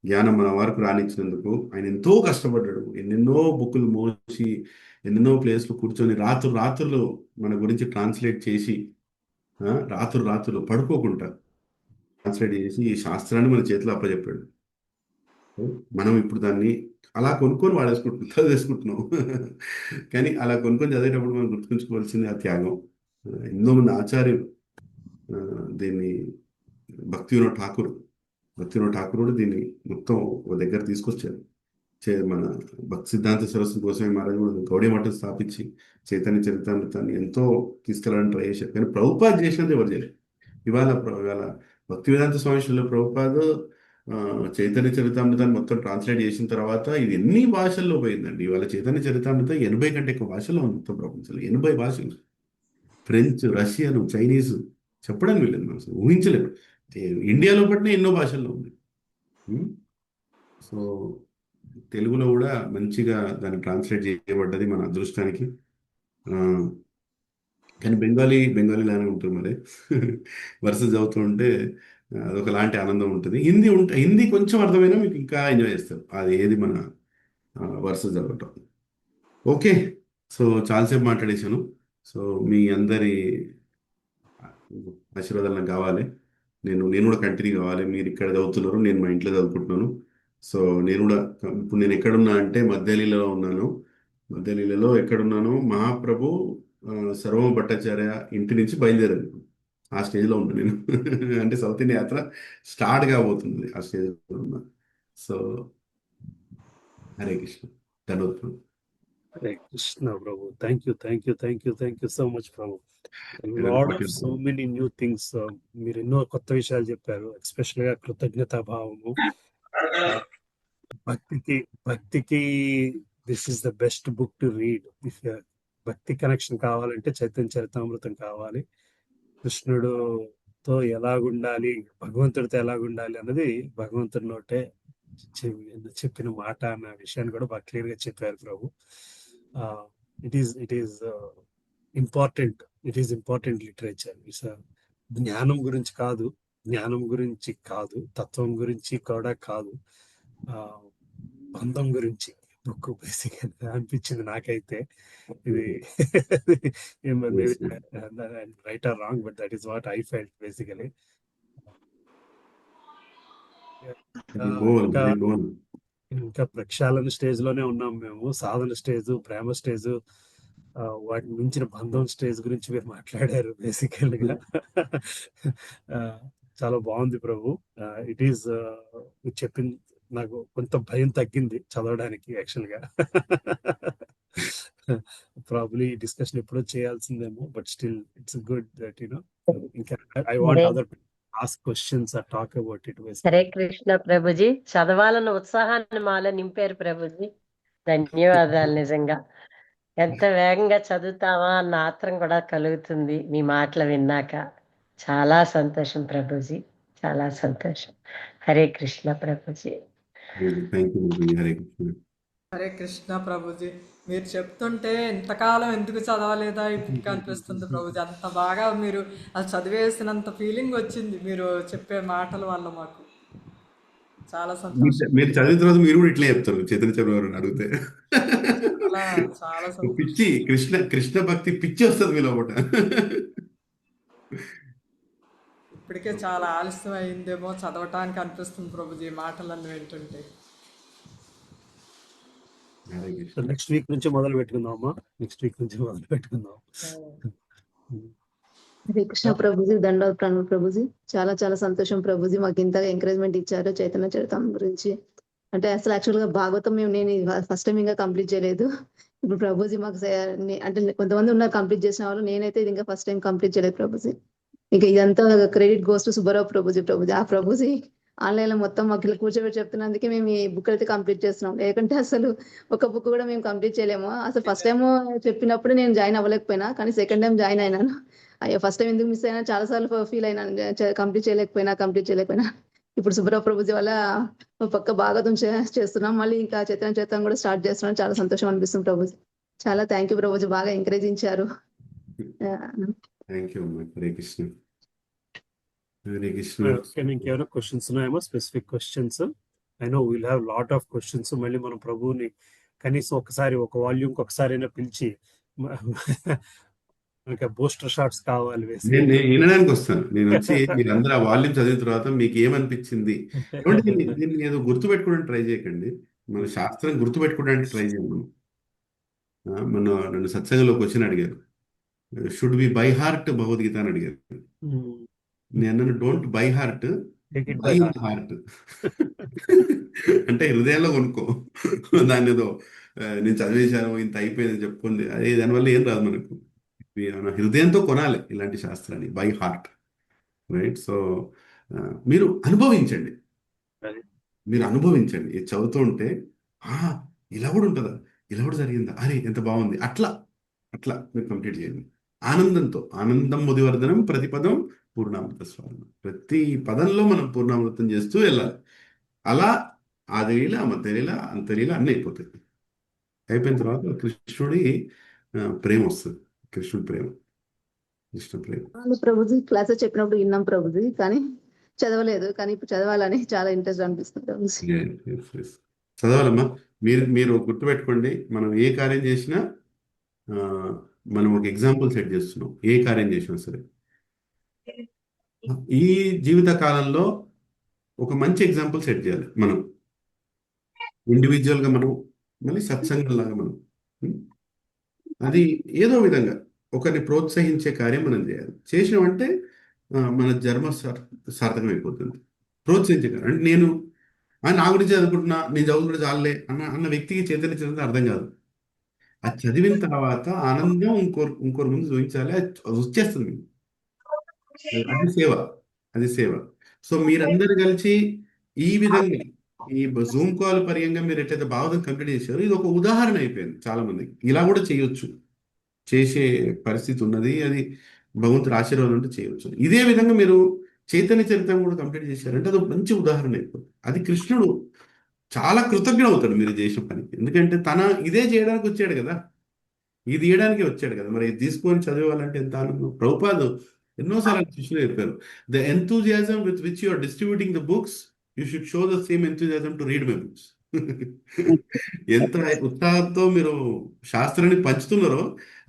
S12: జ్ఞానం మన వారికి రానిచ్చినందుకు. ఆయన ఎంతో కష్టపడ్డాడు, ఎన్నెన్నో బుక్కులు మోసి, ఎన్నెన్నో ప్లేస్లు కూర్చొని రాత్రులు మన గురించి ట్రాన్స్లేట్ చేసి, రాత్రులు పడుకోకుండా ట్రాన్స్లేట్ చేసి ఈ శాస్త్రాన్ని మన చేతిలో అప్పచెప్పాడు. మనం ఇప్పుడు దాన్ని అలా కొనుక్కొని చదివేసుకుంటున్నాం. కానీ అలా కొనుక్కొని చదివేటప్పుడు మనం గుర్తుంచుకోవాల్సింది ఆ త్యాగం. ఎన్నో మంది ఆచార్యులు దీన్ని భక్తి వినోద్ ఠాకూర్ కూడా దీన్ని మొత్తం ఒక దగ్గర తీసుకొచ్చారు. మన భక్తి సిద్ధాంత సరస్వతి గోస్వామి మహారాజ్ కూడా గౌడీ మఠం స్థాపించి చైతన్య చరితామృతాన్ని ఎంతో తీసుకెళ్ళడానికి ట్రై చేశారు. కానీ ప్రభుపాద్ చేసినది ఎవరు చేయలేదు. ఇవాళ భక్తి వేదాంత స్వామి శ్రీల ప్రభుపాద్ చైతన్య చరితామృతాన్ని మొత్తం ట్రాన్స్లేట్ చేసిన తర్వాత ఇది ఎన్ని భాషల్లో పోయిందండి. ఇవాళ చైతన్య చరితామృతం 80 కంటే ఎక్కువ భాషల్లో ఉంది మొత్తం ప్రపంచంలో. 80 భాషలు, ఫ్రెంచ్, రష్యను, చైనీసు, చెప్పడానికి వెళ్ళింది మనం అసలు ఊహించలేము. ఇండియాలో పట్టిన ఎన్నో భాషల్లో ఉంది. సో తెలుగులో కూడా మంచిగా దాన్ని ట్రాన్స్లేట్ చేయబడ్డది మన అదృష్టానికి. కానీ బెంగాలీలానే ఉంటుంది మరి. వరుస చదువుతూ ఉంటే అదొకలాంటి ఆనందం ఉంటుంది. హిందీ కొంచెం అర్థమైనా మీకు ఇంకా ఎంజాయ్ చేస్తారు, అది ఏది మన వరుస చదవటం. ఓకే, సో చాలాసేపు మాట్లాడేశాను. సో మీ అందరి ఆశీర్వాదాలు నాకు కావాలి. నేను కూడా కంటిన్యూ కావాలి. మీరు ఇక్కడ చదువుతున్నారు, నేను మా ఇంట్లో చదువుకుంటున్నాను. సో నేను కూడా ఇప్పుడు నేను ఎక్కడున్నా అంటే మధ్యలీలలో ఉన్నాను. మధ్యలీలలో ఎక్కడున్నాను, మహాప్రభు సర్వమ భట్టాచార్య ఇంటి నుంచి బయలుదేరాను. ఆ స్టేజ్లో ఉన్నా నేను. అంటే సౌత్ ఇండియా యాత్ర స్టార్ట్ కాబోతుంది, ఆ స్టేజ్లో ఉన్నా. సో హరే కృష్ణ, ధన్యవాదాలు.
S1: హరే కృష్ణ ప్రభు. థ్యాంక్ యూ సో మచ్ ప్రభు.
S12: ఏదైనా
S1: lot of
S12: question
S1: so many new things. మీరు ఎన్నో కొత్త విషయాలు చెప్పారు, ఎస్పెషల్ గా కృతజ్ఞతా భావము. భక్తికి భక్తికి this is the best book to read. If భక్తి కనెక్షన్ కావాలంటే చైతన్య చరితామృతం కావాలి. కృష్ణుడుతో ఎలాగుండాలి, భగవంతుడితో ఎలాగుండాలి అన్నది భగవంతుడి నోటే చెప్పిన మాట అన్న విషయాన్ని కూడా బాగా క్లియర్ గా చెప్పారు ప్రభు. It is important literature. It's జ్ఞానం గురించి కాదు, తత్వం గురించి కూడా కాదు, బంధం గురించి బుక్ బేసిక్ అనిపించింది నాకైతే. ఇది right are wrong, but that is what I felt basically. ఇంకా ప్రక్షాళన స్టేజ్ లోనే ఉన్నాం మేము. సాధన స్టేజ్, ప్రేమ స్టేజ్, వాటిని మించిన బంధం స్టేజ్ గురించి మీరు మాట్లాడారు బేసికల్ గా. చాలా బాగుంది ప్రభు. ఇట్ ఈస్ చెప్పింది నాకు కొంత భయం తగ్గింది చదవడానికి యాక్చువల్ గా. ప్రాబ్లీ డిస్కషన్ ఎప్పుడో చేయాల్సిందేమో, but still it's good that ఇంకా I want other ask questions or talk about it.
S2: Hare Krishna ప్రభుజీ. చదవాలన్న ఉత్సాహాన్ని మాలో నింపారు ప్రభుజీ. ధన్యవాదాలు. నిజంగా ఎంత వేగంగా చదువుతామా అన్న ఆత్రం కూడా కలుగుతుంది మీ మాటలు విన్నాక. చాలా సంతోషం ప్రభుజీ, చాలా సంతోషం. హరే కృష్ణ ప్రభుజీ.
S4: హరే కృష్ణ ప్రభుజీ. మీరు చెప్తుంటే ఇంతకాలం ఎందుకు చదవలేదా ఈ బుక్ అనిపిస్తుంది ప్రభుజీ. అంత బాగా మీరు అది చదివేసినంత ఫీలింగ్ వచ్చింది మీరు చెప్పే మాటల వల్ల. మాకు చాలా సంతోషం.
S12: మీరు చదివిన తర్వాత మీరు కూడా ఇట్లే చెప్తారు చైతన్య చౌదరి అడిగితే.
S4: చాలా
S12: పిచ్చి కృష్ణ భక్తి పిచ్చి వస్తుంది మీలో ఒకట.
S4: ఇప్పటికే చాలా ఆలస్యం అయిందేమో చదవటానికి అనిపిస్తుంది ప్రభుజీ మాటలన్నీ వింటుంటే.
S1: నెక్స్ట్ వీక్ నుంచి మొదలు పెట్టుకుందాం అమ్మా.
S8: హరే కృష్ణ ప్రభుజీ. దండోత్ ప్రణవ్ ప్రభుజీ. చాలా చాలా సంతోషం ప్రభుజీ, మాకు ఇంతగా ఎంకరేజ్మెంట్ ఇచ్చారు చైతన్య చరితం గురించి. అంటే అసలు యాక్చువల్ గా భాగవతం నేను ఫస్ట్ టైం ఇంకా కంప్లీట్ చేయలేదు. ఇప్పుడు ప్రభుజీ మాకు అంటే కొంతమంది ఉన్నారు కంప్లీట్ చేసిన వాళ్ళు, నేనైతే ఇది ఇంకా ఫస్ట్ టైం కంప్లీట్ చేయలేదు ప్రభుజీ. ఇంకా ఇదంతా credit goes to Subbarao Prabhuji. ఆ ప్రభుజీ ఆన్లైన్ లో మొత్తం మాకు ఇలా కూర్చోబెట్టి చెప్తున్నందుకే మేము ఈ బుక్ అయితే కంప్లీట్ చేస్తున్నాం. లేకుంటే అసలు ఒక బుక్ కూడా మేము కంప్లీట్ చేయలేము. అసలు ఫస్ట్ టైం చెప్పినప్పుడు నేను జాయిన్ అవ్వలేకపోయినా, కానీ సెకండ్ టైం జాయిన్ అయినాను. అయ్యో ఫస్ట్ టైం ఎందుకు మిస్ అయినా చాలా సార్లు ఫీల్ అయినాను, కంప్లీట్ చేయలేకపోయినా. ఇప్పుడు సుబ్బారావు ప్రభుజీ వల్ల పక్క భాగవతం చేస్తున్నాం. మళ్ళీ ఇంకా చైతన్య చరితం కూడా స్టార్ట్ చేస్తున్నాం. చాలా సంతోషం అనిపిస్తుంది ప్రభుజీ. చాలా థ్యాంక్ యూ ప్రభుజీ, బాగా ఎంకరేజించారు.
S1: ఇంకేమైనా క్వశ్చన్స్ ఉన్నాయేమో, specific questions? I know will have lot of questions. మళ్ళీ మనం ప్రభువుని కనీసం ఒకసారి ఒక వాల్యూమ్ ఒకసారి అయినా పిలిచి బూస్టర్ షాట్స్ కావాలి.
S12: నేను వినడానికి వస్తాను. నేను వచ్చి మీరందరూ ఆ వాల్యూమ్ చదివిన తర్వాత మీకు ఏమనిపించింది, దీన్ని ఏదో గుర్తుపెట్టుకోవడానికి ట్రై చేయకండి. మన శాస్త్రం గుర్తుపెట్టుకోవడానికి ట్రై చేయండి. నన్ను సత్సంగంలోకి వచ్చి అడిగారు, should be by heart Bhagavad Gita అని అడిగారు. నేను don't by heart, by in heart. అంటే హృదయంలో కొనుక్కో. దాన్ని ఏదో నేను చదివేశాను ఇంత అయిపోయింది చెప్పుకుంది, అదే దానివల్ల ఏం రాదు మనకు. హృదయంతో కొనాలి ఇలాంటి శాస్త్రాన్ని, బై హార్ట్, రైట్? సో మీరు అనుభవించండి, ఇది చదువుతూ ఉంటే ఇలా కూడా ఉంటుందా, ఇలా కూడా జరిగిందా, అరే ఎంత బాగుంది, అట్లా మీరు కంప్లీట్ చేయండి ఆనందంతో. ఆనందం ముదివర్ధనం ప్రతిపదం పూర్ణామృత స్వామి. ప్రతి పదంలో మనం పూర్ణామృతం చేస్తూ వెళ్ళాలి. అలా ఆదిలీల, మధ్యలీల, అంతలీల అన్నీ అయిపోతాయి. అయిపోయిన తర్వాత కృష్ణుడి ప్రేమ వస్తుంది. కృష్ణ ప్రేమ.
S8: ప్రభుజీ క్లాస్ చెప్పినప్పుడు విన్నాం ప్రభుజీ, కానీ చదవలేదు. కానీ ఇప్పుడు చదవాలని చాలా ఇంట్రెస్ట్ అనిపిస్తుంది ప్రభుజీ.
S12: చదవాలమ్మా. మీరు గుర్తుపెట్టుకోండి, మనం ఏ కార్యం చేసినా మనం ఒక ఎగ్జాంపుల్ సెట్ చేస్తున్నాం. ఏ కార్యం చేసినా సరే ఈ జీవిత కాలంలో ఒక మంచి ఎగ్జాంపుల్ సెట్ చేయాలి. మనం ఇండివిజువల్గా, మనం మళ్ళీ సత్సంగంలాగా మనం అది ఏదో విధంగా ఒకరిని ప్రోత్సహించే కార్యం మనం చేయాలి. చేసినామంటే మన జన్మ సార్థకం అయిపోతుంది. ప్రోత్సహించే కార్యం అంటే నేను నా గురించి చదువుకుంటున్నా, నేను చదువుకుంటే చాలే అన్న వ్యక్తికి చైతన్య చరిత్ర అర్థం కాదు. అది చదివిన తర్వాత ఆనందం ఇంకోరి ముందు చూపించాలి, అది వచ్చేస్తుంది మీకు. అది సేవ, అది సేవ. సో మీరందరూ కలిసి ఈ విధంగా ఈ జూమ్ కాల్ పర్యంగా మీరు ఎట్లయితే భాగవతం కంప్లీట్ చేశారో ఇది ఒక ఉదాహరణ అయిపోయింది చాలా మందికి. ఇలా కూడా చేయొచ్చు, చేసే పరిస్థితి ఉన్నది. అది భగవంతుడి ఆశీర్వాదం ఉంటే చేయవచ్చు. ఇదే విధంగా మీరు చైతన్య చరిత్ర కూడా కంప్లీట్ చేశారంటే అది ఒక మంచి ఉదాహరణ అయిపోతుంది. అది కృష్ణుడు చాలా కృతజ్ఞుడు అవుతాడు మీరు చేసిన పనికి. ఎందుకంటే తన ఇదే చేయడానికి వచ్చాడు కదా, ఇది ఇవ్వడానికి వచ్చాడు కదా, మరి ఇది తీసుకొని చదివాలంటే ఎంత ఆనందం. ప్రభుపాదు ఎన్నోసార్లు శిష్యులు చెప్పారు, the enthusiasm with which you are distributing the books you should show the same enthusiasm to read my books. ఎంత ఉత్సాహంతో మీరు శాస్త్రాన్ని పంచుతున్నారో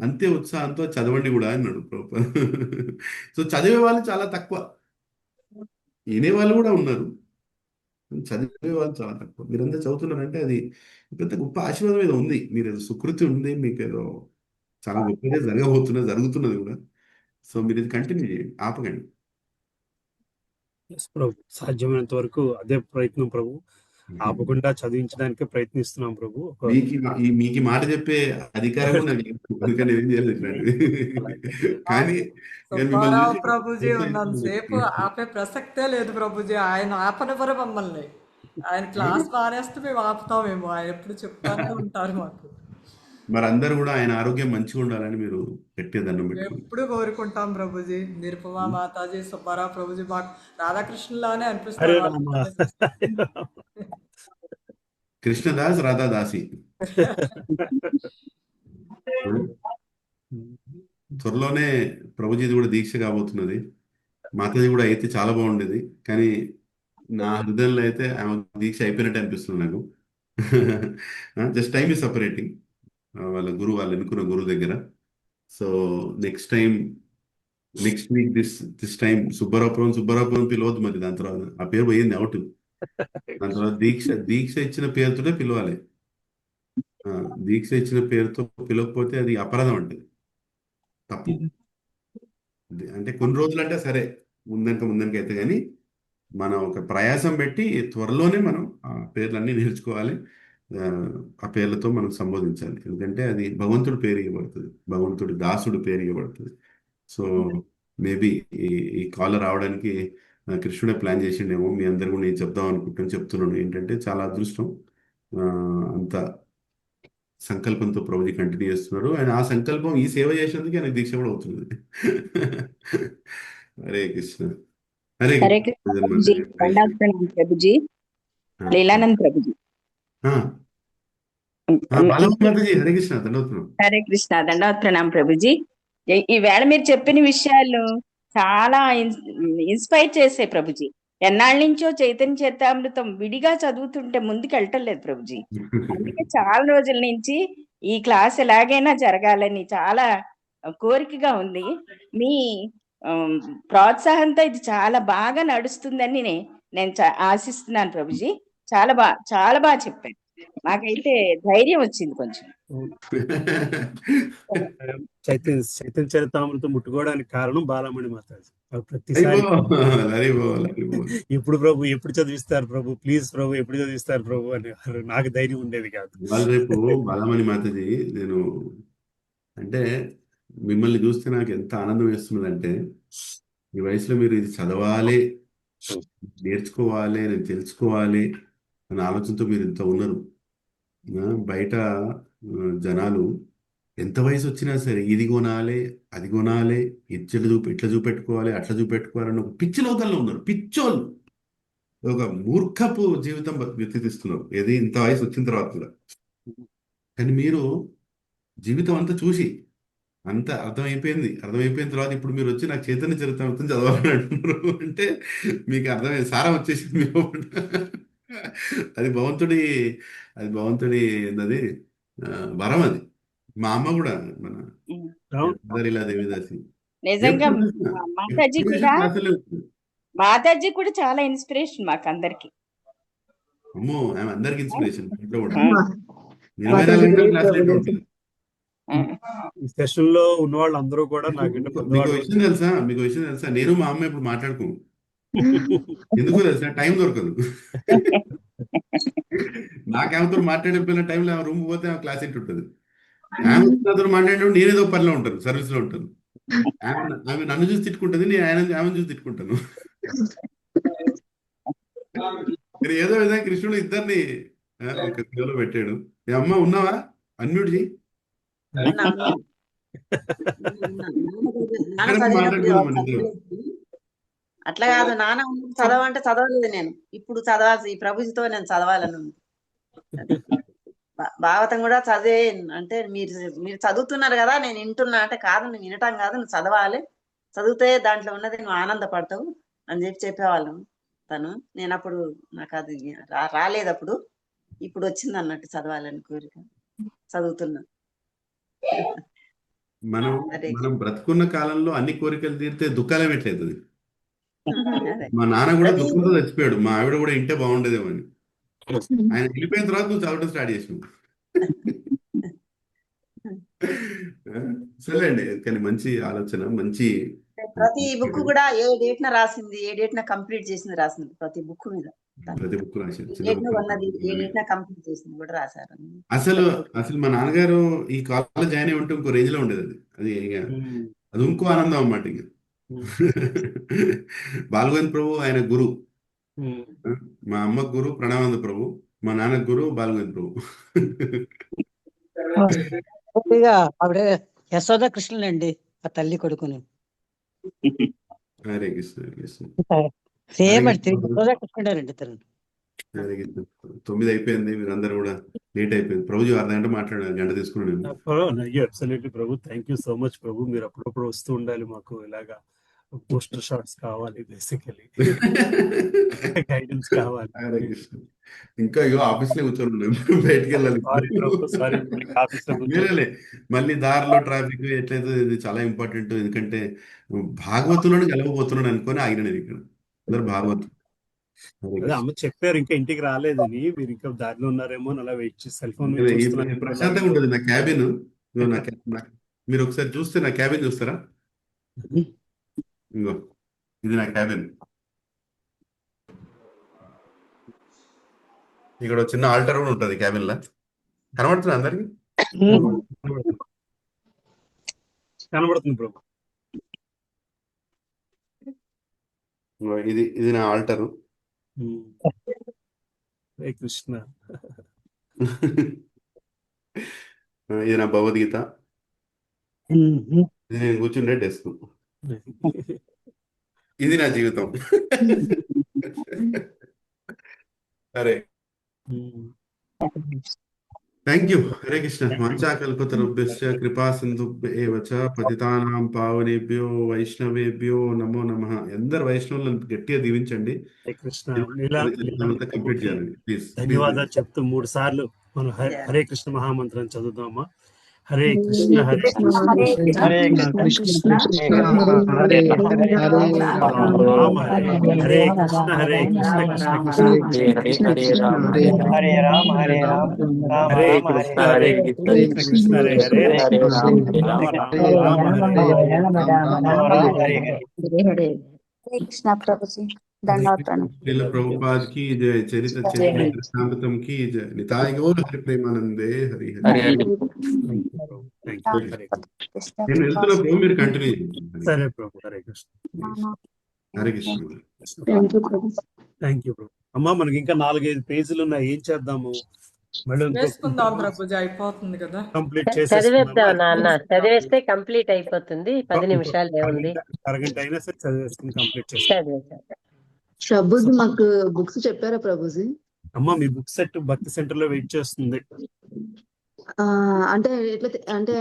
S12: అంతే ఉత్సాహంతో చదవండి కూడా అన్నాడు ప్రభుపాద. సో చదివే వాళ్ళు చాలా తక్కువ, వినే వాళ్ళు కూడా ఉన్నారు, చదివే వాళ్ళు చాలా తక్కువ. మీరంతా చదువుతున్నారంటే అది పెద్ద గొప్ప ఆశీర్వాదం ఏదో ఉంది, మీరు ఏదో సుకృతి ఉంది, మీకు ఏదో చాలా గొప్పగా జరుగుతున్నది కూడా. సో మీరు ఇది కంటిన్యూ చేయండి, ఆపకండి.
S1: Yes, ప్రభు, సాధ్యమైనంత వరకు అదే ప్రయత్నం ప్రభు, ఆపకుండా చదివించడానికే ప్రయత్నిస్తున్నాం ప్రభు.
S12: మీకు ఈ మాట చెప్పే అధికారం కూడా నాకు లేదు, అందుకని ఏం చేయలేదు ఇట్లాంటివి. కానీ మిమ్మల్ని
S4: సుబ్బారావు
S12: చూసి
S4: ప్రభుజీ ఉన్నంతసేపు ఆపే ప్రసక్తే లేదు ప్రభుజీ. ఆయన ఆపనివ్వరు మమ్మల్ని. ఆయన క్లాస్ మానేస్తే మేము ఆపుతామేమో. ఆయన ఎప్పుడు చెప్తానే ఉంటారు మాకు.
S12: మరి అందరూ కూడా ఆయన ఆరోగ్యం మంచిగా ఉండాలని మీరు గట్టిగా దండం పెట్టుకోండి.
S4: ఎప్పుడు కోరుకుంటాం ప్రభుజీ. నిరుపమా మాతాజీ, సుబ్బారావు ప్రభుజీ మాకు రాధాకృష్ణులానే అనిపిస్తారు.
S12: కృష్ణదాస్ రాధాదాసి. త్వరలోనే ప్రభుజీది కూడా దీక్ష కాబోతున్నది. మాతాజీ కూడా అయితే చాలా బాగుండేది, కానీ నా హృదయంలో అయితే ఆమె దీక్ష అయిపోయినట్టు అనిపిస్తుంది నాకు. జస్ట్ టైమ్ ఈజ్ సపరేటింగ్ వాళ్ళ గురువు, వాళ్ళు ఎన్నుకున్న గురువు దగ్గర. So next week this time Subbaraopuram పిలవద్దు, మరి దాని తర్వాత ఆ పేరు పోయింది అవుట్. దాని తర్వాత దీక్ష ఇచ్చిన పేరుతోనే పిలవాలి. దీక్ష ఇచ్చిన పేరుతో పిలవకపోతే అది అపరాధం అంటే తప్పు. అంటే కొన్ని రోజులు అంటే సరే, ముందనక అయితే, కానీ మనం ఒక ప్రయాసం పెట్టి త్వరలోనే మనం ఆ పేర్లన్నీ నేర్చుకోవాలి. ఆ పేర్లతో మనం సంబోధించాలి. ఎందుకంటే అది భగవంతుడి పేరు ఇవ్వబడుతుంది, భగవంతుడి దాసుడు పేరు ఇవ్వబడుతుంది. సో మేబీ ఈ కాల్ రావడానికి కృష్ణుడే ప్లాన్ చేసిండేమో. మీ అందరు కూడా నేను చెప్తున్నాను ఏంటంటే చాలా అదృష్టం, అంత సంకల్పంతో ప్రభుజీ కంటిన్యూ చేస్తున్నారు. ఆయన ఆ సంకల్పం ఈ సేవ చేసేందుకు ఆయన దీక్ష కూడా అవుతుంది. హరే కృష్ణ. హరే
S13: కృష్ణ ప్రభుజీ. ప్రభుజీ లీలానంద్ ప్రభుజీ.
S12: హరే కృష్ణ. దండవత్నం.
S13: హరే కృష్ణ. దండవత్నం ప్రభుజీ. ఈవేళ మీరు చెప్పిన విషయాలు చాలా ఇన్స్పైర్ చేసాయి ప్రభుజీ. ఎన్నాళ్ళ నుంచో చైతన్య చరితామృతం విడిగా చదువుతుంటే ముందుకు వెళ్ళటలేదు ప్రభుజీ. అందుకే చాలా రోజుల నుంచి ఈ క్లాస్ ఎలాగైనా జరగాలని చాలా కోరికగా ఉంది. మీ ప్రోత్సాహంతో ఇది చాలా బాగా నడుస్తుందని నేను ఆశిస్తున్నాను ప్రభుజీ. చాలా బాగా చెప్పారు. మాకైతే ధైర్యం వచ్చింది కొంచెం.
S1: చైతన్య చరితామృతం ముట్టుకోవడానికి కారణం బాలమణి మాతాజీ. ప్రతిసారి ఎప్పుడు ప్రభు ఎప్పుడు చదివిస్తారు ప్రభు, ప్లీజ్ ప్రభు ఎప్పుడు చదివిస్తారు ప్రభు అని నాకు ధైర్యం ఉండేది కాదు.
S12: రేపు బాలమణి మాతాజీ, నేను అంటే మిమ్మల్ని చూస్తే నాకు ఎంత ఆనందం వేస్తున్నదంటే, ఈ వయసులో మీరు ఇది చదవాలి, నేర్చుకోవాలి, నేను తెలుసుకోవాలి అనే ఆలోచనతో మీరు ఇంత ఉన్నారు. బయట జనాలు ఎంత వయసు వచ్చినా సరే ఇది కొనాలి, అది కొనాలి, ఇట్లా చూపెట్టుకోవాలి, అట్లా చూపెట్టుకోవాలని ఒక పిచ్చి లోకంలో ఉన్నారు. పిచ్చోళ్ళు ఒక మూర్ఖపు జీవితం వ్యతిస్తున్నారు, ఏది ఇంత వయసు వచ్చిన తర్వాత కూడా. కానీ మీరు జీవితం అంతా చూసి అంత అర్థమైపోయిన తర్వాత ఇప్పుడు మీరు వచ్చి నాకు చైతన్య చరితామృతం చదవాలని అంటున్నారు అంటే మీకు అర్థమైంది, సారం వచ్చేసింది మీరు. అది భగవంతుడి ఏంటది వరం. అది మా అమ్మ కూడా, మన ఇలా దేవిదాసి
S13: నిజంగా మాతాజీ కూడా చాలా ఇన్స్పిరేషన్ మాకు అందరికి.
S12: అమ్మో, ఆమె అందరికి ఇన్స్పిరేషన్. ఇంట్లో కూడా 24 గంటలు క్లాసులు ఉంటుంది.
S1: ఈ సెషన్ లో ఉన్న వాళ్ళందరూ కూడా
S12: మీకు విషయం తెలుసా, నేను మా అమ్మ ఇప్పుడు మాట్లాడుకో. ఎందుకు తెలుసా, టైం దొరకదు. నాకేమతో మాట్లాడిపోయిన టైంలో రూమ్ పోతే క్లాస్ ఇంటుంటది. ఆమె నాతో మాట్లాడినప్పుడు నేనేదో పనిలో ఉంటాను, సర్వీస్ లో ఉంటాను. ఆమె నన్ను చూసి తిట్టుకుంటుంది, నేను ఆమెను చూసి తిట్టుకుంటాను. కానీ ఏదో విధంగా కృష్ణుడు ఇద్దరిని ఒక క్యూలో పెట్టాడు. ఏ అమ్మ ఉన్నావా? అన్మ్యూట్ చేయి.
S9: ఉన్నా, ఉన్నా. నాన్న
S12: ఇక్కడే
S9: చదివినప్పుడు
S12: మాట్లాడుకుందాం మన ఇద్దరం.
S9: చదవలేదు. అట్లా కాదు, నాన్న ఉన్నప్పుడు చదవంటే చదవలేదు నేను. ఇప్పుడు చదవాల్సి ఈ ప్రభుజీతో నేను చదవాలని ఉంది. భాగవతం కూడా చదివే, అంటే మీరు మీరు చదువుతున్నారు కదా నేను వింటున్నా అంటే, కాదు నువ్వు వినటం కాదు, నువ్వు చదవాలి, చదివితే దాంట్లో ఉన్నది నువ్వు ఆనందపడతావు అని చెప్పేవాళ్ళం తను. నేను అప్పుడు నాకు అది రాలేదు అప్పుడు, ఇప్పుడు వచ్చింది అన్నట్టు చదవాలని కోరిక, చదువుతున్నా.
S12: మనం మనం బ్రతుకున్న కాలంలో అన్ని కోరికలు తీరితే దుఃఖాలే పెట్టలేదు. అది మా నాన్న కూడా దుఃఖంతో చచ్చిపోయాడు, మా ఆవిడ కూడా ఇంటే బాగుండేదేమో అని. ఆయన వెళ్ళిపోయిన తర్వాత నువ్వు చదవడం స్టార్ట్ చేసినావు. సరే అండి, కానీ మంచి ఆలోచన, మంచి
S9: ప్రతి బుక్ కూడా ఏ డేట్ న రాసింది, ఏ డేట్ న కంప్లీట్ చేసింది రాసింది ప్రతి బుక్ మీద.
S12: ప్రతి బుక్ రాశారు, చిన్న
S9: డేట్ న
S12: బుక్
S9: ఉన్నది, ఏ డేట్ న కంప్లీట్ చేసింది కూడా రాశారు.
S12: అసలు అసలు మా నాన్నగారు ఈ కాలేజ్ జాయిన్ అయి ఉంటే ఇంకో రేంజ్ లో ఉండేది. అది ఇక అది ఇంకో ఆనందం అన్నమాట. ఇక బాలగోవింద్ ప్రభు ఆయన గురు, మా అమ్మ గురు ప్రణవానంద ప్రభు, మా నాన్న గురు బాలగోవింద్ ప్రభు.
S7: ఆవిడ యశోద కృష్ణులండి, ఆ తల్లి కొడుకుని.
S12: హరే కృష్ణ, హరే కృష్ణ.
S7: సేమ్ అండి, యశోద కృష్ణుడారండి ఇద్దరు.
S12: హరే కృష్ణ. 9 అయిపోయింది, మీరందరూ కూడా లేట్ అయిపోయింది. ప్రభుజీ అర్ధగంట మాట్లాడారు, గంట తీసుకున్నాను.
S1: అబ్సల్యూట్లీ ప్రభు, థ్యాంక్ యూ సో మచ్ ప్రభు. మీరు అప్పుడప్పుడు వస్తూ ఉండాలి, మాకు ఇలాగా పోస్టర్ షాట్స్ కావాలి, బేసికలీ గైడెన్స్ కావాలి.
S12: హరే కృష్ణ. ఇంకా ఇగో ఆఫీస్ లో కూర్చొని ఉన్నాం, బయటికి వెళ్ళాలి. మీరేలే మళ్ళీ దారిలో ట్రాఫిక్ ఎట్లయితే ఇది చాలా ఇంపార్టెంట్, ఎందుకంటే భాగవతులను గెలవబోతున్నాడు అనుకొని ఆగిన నేను ఇక్కడ. అందరు భాగవతు.
S1: అదే అమ్మ చెప్పారు ఇంకా ఇంటికి రాలేదని, మీరు ఇంకా దారిలో ఉన్నారేమో అని అలా వెయిట్ చేసి సెల్ ఫోన్
S12: ప్రశాంతంగా ఉంటుంది నా క్యాబిన్. మీరు ఒకసారి చూస్తే నా క్యాబిన్ చూస్తారా? ఇంకో ఇది నా క్యాబిన్. ఇక్కడ చిన్న ఆల్టర్ కూడా ఉంటుంది క్యాబిన్ లా. కనబడుతుంది అందరికి?
S1: కనబడుతుంది ప్రభు.
S12: ఇది నా ఆల్టరు.
S1: హరే కృష్ణ.
S12: ఇది నా భగవద్గీత. ఇది నేను కూర్చుండే డెస్క్. ఇది నా జీవితం. సరే, థ్యాంక్ యూ. హరే కృష్ణ. వాంఛా కల్పతరుభ్యశ్చ కృపా సింధుభ్యేవ చ పతితానాం పావనేభ్యో వైష్ణవేభ్యో నమో నమః. అందరు వైష్ణవులను గట్టిగా దీవించండి. కంప్లీట్ చేయాలి ప్లీజ్.
S1: ధన్యవాదాలు చెప్తూ 3 సార్లు మనం హరే కృష్ణ మహామంత్రం చదువుదామా? హరే కృష్ణ హరే కృష్ణ
S3: హరే కృష్ణ
S1: హరే రామ హరే కృష్ణ హరే కృష్ణ కృష్ణ కృష్ణ
S3: హరే రామ హరే రామ
S1: హరే కృష్ణ హరే కృష్ణ హరే హరే రామ హరే
S3: హరే
S14: కృష్ణ ప్రభుజీ, దండవత్రణం.
S12: శ్రీల ప్రభుపాద్ కి జయ. చరిత చరితామృతం కి జయ. నితాయ గౌర హరి ప్రేమానందే హరి హరి. నేను వెళ్తున్న ప్రభు, మీరు కంటిన్యూ చేయండి.
S1: సరే ప్రభు. హరే కృష్ణ
S12: హరే కృష్ణ.
S1: థ్యాంక్ యూ ప్రభు. అమ్మా మనకి ఇంకా 4-5 పేజీలు ఉన్నాయి, ఏం చేద్దాము? మళ్ళీ
S4: చేసుకుందాం ప్రభుజీ, అయిపోతుంది కదా.
S1: కంప్లీట్
S2: చదివేద్దాం నాన్న, చదివేస్తే కంప్లీట్ అయిపోతుంది. 10 నిమిషాలు ఏముంది,
S1: అరగంట అయినా సరే చదివేసుకుని కంప్లీట్ చేస్తాం.
S8: ప్రభుజీ మాకు బుక్స్ చెప్పారా ప్రభుజీ?
S1: అమ్మా మీ బుక్ సెట్ భక్తి సెంటర్ లో వెయిట్ చేస్తుంది.
S8: అంటే ఎట్లా, అంటే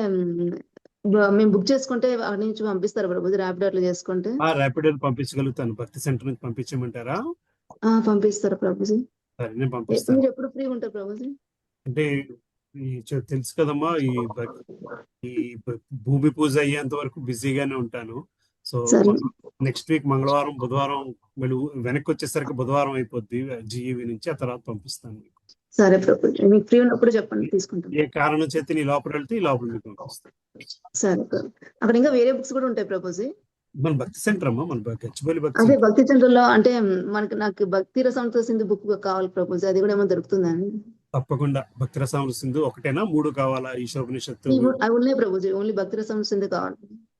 S8: మేము బుక్ చేసుకుంటే అక్కడి నుంచి పంపిస్తారా ప్రభుజీ? ర్యాపిడో అట్లా చేసుకుంటే
S1: ర్యాపిడో పంపించగలుగుతాను. భక్తి సెంటర్ నుంచి పంపించమంటారా?
S8: పంపిస్తారా ప్రభుజీ?
S1: సరే, నేను పంపిస్తాను.
S8: మీరు ఎప్పుడు ఫ్రీ ఉంటారు ప్రభుజీ?
S1: అంటే తెలుసు కదమ్మా, ఈ భూమి పూజ అయ్యేంత వరకు బిజీగానే ఉంటాను. సో నెక్స్ట్ వీక్ మంగళవారం బుధవారం మళ్ళీ వెనక్కి వచ్చేసరికి బుధవారం అయిపోద్ది జీఈవి నుంచి. ఆ తర్వాత పంపిస్తాను మీకు.
S8: సరే ప్రభుజీ, మీకు ఫ్రీ ఉన్నప్పుడు చెప్పండి, తీసుకుంటాం.
S1: ఏ కారణం చేత నీ లోపల వెళ్తే ఈ లోపల మీకు పంపిస్తాను.
S8: సరే ప్రభు. అక్కడ ఇంకా వేరే బుక్స్ కూడా ఉంటాయి ప్రభుజీ?
S1: మన భక్తి సెంటర్ అమ్మా, మన గచ్చిబౌలి భక్తి
S8: అదే భక్తి సెంటర్ లో. అంటే నాకు భక్తి రసంతో సింధు బుక్ కావాలి ప్రభుజీ, అది కూడా ఏమైనా దొరుకుతుందని.
S1: తప్పకుండా భక్తిరసామృత సింధు ఒకటేనా 3 కావాలా? ఈశోపనిషత్తు,
S8: అవి ఉన్నాయి ప్రభుజీ, ఓన్లీ భక్తి రసం సింధు కావాలి.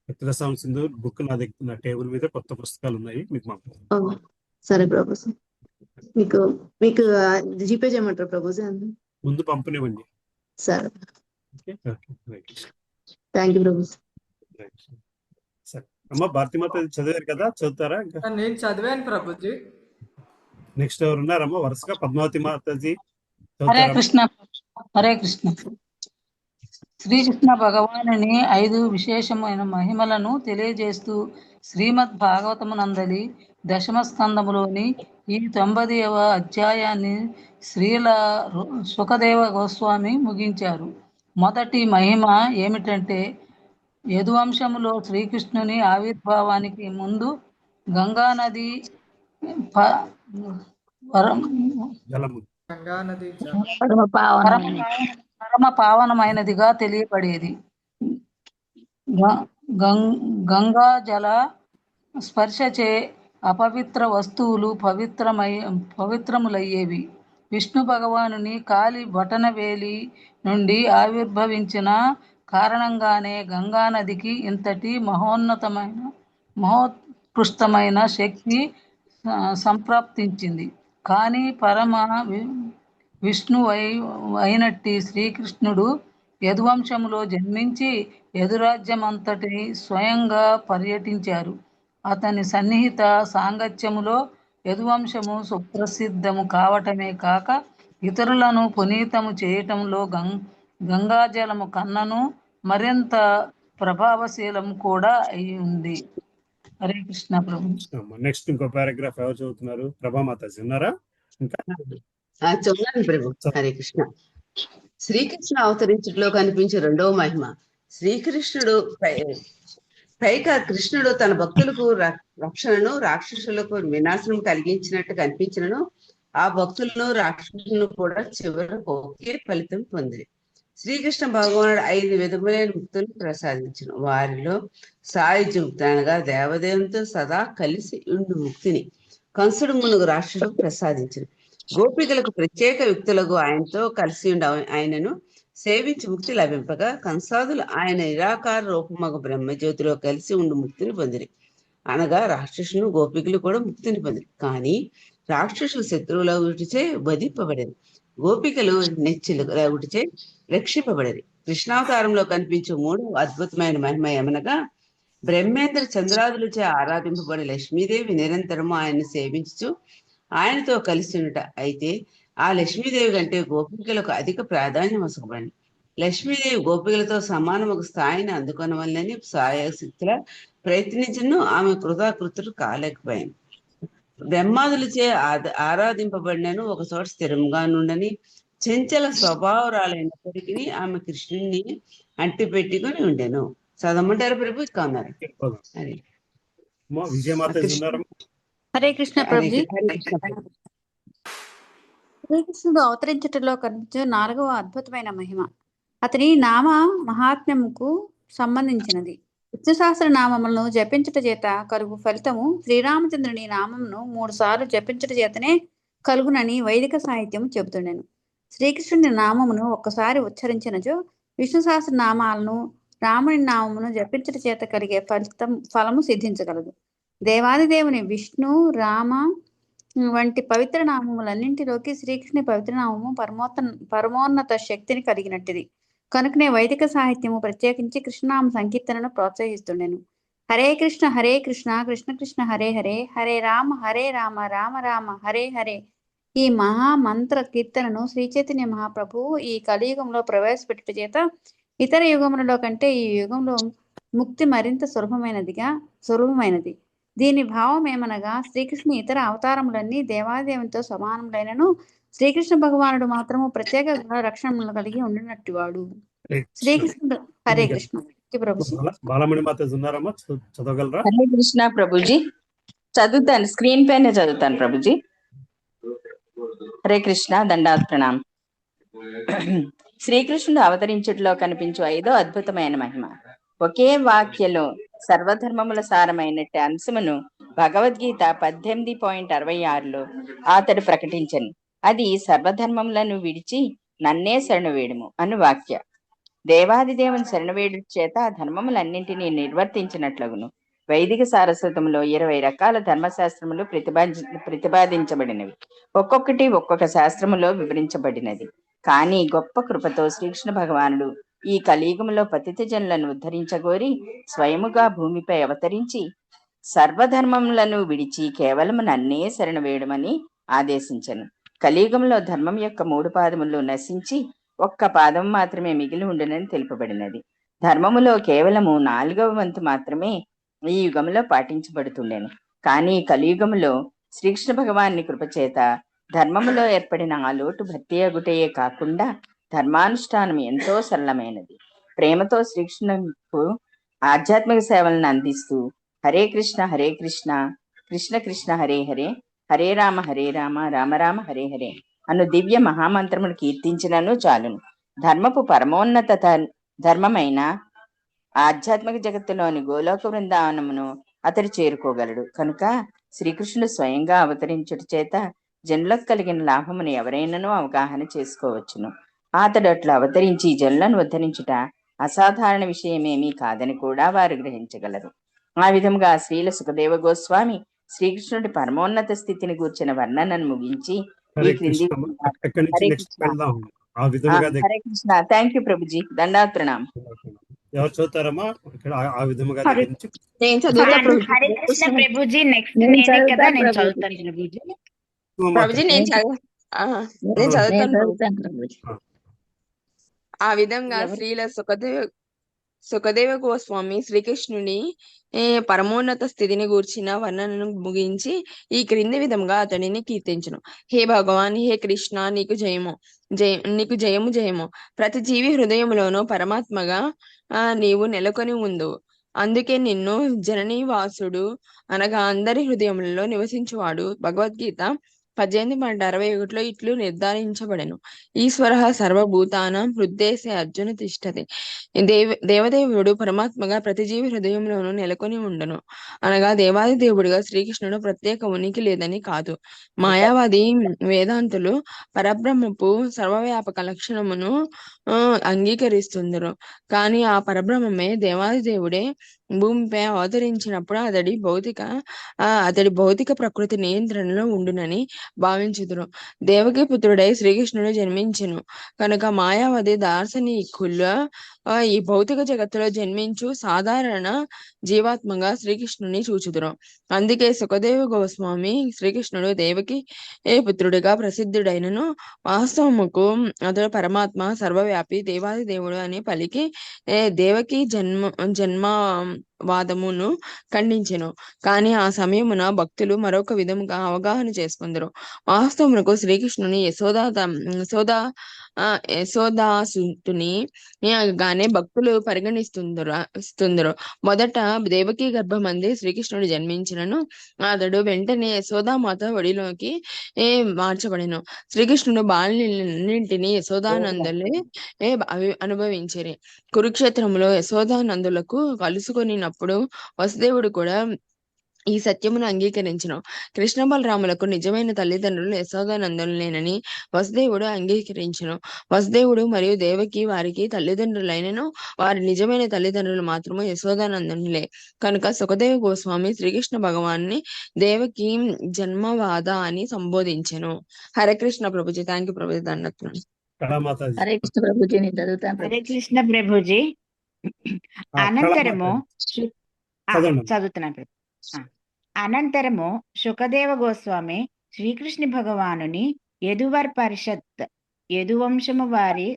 S1: భక్తిరసామృత సింధు బుక్ నా దగ్గర, నా టేబుల్ మీద కొత్త పుస్తకాలు ఉన్నాయి, మీకు పంపుతాను.
S8: ఓ, సరే ప్రభుజీ. మీకు మీకు జీపే చేయమంటారు ప్రభుజీ?
S1: ముందు పంపనివ్వండి.
S8: సరే,
S1: okay okay, right.
S8: Thank you Prabhuji.
S1: Right. సరే అమ్మ, భారతీమాత చదివారు కదా, చదువుతారా ఇంకా?
S4: నేను చదివాను ప్రభుజీ.
S1: నెక్స్ట్ ఎవరు ఉన్నారమ్మా వరుసగా? పద్మావతి మాతాజీ
S15: హరే
S1: చదువుతారా?
S15: కృష్ణ. హరే కృష్ణ. శ్రీకృష్ణ భగవానుని 5 విశేషమైన మహిమలను తెలియజేస్తూ శ్రీమద్ భాగవతమునందలి దశమ స్కందములోని ఈ 90వ అధ్యాయాన్ని శ్రీల సుఖదేవ గోస్వామి ముగించారు. మొదటి మహిమ ఏమిటంటే, యదువంశములో శ్రీకృష్ణుని ఆవిర్భావానికి ముందు గంగానది పరమ పావనమైనదిగా తెలియబడేది. గంగా జల స్పర్శచే అపవిత్ర వస్తువులు పవిత్రములయ్యేవి. విష్ణు భగవానుని కాలి బొటనవేలి నుండి ఆవిర్భవించిన కారణంగానే గంగా నదికి ఇంతటి మహోత్కృష్టమైన శక్తి సంప్రాప్తించింది. కానీ పరమ విష్ణు అయినట్టి శ్రీకృష్ణుడు యదువంశములో జన్మించి యదురాజ్యమంతటి స్వయంగా పర్యటించారు. అతని సన్నిహిత సాంగత్యములో యదువంశము సుప్రసిద్ధము కావటమే కాక ఇతరులను పునీతము చేయటంలో గంగాజలము కన్నను మరింత ప్రభావశీలము కూడా అయి ఉంది. హరే కృష్ణ ప్రభు.
S1: నెక్స్ట్ ఇంకో పారాగ్రాఫ్ ఎవరు చదువుతున్నారు? ప్రభామాతాజీ ఉన్నారా ఇంకా?
S9: చదువుతాను ప్రభు. హరే కృష్ణ. శ్రీకృష్ణ అవతరించుట్లో కనిపించే 2వ మహిమ. శ్రీకృష్ణుడు పైగా కృష్ణుడు తన భక్తులకు రక్షణను, రాక్షసులకు వినాశనం కలిగించినట్టు కనిపించినను ఆ భక్తులను రాక్షసులను కూడా చివరకు ఒకే ఫలితం పొంది శ్రీకృష్ణ భగవానుడు 5 విధములైన ముక్తులను ప్రసాదించను. వారిలో సాయుజుక్తి అనగా దేవదేవునితో సదా కలిసి ఉండు ముక్తిని కంసుడు మునుగు రాక్షసులకు ప్రసాదించను. గోపికలకు ప్రత్యేక యుక్తులకు ఆయనతో కలిసి ఉండి ఆయనను సేవించి ముక్తి లభింపగా కంసాదులు ఆయన నిరాకార రూపమగు బ్రహ్మజ్యోతిలో కలిసి ఉండి ముక్తిని పొందిరి. అనగా రాక్షసులు గోపికలు కూడా ముక్తిని పొందిరి. కానీ రాక్షసులు శత్రువుల ఒకటిచే వధింపబడేది, గోపికలు నెచ్చులు ఒకటిచే రక్షింపబడేది. కృష్ణావతారంలో కనిపించే 3వ అద్భుతమైన మహిమ ఏమనగా, బ్రహ్మేంద్ర చంద్రాదులచే ఆరాధింపబడే లక్ష్మీదేవి నిరంతరము ఆయన్ని సేవించు ఆయనతో కలిసి ఉండుట. అయితే ఆ లక్ష్మీదేవి కంటే గోపికలకు అధిక ప్రాధాన్యం వసకబడింది. లక్ష్మీదేవి గోపికలతో సమానము స్థాయిని అందుకొనవల్లని సాయశక్తుల ప్రయత్నించను ఆమె కృతాకృతులు కాలేకపోయాను. బ్రహ్మాదులచే ఆరాధింపబడినను ఒక చోట స్థిరంగా నుండని చంచల స్వభావరాలైనప్పటికీ ఆమె కృష్ణుని అంటి పెట్టుకుని ఉండెను. చదవమంటారు ప్రభు? ఇంకా ఉన్నారు.
S14: హరే కృష్ణ ప్రభుజీ. శ్రీకృష్ణుడు అవతరించటంలో కనిపించే 4వ అద్భుతమైన మహిమ అతని నామ మహాత్మ్యముకు సంబంధించినది. విష్ణు సహస్ర నామములను జపించుట చేత కలుగు ఫలితము శ్రీరామచంద్రుని నామమును 3 సార్లు జపించుట చేతనే కలుగునని వైదిక సాహిత్యం చెబుతుండెను. శ్రీకృష్ణుని నామమును ఒక్కసారి ఉచ్చరించినచో విష్ణు సహస్ర నామాలను రాముని నామమును జపించుట చేత కలిగే ఫలము సిద్ధించగలదు. దేవాదిదేవుని విష్ణు, రామ వంటి పవిత్ర నామములన్నింటిలోకి శ్రీకృష్ణుని పవిత్ర నామము పరమోన్నత శక్తిని కలిగినట్టిది. కనుకనే వైదిక సాహిత్యము ప్రత్యేకించి కృష్ణనామ సంకీర్తనను ప్రోత్సహిస్తుండెను. హరే కృష్ణ కృష్ణ కృష్ణ హరే హరే, హరే రామ రామ రామ హరే హరే. ఈ మహామంత్ర కీర్తనను శ్రీ చైతన్య మహాప్రభువు ఈ కలియుగంలో ప్రవేశపెట్టుట చేత ఇతర యుగములలో కంటే ఈ యుగంలో ముక్తి మరింత సులభమైనది. దీని భావం ఏమనగా, శ్రీకృష్ణుని ఇతర అవతారములన్నీ దేవాదేవునితో సమానములైనను శ్రీకృష్ణ భగవానుడు మాత్రము ప్రత్యేక రక్షణలు కలిగి ఉండినట్టు వాడు. శ్రీకృష్ణుడు. హరే కృష్ణ ప్రభుజీ.
S1: బాలమణి మాతాజీ ఉన్నారమ్మా, చదవగలరా?
S13: హరే కృష్ణ ప్రభుజీ. చదువుతాను, స్క్రీన్ పైన చదువుతాను ప్రభుజీ. హరే కృష్ణ, దండాత్ ప్రణాం. శ్రీకృష్ణుడు అవతరించుట్లో కనిపించు 5వ అద్భుతమైన మహిమ. ఒకే వాక్యలో సర్వధర్మముల సారమైనట్టు అంశమును భగవద్గీత 18.66లో అతడు ప్రకటించను. అది సర్వధర్మములను విడిచి నన్నే శరణు వేడుము అను వాక్య. దేవాది దేవుని శరణవేడు చేత ధర్మములన్నింటినీ నిర్వర్తించినట్లగును. వైదిక సారస్వతంలో 20 రకాల ధర్మశాస్త్రములు ప్రతిపాదించబడినవి. ఒక్కొక్కటి ఒక్కొక్క శాస్త్రములో వివరించబడినది. కానీ గొప్ప కృపతో శ్రీకృష్ణ భగవానుడు ఈ కలియుగంలో పతిత జనులను ఉద్ధరించగోరి స్వయముగా భూమిపై అవతరించి సర్వధర్మములను విడిచి కేవలము నన్నే శరణు వేయడమని ఆదేశించను. కలియుగంలో ధర్మం యొక్క 3 పాదములు నశించి ఒక్క పాదం మాత్రమే మిగిలి ఉండునని తెలుపబడినది. ధర్మములో కేవలము 4వ వంతు మాత్రమే ఈ యుగంలో పాటించబడుతుండెను. కానీ కలియుగములో శ్రీకృష్ణ భగవాన్ని కృపచేత ధర్మములో ఏర్పడిన ఆ లోటు భర్తీ అగుటయే కాకుండా ధర్మానుష్ఠానం ఎంతో సరళమైనది. ప్రేమతో శ్రీకృష్ణకు ఆధ్యాత్మిక సేవలను అందిస్తూ హరే కృష్ణ కృష్ణ కృష్ణ హరే హరే, హరే రామ రామ రామ హరే హరే అను దివ్య మహామంత్రమును కీర్తించినను చాలును. ధర్మపు పరమోన్నత ధర్మమైన ఆధ్యాత్మిక జగత్తులోని గోలోక బృందావనమును అతడు చేరుకోగలడు. కనుక శ్రీకృష్ణుడు స్వయంగా అవతరించుట చేత జనులకు కలిగిన లాభమును ఎవరైనానూ అవగాహన చేసుకోవచ్చును. అతడు అట్లా అవతరించి జనులను ఉద్ధరించుట అసాధారణ విషయమేమీ కాదని కూడా వారు గ్రహించగలరు. ఆ విధంగా శ్రీల సుఖదేవ గోస్వామి శ్రీకృష్ణుడి పరమోన్నత స్థితిని గూర్చిన వర్ణనను ముగించి ఈ క్రింది హరే కృష్ణ. Thank you Prabhuji, దండాత్ Pranam.
S1: ఎవరు చదువుతారమ్మా ఇక్కడ ఆ విధముగా?
S16: హరే కృష్ణ ప్రభుజీ. నెక్స్ట్ నేనే కదా, నేను చదువుతాను ప్రభుజీ.
S17: ప్రభుజీ నేను చదువుతాను. ఆ విధంగా శ్రీల సుఖదేవ గోస్వామి శ్రీకృష్ణుని పరమోన్నత స్థితిని గూర్చిన వర్ణనను ముగించి ఈ క్రింది విధంగా అతడిని కీర్తించును. హే భగవాన్, హే కృష్ణ, నీకు జయము జయము. ప్రతి జీవి హృదయంలోనూ పరమాత్మగా నీవు నెలకొని ఉండు. అందుకే నిన్ను జననీవాసుడు అనగా అందరి హృదయములలో నివసించువాడు. భగవద్గీత 18:61 ఇట్లు నిర్ధారించబడెను. ఈశ్వర సర్వభూతానాం హృద్దేశే అర్జున తిష్టతి. దేవదేవుడు పరమాత్మగా ప్రతి జీవి హృదయంలోనూ నెలకొని ఉండను అనగా దేవాది దేవుడిగా శ్రీకృష్ణుడు ప్రత్యేక ఉనికి లేదని కాదు. మాయావాది వేదాంతులు పరబ్రహ్మపు సర్వవ్యాపక లక్షణమును అంగీకరిస్తుందరు. కానీ ఆ పరబ్రహ్మమే దేవాది దేవుడే భూమిపై అవతరించినప్పుడు అతడి భౌతిక ప్రకృతి నియంత్రణలో ఉండునని భావించుదురు. దేవకి పుత్రుడై శ్రీకృష్ణుడు జన్మించెను కనుక మాయావతి దార్శనికులు ఈ భౌతిక జగత్తులో జన్మించు సాధారణ జీవాత్మగా శ్రీకృష్ణుని చూచుదురు. అందుకే సుఖదేవ గోస్వామి శ్రీకృష్ణుడు దేవకి పుత్రుడిగా ప్రసిద్ధుడైనను వాస్తవముకు అతడు పరమాత్మ సర్వవ్యాపి దేవాది దేవుడు అని పలికి దేవకి జన్మవాదమును ఖండించెను. కానీ ఆ సమయమున భక్తులు మరొక విధముగా అవగాహన చేసుకుందరు. వాస్తవమునకు శ్రీకృష్ణుని యశోదాసుని గానే భక్తులు పరిగణిస్తుందరు. మొదట దేవకి గర్భమంది శ్రీకృష్ణుడు జన్మించినను అతడు వెంటనే యశోదామాత ఒడిలోకి మార్చబడిను. శ్రీకృష్ణుడు బాల్యన్నింటినీ యశోదానందులే అనుభవించిరి. కురుక్షేత్రములో యశోదానందులకు కలుసుకొనినప్పుడు వసుదేవుడు కూడా ఈ సత్యమును అంగీకరించును. కృష్ణ బలరాములకు నిజమైన తల్లిదండ్రులు యశోదానందులేనని వసుదేవుడు అంగీకరించును. వసుదేవుడు మరియు దేవకి వారికి తల్లిదండ్రులైనను వారి నిజమైన తల్లిదండ్రులు మాత్రము యశోదానందులే. కనుక సుఖదేవ గోస్వామి శ్రీకృష్ణ భగవాన్ని దేవకి జన్మవాద అని సంబోధించెను. హరే కృష్ణ ప్రభుజీ. Thank you Prabhuji. దండత్వం.
S3: హరే కృష్ణ ప్రభుజీ. నేను చదువుతాను.
S16: హరే కృష్ణ ప్రభుజీ. అనంతరము సుఖదేవ గోస్వామి శ్రీకృష్ణ భగవానుని యదువర్ పరిషత్ యదువంశము వారి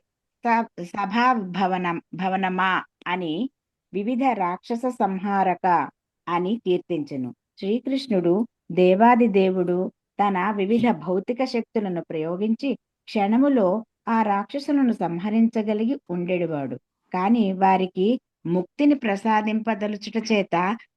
S16: భవనమా అని వివిధ రాక్షస సంహారక అని కీర్తించెను. శ్రీకృష్ణుడు దేవాది దేవుడు తన వివిధ భౌతిక శక్తులను ప్రయోగించి క్షణములో ఆ రాక్షసులను సంహరించగలిగి ఉండేవాడు. కాని వారికి ముక్తిని ప్రసాదింపదలుచుట చేత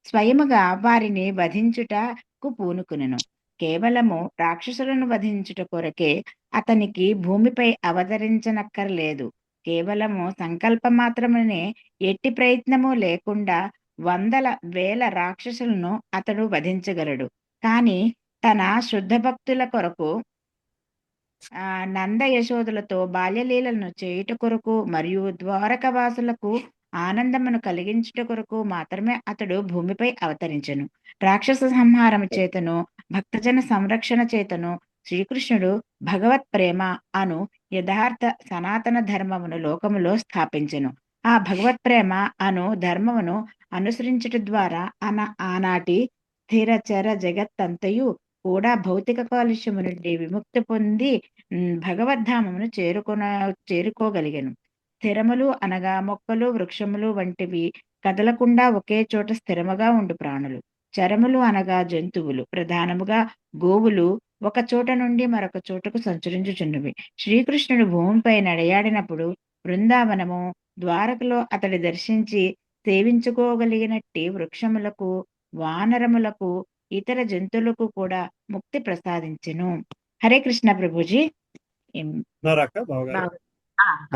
S16: స్వయముగా వారిని వధించుటకు పూనుకునెను. కేవలము రాక్షసులను వధించుట కొరకే అతనికి భూమిపై అవతరించనక్కర్లేదు. కేవలము సంకల్ప మాత్రమే, ఎట్టి ప్రయత్నము లేకుండా 100,000 రాక్షసులను అతడు వధించగలడు. కాని తన శుద్ధ భక్తుల కొరకు నంద యశోదలతో బాల్యలీలను చేయుట కొరకు మరియు ద్వారకవాసులకు ఆనందమును కలిగించుట కొరకు మాత్రమే అతడు భూమిపై అవతరించెను. రాక్షస సంహారం చేతను భక్తజన సంరక్షణ చేతను శ్రీకృష్ణుడు భగవత్ ప్రేమ అను యథార్థ సనాతన ధర్మమును లోకములో స్థాపించెను. ఆ భగవత్ ప్రేమ అను ధర్మమును అనుసరించుట ద్వారా ఆనాటి స్థిరచర జగత్తంతయు కూడా భౌతిక కాలుష్యము నుండి విముక్తి పొంది భగవద్ధామమును చేరుకోగలిగాను. స్థిరములు అనగా మొక్కలు, వృక్షములు వంటివి కదలకుండా ఒకే చోట స్థిరముగా ఉండు ప్రాణులు. చరములు అనగా జంతువులు, ప్రధానముగా గోవులు ఒక చోట నుండి మరొక చోటకు సంచరించుచున్నవి. శ్రీకృష్ణుడు భూమిపై నడయాడినప్పుడు బృందావనము ద్వారకలో అతడి దర్శించి సేవించుకోగలిగినట్టి వృక్షములకు, వానరములకు, ఇతర జంతువులకు కూడా ముక్తి ప్రసాదించెను. హరే కృష్ణ ప్రభుజీ.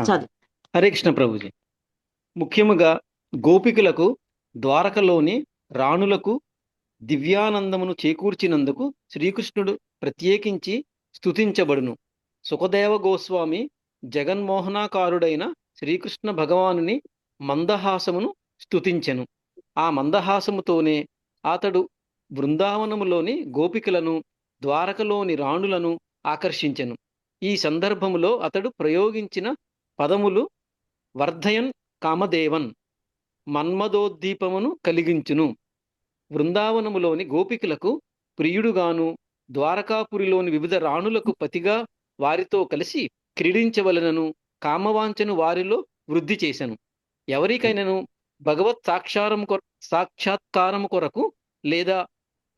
S2: చదువు.
S18: హరే కృష్ణ ప్రభుజీ. ముఖ్యముగా గోపికలకు, ద్వారకలోని రాణులకు దివ్యానందమును చేకూర్చినందుకు శ్రీకృష్ణుడు ప్రత్యేకించి స్తుతించబడును. సుఖదేవ గోస్వామి జగన్మోహనాకారుడైన శ్రీకృష్ణ భగవానుని మందహాసమును స్తుతించెను. ఆ మందహాసముతోనే అతడు బృందావనములోని గోపికలను, ద్వారకలోని రాణులను ఆకర్షించెను. ఈ సందర్భములో అతడు ప్రయోగించిన పదములు వర్ధయన్ కామదేవన్, మన్మదోద్దీపమును కలిగించును. బృందావనములోని గోపికలకు ప్రియుడుగాను, ద్వారకాపురిలోని వివిధ రాణులకు పతిగా వారితో కలిసి క్రీడించవలనను కామవాంఛను వారిలో వృద్ధి చేశను. ఎవరికైనాను భగవత్ సాక్షాత్కారము కొరకు లేదా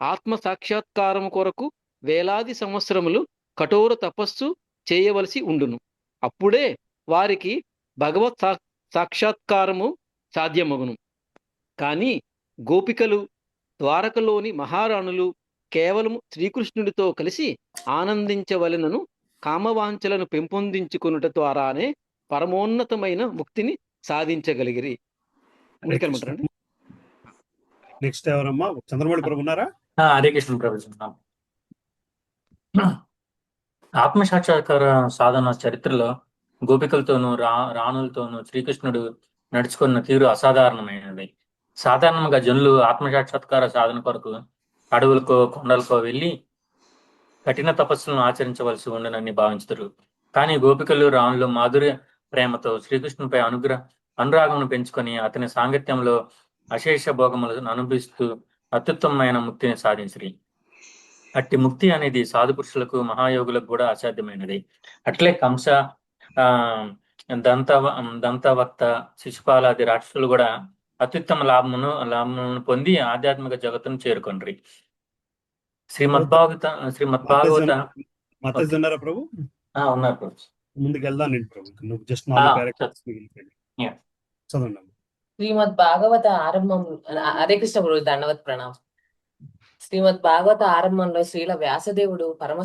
S18: ఆత్మ సాక్షాత్కారము కొరకు వేలాది సంవత్సరములు కఠోర తపస్సు చేయవలసి ఉండును. అప్పుడే వారికి భగవత్ సాక్షాత్కారము సాధ్యమగును. కానీ గోపికలు, ద్వారకలోని మహారాణులు కేవలం శ్రీకృష్ణుడితో కలిసి ఆనందించవలెనను కామవాంఛలను పెంపొందించుకునుట ద్వారానే పరమోన్నతమైన ముక్తిని సాధించగలిగిరి.
S1: నెక్స్ట్ ఎవరమ్మా? చంద్రమౌళి ప్రభు ఉన్నారా?
S19: హరే కృష్ణ ప్రభుజీ. ఆత్మ సాక్షాత్కార సాధన చరిత్రలో గోపికలతోనూ రాణులతోనూ శ్రీకృష్ణుడు నడుచుకున్న తీరు అసాధారణమైనది. సాధారణంగా జనులు ఆత్మ సాక్షాత్కార సాధన కొరకు అడవులకో కొండలకో వెళ్ళి కఠిన తపస్సులను ఆచరించవలసి ఉండనని భావించుతారు. కానీ గోపికలు, రాణులు మాధుర్య ప్రేమతో శ్రీకృష్ణునిపై అనురాగమును పెంచుకొని అతని సాంగత్యంలో అశేష భోగములను అనుభవిస్తూ అత్యుత్తమమైన ముక్తిని సాధించరి. అట్టి ముక్తి అనేది సాధు పురుషులకు, మహాయోగులకు కూడా అసాధ్యమైనది. అట్లే కంస, దంతవక్త, శిశుపాలాది రాక్షసులు కూడా అత్యుత్తమ లాభమును పొంది ఆధ్యాత్మిక జగత్తును చేరుకొండ్రి. శ్రీమద్భాగవత
S1: ఉన్నారా ప్రభు?
S19: ఉన్నారు ప్రభు.
S1: ముందుకు వెళ్దాం నేను ప్రభు. నువ్వు జస్ట్ 4 క్యారెక్టర్స్ చదవండి.
S20: శ్రీమద్ భాగవత ఆరంభం. హరే కృష్ణ ప్రభు. దండవత్ ప్రణామం. శ్రీమద్ భాగవత ఆరంభంలో శ్రీల వ్యాసదేవుడు పరమ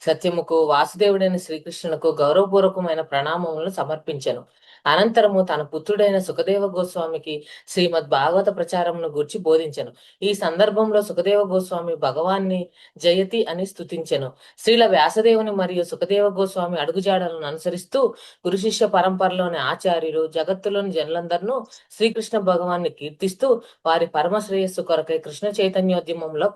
S20: సత్యముకు వాసుదేవుడైన శ్రీకృష్ణునకు గౌరవపూర్వకమైన ప్రణామములను సమర్పించెను. అనంతరము తన పుత్రుడైన సుఖదేవ గోస్వామికి శ్రీమద్ భాగవత ప్రచారమును గూర్చి బోధించెను. ఈ సందర్భంలో సుఖదేవ గోస్వామి భగవాన్ని జయతి అని స్తుతించెను. శ్రీల వ్యాసదేవుని మరియు సుఖదేవ గోస్వామి అడుగుజాడలను అనుసరిస్తూ గురు శిష్య పరంపరలోని ఆచార్యులు జగత్తులోని జనులందరినూ శ్రీకృష్ణ భగవాన్ని కీర్తిస్తూ వారి పరమ శ్రేయస్సు కొరకై కృష్ణ చైతన్యోద్యమంలో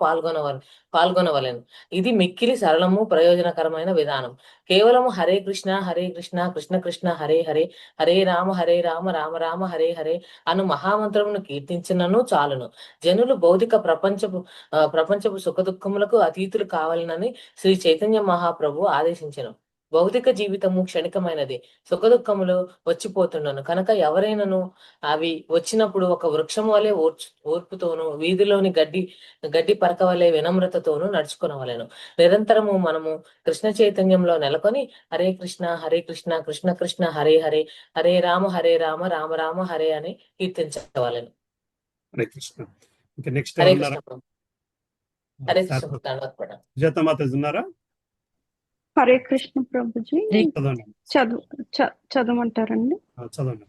S20: పాల్గొనవలెను. ఇది మిక్కిలి సరళము, ప్రయోజనకరమైన విధానం. కేవలము హరే కృష్ణ కృష్ణ కృష్ణ హరే హరే, హరే రామ రామ రామ హరే హరే అను మహామంత్రమును కీర్తించినను చాలును. జనులు భౌతిక ప్రపంచపు సుఖ దుఃఖములకు అతీతులు కావాలనని శ్రీ చైతన్య మహాప్రభు ఆదేశించెను. భౌతిక జీవితము క్షణికమైనది, సుఖ దుఃఖములు వచ్చిపోతుండను కనుక ఎవరైనాను అవి వచ్చినప్పుడు ఒక వృక్షం వలె ఓర్పుతోనూ వీధిలోని గడ్డి పరక వలె వినమ్రతతోనూ నడుచుకునవలెను. నిరంతరము మనము కృష్ణ చైతన్యంలో నెలకొని హరే కృష్ణ కృష్ణ కృష్ణ హరే హరే, హరే రామ రామ రామ హరే అని కీర్తించవలెను.
S1: హరే కృష్ణ. నెక్స్ట్
S20: హరే కృష్ణ. హరే కృష్ణ.
S1: ఉన్నారా?
S21: హరే కృష్ణ ప్రభుజీ. చదవమంటారండి?
S1: చదవండి.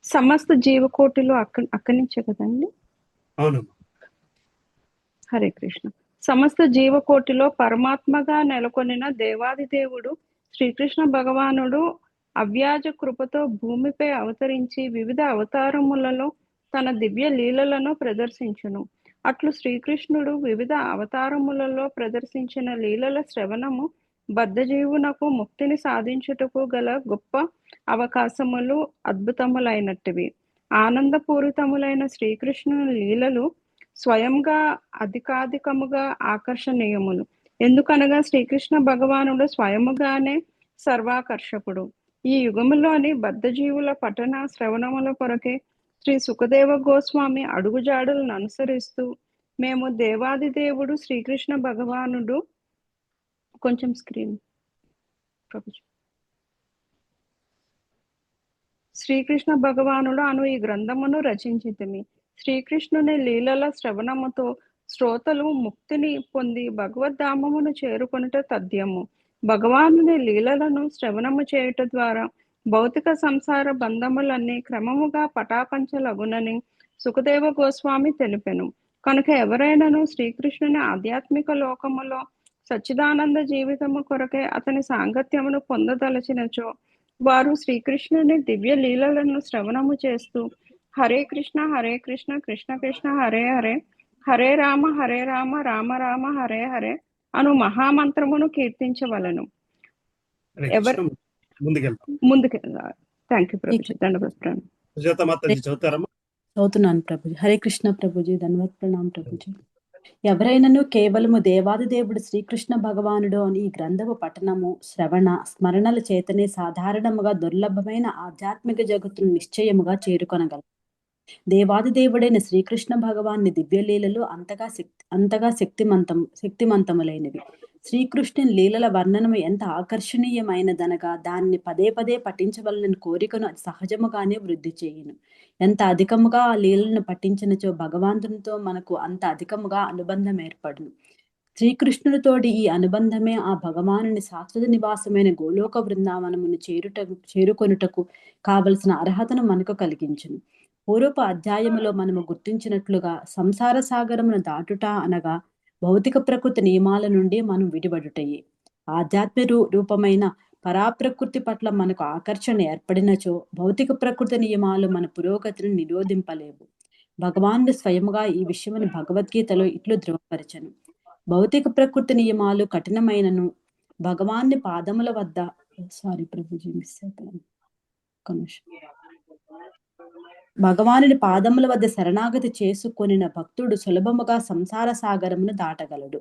S21: సమస్త జీవకోటిలో అక్కడి నుంచే కదండి?
S1: అవునమ్మా.
S21: హరే కృష్ణ. సమస్త జీవకోటిలో పరమాత్మగా నెలకొనిన దేవాది దేవుడు శ్రీకృష్ణ భగవానుడు అవ్యాజ కృపతో భూమిపై అవతరించి వివిధ అవతారములలో తన దివ్య లీలలను ప్రదర్శించును. అట్లు శ్రీకృష్ణుడు వివిధ అవతారములలో ప్రదర్శించిన లీలల శ్రవణము బద్ధజీవునకు ముక్తిని సాధించుటకు గల గొప్ప అవకాశములు అద్భుతములైనటివి. ఆనందపూరితములైన శ్రీకృష్ణుని లీలలు స్వయంగా అధికాధికముగా ఆకర్షణీయములు. ఎందుకనగా శ్రీకృష్ణ భగవానుడు స్వయముగానే సర్వాకర్షకుడు. ఈ యుగములోని బద్ధజీవుల పఠన శ్రవణముల కొరకే శ్రీ సుఖదేవ గోస్వామి అడుగుజాడలను అనుసరిస్తూ మేము దేవాది దేవుడు శ్రీకృష్ణ భగవానుడు కొంచెం స్క్రీన్ శ్రీకృష్ణ భగవానుడు అను ఈ గ్రంథమును రచించితిమి. శ్రీకృష్ణుని లీలల శ్రవణముతో శ్రోతలు ముక్తిని పొంది భగవద్ధామమును చేరుకొనుట తథ్యము. భగవానుని లీలలను శ్రవణము చేయుట ద్వారా భౌతిక సంసార బంధములన్నీ క్రమముగా పటాపంచలగునని సుఖదేవ గోస్వామి తెలిపెను. కనుక ఎవరైనాను శ్రీకృష్ణుని ఆధ్యాత్మిక లోకములో సచ్చిదానంద జీవితము కొరకే అతని సాంగత్యమును పొందదలచినచో వారు శ్రీకృష్ణుని దివ్య లీలలను శ్రవణము చేస్తూ హరే కృష్ణ కృష్ణ కృష్ణ హరే హరే హరే రామ రామ రామ హరే హరే అను మహామంత్రమును కీర్తించవలను. ముందుకెళ్దాం. Thank you Prabhuji. దండవత్ప్రణాం.
S5: చదువుతున్నాను ప్రభుజీ. హరే కృష్ణ ప్రభుజీ. ధన్యవాద ప్రణాం ప్రభుజీ. ఎవరైనాను కేవలము దేవాది దేవుడు శ్రీకృష్ణ భగవానుడు అని ఈ గ్రంథము పఠనము శ్రవణ స్మరణల చేతనే సాధారణముగా దుర్లభమైన ఆధ్యాత్మిక జగత్తును నిశ్చయముగా చేరుకొనగలరు. దేవాది దేవుడైన శ్రీకృష్ణ భగవాన్ని దివ్యలీలలు అంతగా శక్తిమంతములైనవి. శ్రీకృష్ణుని లీలల వర్ణనము ఎంత ఆకర్షణీయమైనదనగా దాన్ని పదే పదే పఠించవలనని కోరికను అది సహజముగానే వృద్ధి చేయును. ఎంత అధికముగా ఆ లీలను పఠించినచో భగవంతునితో మనకు అంత అధికముగా అనుబంధం ఏర్పడును. శ్రీకృష్ణుడితోటి ఈ అనుబంధమే ఆ భగవానుని శాశ్వత నివాసమైన గోలోక బృందావనమును చేరుకొనుటకు కావలసిన అర్హతను మనకు కలిగించును. పూర్వపు అధ్యాయములో మనము గుర్తించినట్లుగా సంసార సాగరమును దాటుట అనగా భౌతిక ప్రకృతి నియమాల నుండి మనం విడిపడుటయే. ఆధ్యాత్మిక రూపమైన పరాప్రకృతి పట్ల మనకు ఆకర్షణ ఏర్పడినచో భౌతిక ప్రకృతి నియమాలు మన పురోగతిని నిరోధింపలేవు. భగవానుడు స్వయముగా ఈ విషయమును భగవద్గీతలో ఇట్లు ధృవపరచను. భౌతిక ప్రకృతి నియమాలు కఠినమైనను భగవాన్ని పాదముల వద్ద భగవానుని పాదముల వద్ద శరణాగతి చేసుకొనిన భక్తుడు సులభముగా సంసార సాగరమును దాటగలడు.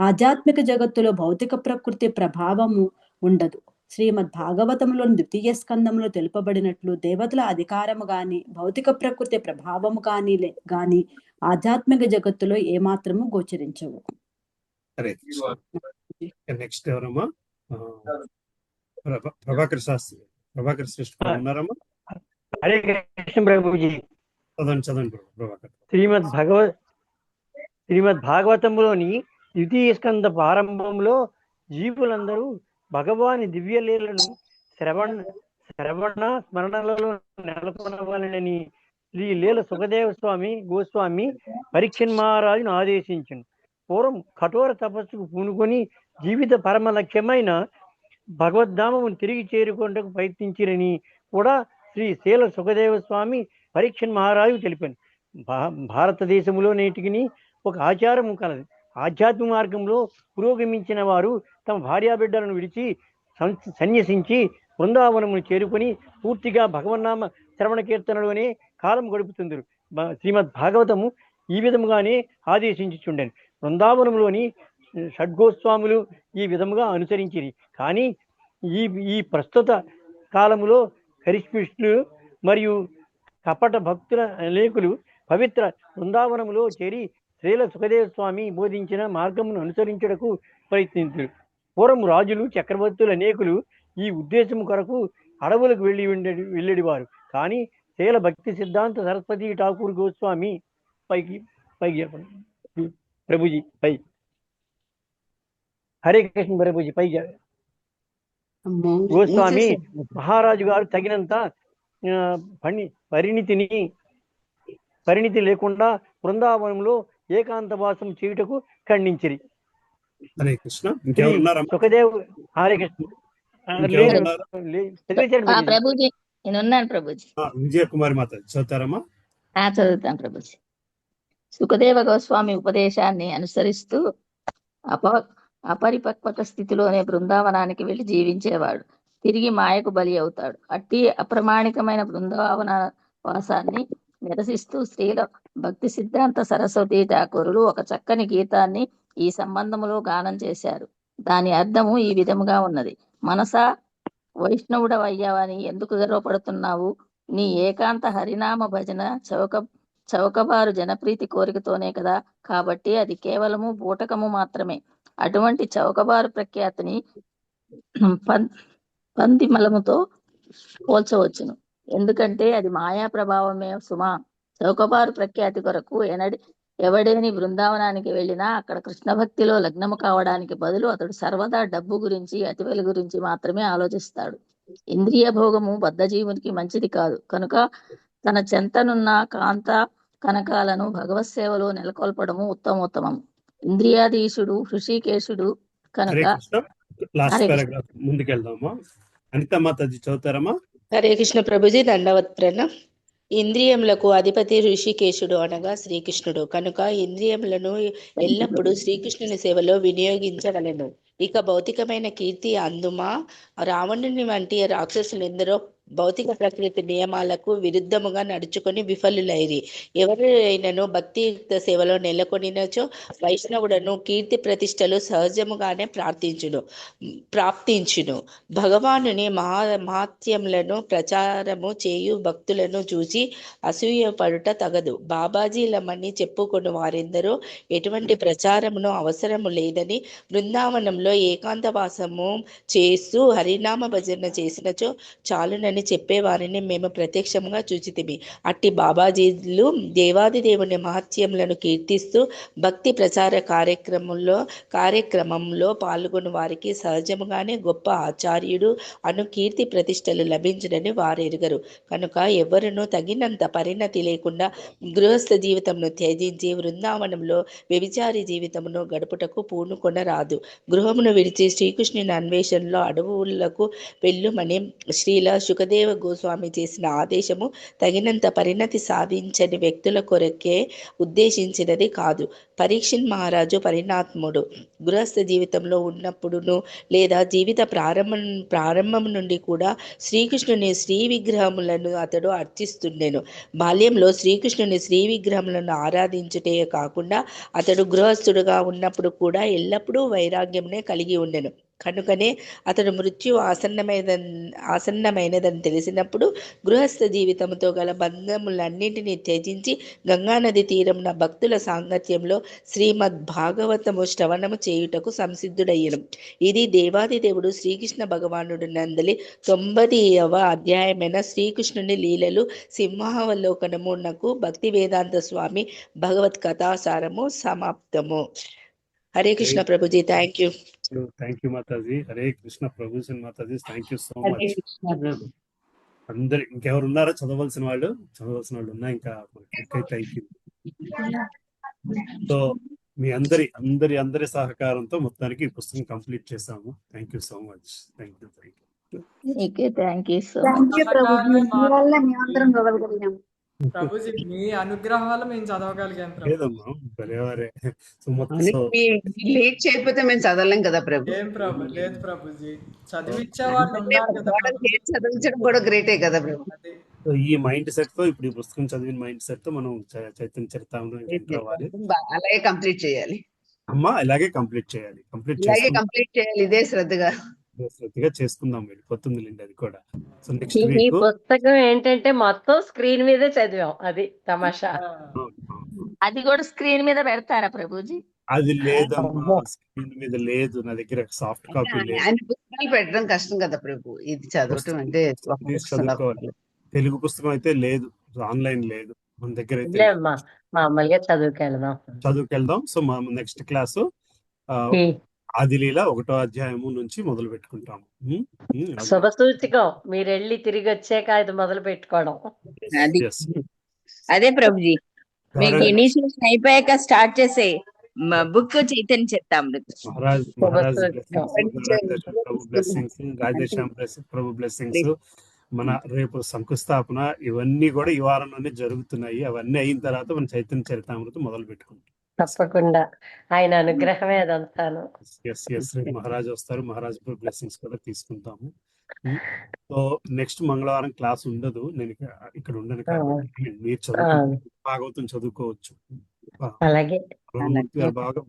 S5: ఆధ్యాత్మిక జగత్తులో భౌతిక ప్రకృతి ప్రభావము ఉండదు. శ్రీమద్ భాగవతంలోని 2వ స్కందములో తెలుపబడినట్లు దేవతల అధికారము గాని భౌతిక ప్రకృతి ప్రభావము గాని ఆధ్యాత్మిక జగత్తులో ఏమాత్రము గోచరించవు.
S1: నెక్స్ట్ ఎవరమ్మా? ప్రభాకర్ శాస్త్రి. ప్రభాకర్ శ్రేష్ఠ ఉన్నారమ్మా?
S22: హరే కృష్ణ ప్రభుజీ.
S1: చదవండి ప్రభాకర్.
S22: శ్రీమద్ భాగవతంలోని 2వ స్కంద ప్రారంభంలో జీవులందరూ భగవాని దివ్యలీలను శ్రవణ స్మరణలలో నెలకొనవాలని ఈ లీల సుఖదేవ గోస్వామి పరీక్షణ్ మహారాజును ఆదేశించను. పూర్వం కఠోర తపస్సుకు పూనుకొని జీవిత పరమ లక్ష్యమైన భగవద్ధామమును తిరిగి చేరుకోవడానికి ప్రయత్నించిరని కూడా శ్రీ శీల సుఖదేవ స్వామి పరీక్షణ్ మహారాజు తెలిపాను. భారతదేశంలో నేటికి ఒక ఆచారము కలదు. ఆధ్యాత్మిక మార్గంలో పురోగమించిన వారు తమ భార్యాబిడ్డలను విడిచి సన్యసించి బృందావనమును చేరుకొని పూర్తిగా భగవన్నామ శ్రవణ కీర్తనలోనే కాలం గడుపుతుందరు. శ్రీమద్ భాగవతము ఈ విధముగానే ఆదేశించుచుండెను. బృందావనంలోని షడ్గోస్వాములు ఈ విధముగా అనుసరించిరి. కానీ ఈ ప్రస్తుత కాలములో కరిష్మిష్ఠులు మరియు కపట భక్తుల అనేకులు పవిత్ర బృందావనములో చేరి శ్రీల సుఖదేవ స్వామి బోధించిన మార్గమును అనుసరించుటకు ప్రయత్నించారు. పూర్వం రాజులు చక్రవర్తులు అనేకులు ఈ ఉద్దేశం కొరకు అడవులకు వెళ్ళేవారు. కానీ శ్రీల భక్తి సిద్ధాంత సరస్వతి ఠాకూర్ గోస్వామి పైకి ప్రభుజీ పై హరే కృష్ణ ప్రభుజీ పై గోస్వామి మహారాజు గారు తగినంత పరిణితి లేకుండా బృందావనంలో ఏకాంతవాసం చేయుటకు ఖండించిరి.
S1: హరే కృష్ణ.
S22: శ్రీ
S1: ఇంకెవరు ఉన్నారమ్మా?
S22: సుఖదేవ్ హరే కృష్ణ.
S1: ఇంకెవరు
S22: లేదు
S1: ఉన్నారు?
S22: చదివించండి ప్రభుజీ.
S3: ప్రభుజీ నేనున్నాను ప్రభుజీ.
S1: విజయకుమారి మాత చదువుతారమ్మా?
S3: చదువుతాను ప్రభుజీ. సుఖదేవ గోస్వామి ఉపదేశాన్ని అనుసరిస్తూ అపరిపక్వత స్థితిలోనే బృందావనానికి వెళ్లి జీవించేవాడు. తిరిగి మాయకు బలి అవుతాడు. అట్టి అప్రమాణికమైన బృందావన వాసాన్ని నిరసిస్తూ శ్రీల భక్తి సిద్ధాంత సరస్వతి ఠాకూరులు ఒక చక్కని గీతాన్ని ఈ సంబంధములో గానం చేశారు. దాని అర్థము ఈ విధముగా ఉన్నది. మనసా వైష్ణవుడవయ్యావని ఎందుకు గర్వపడుతున్నావు? నీ ఏకాంత హరినామ భజన చౌకబారు జనప్రీతి కోరికతోనే కదా. కాబట్టి అది కేవలము బూటకము మాత్రమే. అటువంటి చౌకబారు ప్రఖ్యాతిని పంది మలముతో పోల్చవచ్చును. ఎందుకంటే అది మాయా ప్రభావమే సుమా. చౌకబారు ప్రఖ్యాతి కొరకు ఎవడేని బృందావనానికి వెళ్ళినా అక్కడ కృష్ణ భక్తిలో లగ్నము కావడానికి బదులు అతడు సర్వదా డబ్బు గురించి అతివెల గురించి మాత్రమే ఆలోచిస్తాడు. ఇంద్రియ భోగము బద్ధజీవునికి మంచిది కాదు. కనుక తన చెంతనున్న కాంత కనకాలను భగవత్ సేవలో నెలకొల్పడము ఉత్తమోత్తమం. ఇంద్రియాధీశుడు హృషికేశుడు
S1: హరే
S3: కనుక
S1: కృష్ణ. లాస్ట్
S3: హరే కృష్ణ.
S1: పారాగ్రాఫ్ ముందుకెళ్దామా? అనిత మాతాజీ చదువుతారమ్మా?
S6: హరే కృష్ణ ప్రభుజీ. దండవత్ ప్రణం. ఇంద్రియములకు అధిపతి ఋషికేశుడు అనగా శ్రీకృష్ణుడు. కనుక ఇంద్రియములను ఎల్లప్పుడూ శ్రీకృష్ణుని సేవలో వినియోగించవలెను. ఇక భౌతికమైన కీర్తి అందుమా రావణుని వంటి రాక్షసులు ఎందరో భౌతిక ప్రకృతి నియమాలకు విరుద్ధముగా నడుచుకొని విఫలులైరి. ఎవరైనను భక్తియుక్త సేవలో నెలకొనినచో వైష్ణవుడను కీర్తి ప్రతిష్టలు సహజముగానే ప్రాప్తించును. భగవానుని మహాత్యములను ప్రచారము చేయు భక్తులను చూసి అసూయపడుట తగదు. బాబాజీలమని చెప్పుకొని వారెందరో ఎటువంటి ప్రచారమును అవసరము లేదని బృందావనంలో ఏకాంతవాసము చేస్తూ హరినామ భజన చేసినచో చాలునని చెప్పేవారిని మేము ప్రత్యక్షంగా చూచితిమి. అట్టి బాబాజీలు దేవాది దేవుని మహత్యములను కీర్తిస్తూ భక్తి ప్రచార కార్యక్రమంలో పాల్గొని వారికి సహజముగానే గొప్ప ఆచార్యుడు అను కీర్తి ప్రతిష్టలు లభించునని వారెరుగరు. కనుక ఎవరునూ తగినంత పరిణతి లేకుండా గృహస్థ జీవితమును త్యజించి బృందావనంలో వ్యభిచారి జీవితమును గడుపుటకు పూనుకొనరాదు. గృహమును విడిచి శ్రీకృష్ణుని అన్వేషణలో అడవులకు వెళ్ళుమని శ్రీల సుఖదేవ గోస్వామి చేసిన ఆదేశము తగినంత పరిణతి సాధించని వ్యక్తుల కొరకే ఉద్దేశించినది కాదు. పరీక్షిత్ మహారాజు పరిణాత్ముడు. గృహస్థ జీవితంలో ఉన్నప్పుడును లేదా జీవిత ప్రారంభం నుండి కూడా శ్రీకృష్ణుని శ్రీ విగ్రహములను అతడు అర్చిస్తుండెను. బాల్యంలో శ్రీకృష్ణుని శ్రీ విగ్రహములను ఆరాధించుటే కాకుండా అతడు గృహస్థుడుగా ఉన్నప్పుడు కూడా ఎల్లప్పుడూ వైరాగ్యంనే కలిగి ఉండెను. కనుకనే అతడు మృత్యు ఆసన్నమైనదని తెలిసినప్పుడు గృహస్థ జీవితంతో గల బంధములన్నింటినీ త్యజించి గంగానది తీరమున భక్తుల సాంగత్యంలో శ్రీమద్ భాగవతము శ్రవణము చేయుటకు సంసిద్ధుడయ్యను. ఇది దేవాది దేవుడు శ్రీకృష్ణ భగవానుడు నందలి 90వ అధ్యాయమైన శ్రీకృష్ణుని లీలలు సింహావలోకనమునకు భక్తి వేదాంత స్వామి భగవత్ కథాసారము సమాప్తము. హరే కృష్ణ ప్రభుజీ. Thank you.
S1: థ్యాంక్ యూ మాతాజీ. హరే కృష్ణ ప్రభుజీ మాతాజీ. Thank you so
S2: Hare
S1: much.
S2: Krishna ప్రభు.
S1: అందరు ఇంకెవరు ఉన్నారా? చదవలసిన వాళ్ళు ఉన్నా ఇంకా అయితే అయిపోయింది. సో మీ అందరి సహకారంతో మొత్తానికి ఈ పుస్తకం కంప్లీట్ చేసాము. Thank you so much. Thank you.
S3: Thank you so
S14: thank
S3: much.
S14: You Prabhuji. మీ వల్ల మేమందరం చదవగలిగాం.
S4: ప్రభుజీ మీ అనుగ్రహం వల్ల మేము చదవగలిగాం ప్రభు.
S1: లేదమ్మా బరేవరే. సో మొత్తం
S9: లేట్ చేయకపోతే మేము చదవలేం కదా ప్రభు.
S4: ఏం ప్రభు లేదు ప్రభుజీ, చదివించే వాళ్ళు ఉన్నారు కదా ప్రభు.
S9: చదివించడం కూడా గ్రేటే కదా ప్రభు.
S1: సో ఈ మైండ్ సెట్ తో ఇప్పుడు ఈ పుస్తకం చదివిన మైండ్ సెట్ తో మనం చైతన్య చరితామృతం ఎంటర్ అవ్వాలి.
S9: అలాగే కంప్లీట్ చేయాలి
S1: అమ్మా. ఇలాగే కంప్లీట్ చేయాలి.
S9: ఇదే శ్రద్ధగా
S1: చేసుకుందాం. వెళ్ళిపోతుంది లేండి అది కూడా. సో నెక్స్ట్
S2: ఈ
S1: వీక్
S2: పుస్తకం ఏంటంటే మొత్తం స్క్రీన్ మీదే చదివాం. అది తమాషా.
S3: అది కూడా స్క్రీన్ మీద పెడతారా ప్రభుజీ?
S1: అది లేదమ్మా, స్క్రీన్ మీద లేదు. నా దగ్గర సాఫ్ట్ కాపీ లేదు.
S9: అన్ని పుస్తకాలు పెట్టడం కష్టం కదా ప్రభు. ఇది చదవటం అంటే ఒక పుస్తకం
S1: చదువుకోవాలి. తెలుగు పుస్తకం అయితే లేదు, ఆన్లైన్ లేదు మన దగ్గర అయితే.
S2: మామూలుగా చదువుకెళ్దాం. సో మా నెక్స్ట్ క్లాసు ఆదిలీల 1వ అధ్యాయము నుంచి మొదలు పెట్టుకుంటాము. శుభ సూచకం. మీరు వెళ్ళి తిరిగి వచ్చాక ఇది మొదలు పెట్టుకోవడం.
S13: అదే ప్రభుజీ. మీకు
S1: ధారణ
S13: ఇనిషియేషన్ అయిపోయాక స్టార్ట్ చేసే బుక్ చైతన్య చరితామృతం.
S1: మహారాజ్ బ్లెస్సింగ్స్, ప్రభు బ్లెస్సింగ్స్, రాజేశ్యామ్ ప్రభు బ్లెస్సింగ్స్, మన రేపు శంకుస్థాపన, ఇవన్నీ కూడా ఈ వారంలోనే జరుగుతున్నాయి. అవన్నీ అయిన తర్వాత మన చైతన్య చరితామృతం మొదలు పెట్టుకుంటాం.
S2: తప్పకుండా ఆయన అనుగ్రహమే అదంతాను.
S1: ఎస్ రేపు మహారాజ్ వస్తారు, మహారాజ్ బ్లెస్సింగ్స్ కూడా తీసుకుంటాము. సో నెక్స్ట్ మంగళవారం క్లాస్ ఉండదు, నేను ఇక్కడ ఉండను కాబట్టి మీరు చదువుకోవచ్చు, భాగవతం చదువుకోవచ్చు.
S2: అలాగే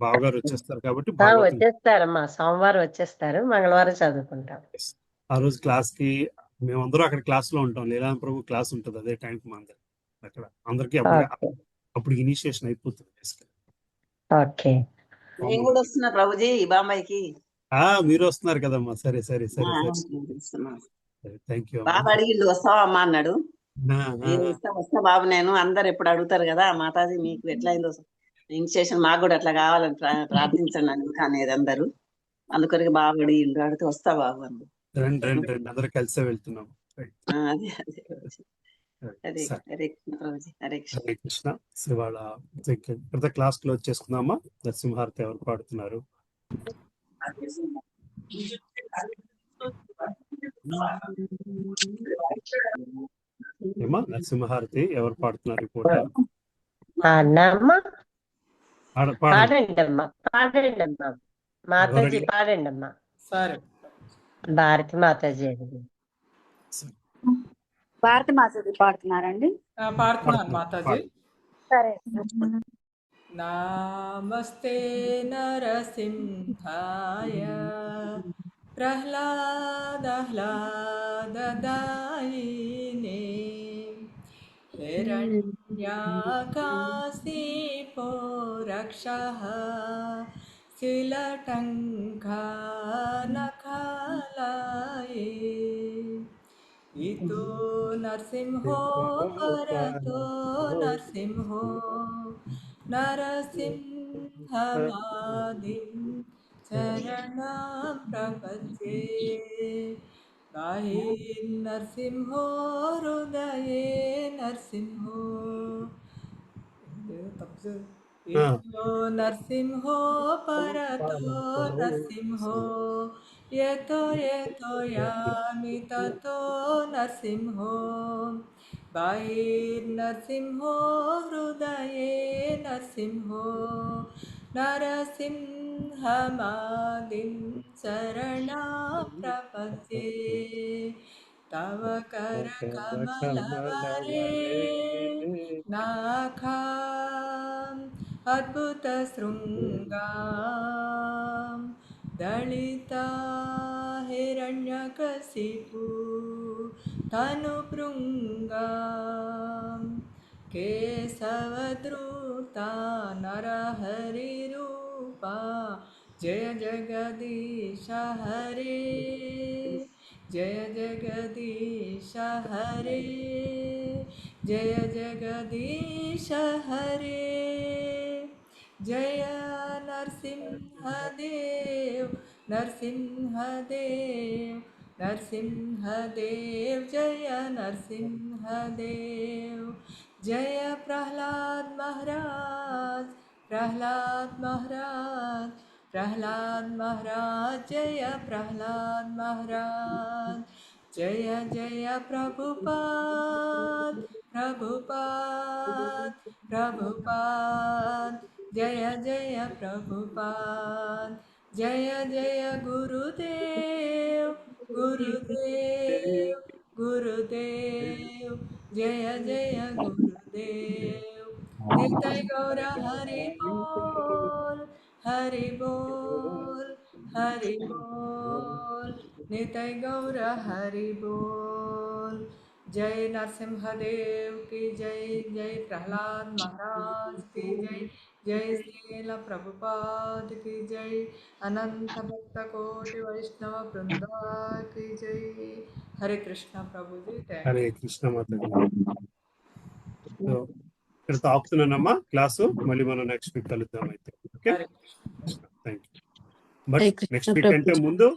S1: బావగారు వచ్చేస్తారు కాబట్టి
S2: వచ్చేస్తారమ్మా, సోమవారం వచ్చేస్తారు, మంగళవారం చదువుకుంటాం.
S1: ఆ రోజు క్లాస్ కి మేమందరూ అక్కడ క్లాస్ లో ఉంటాం. లీలాం ప్రభు క్లాస్ ఉంటుంది అదే టైంకి మా అందరికి అక్కడ అందరికి అప్పుడు ఇనిషియేషన్ అయిపోతుంది.
S2: ఓకే,
S9: నేను కూడా వస్తున్నా ప్రభుజీ బాంబాయికి.
S1: మీరు వస్తున్నారు కదమ్మా, సరే థ్యాంక్ యూ.
S9: బాబా అడిగిండు వస్తావా అమ్మా అన్నాడు. వస్తా బాబు, నేను అందరు ఎప్పుడు అడుగుతారు కదా మాతాజీ మీకు ఎట్లా అయిందో ఇనిషియేషన్, మాకు కూడా అట్లా కావాలని ప్రార్థించండి అని అనేది అందరూ. అందుకొరకు బాబు అడిగిండు, అడిగితే వస్తా బాబు అందు.
S1: రండి అందరూ కలిసే వెళ్తున్నాం.
S9: హరే
S1: కృష్ణ. ఇవాళ క్లాస్ క్లోజ్ చేసుకుందామా? నరసింహారతి ఎవరు పాడుతున్నారు? ఏమా నరసింహారతి ఎవరు పాడుతున్నారు? పూట
S2: మాతాజీ పాడండి అమ్మా.
S4: సరే,
S2: భారతి మాతాజీ
S14: భారతి మాతాజీ పాడుతున్నారండి?
S4: పాడుతున్నాను మాతాజీ.
S14: సరే.
S4: నమస్తే నరసింహాయ ప్రహ్లాదాహ్లాదదాయినే హిరణ్యాకాశీపో రక్షః శిలటంకానఖాలయే ఇతో నరసింహో పరతో నరసింహో నరసింహమాదిం శరణం ప్రపద్యే బాహి నరసింహో హృదయే నరసింహో ఇతో నరసింహో పరతో నరసింహో యతో యామి తతో నరసింహో బాహిర్నరసింహో హృదయే నరసింహో నరసింహమాదిం శరణం ప్రపద్యే తవ కరకమలవరే నాఖాం అద్భుత శృంగాం దళితా హిరణ్యకశిపు తనుభృంగాం కేశవద్రుతా నరహరిరూపా జయ జగదీశ హరే జయ జగదీశ హరే జయ జగదీశ హరే జయ నరసింహదేవ్ నరసింహదేవ్ నరసింహదేవ్ జయ నరసింహదేవ్ జయ ప్రహ్లాద్ మహారాజ్ ప్రహ్లాద్ మహారాజ్ ప్రహ్లాద్ మహారాజ్ జయ ప్రహ్లాద్ మహారాజ్ జయ జయ ప్రభుపాద్ ప్రభుపాద్ ప్రభుపాద్ జయ జయ ప్రభుపాద్ జయ జయ గురుదేవ్ గురుదేవ్ గురుదేవ్ జయ జయ గురుదేవ్ నిత్య గౌర హరి బోల్ హరి బోల్ హరి బోల్ నిత్య గౌర హరి బోల్ जय नरसिंहदेव की जय जय प्रहलाद महाराज की जय जय श्रील प्रभुपाद की जय अनंत भक्त कोटि वैष्णव वृंदा की जय हरे कृष्ण प्रभु जी
S1: हरे कृष्ण माता ఇక్కడ ఆపుతున్నానమ్మా క్లాసు మళ్ళీ మనం నెక్స్ట్ వీక్ కలుద్దాం అయితే okay thank you but next week అంటే ముందు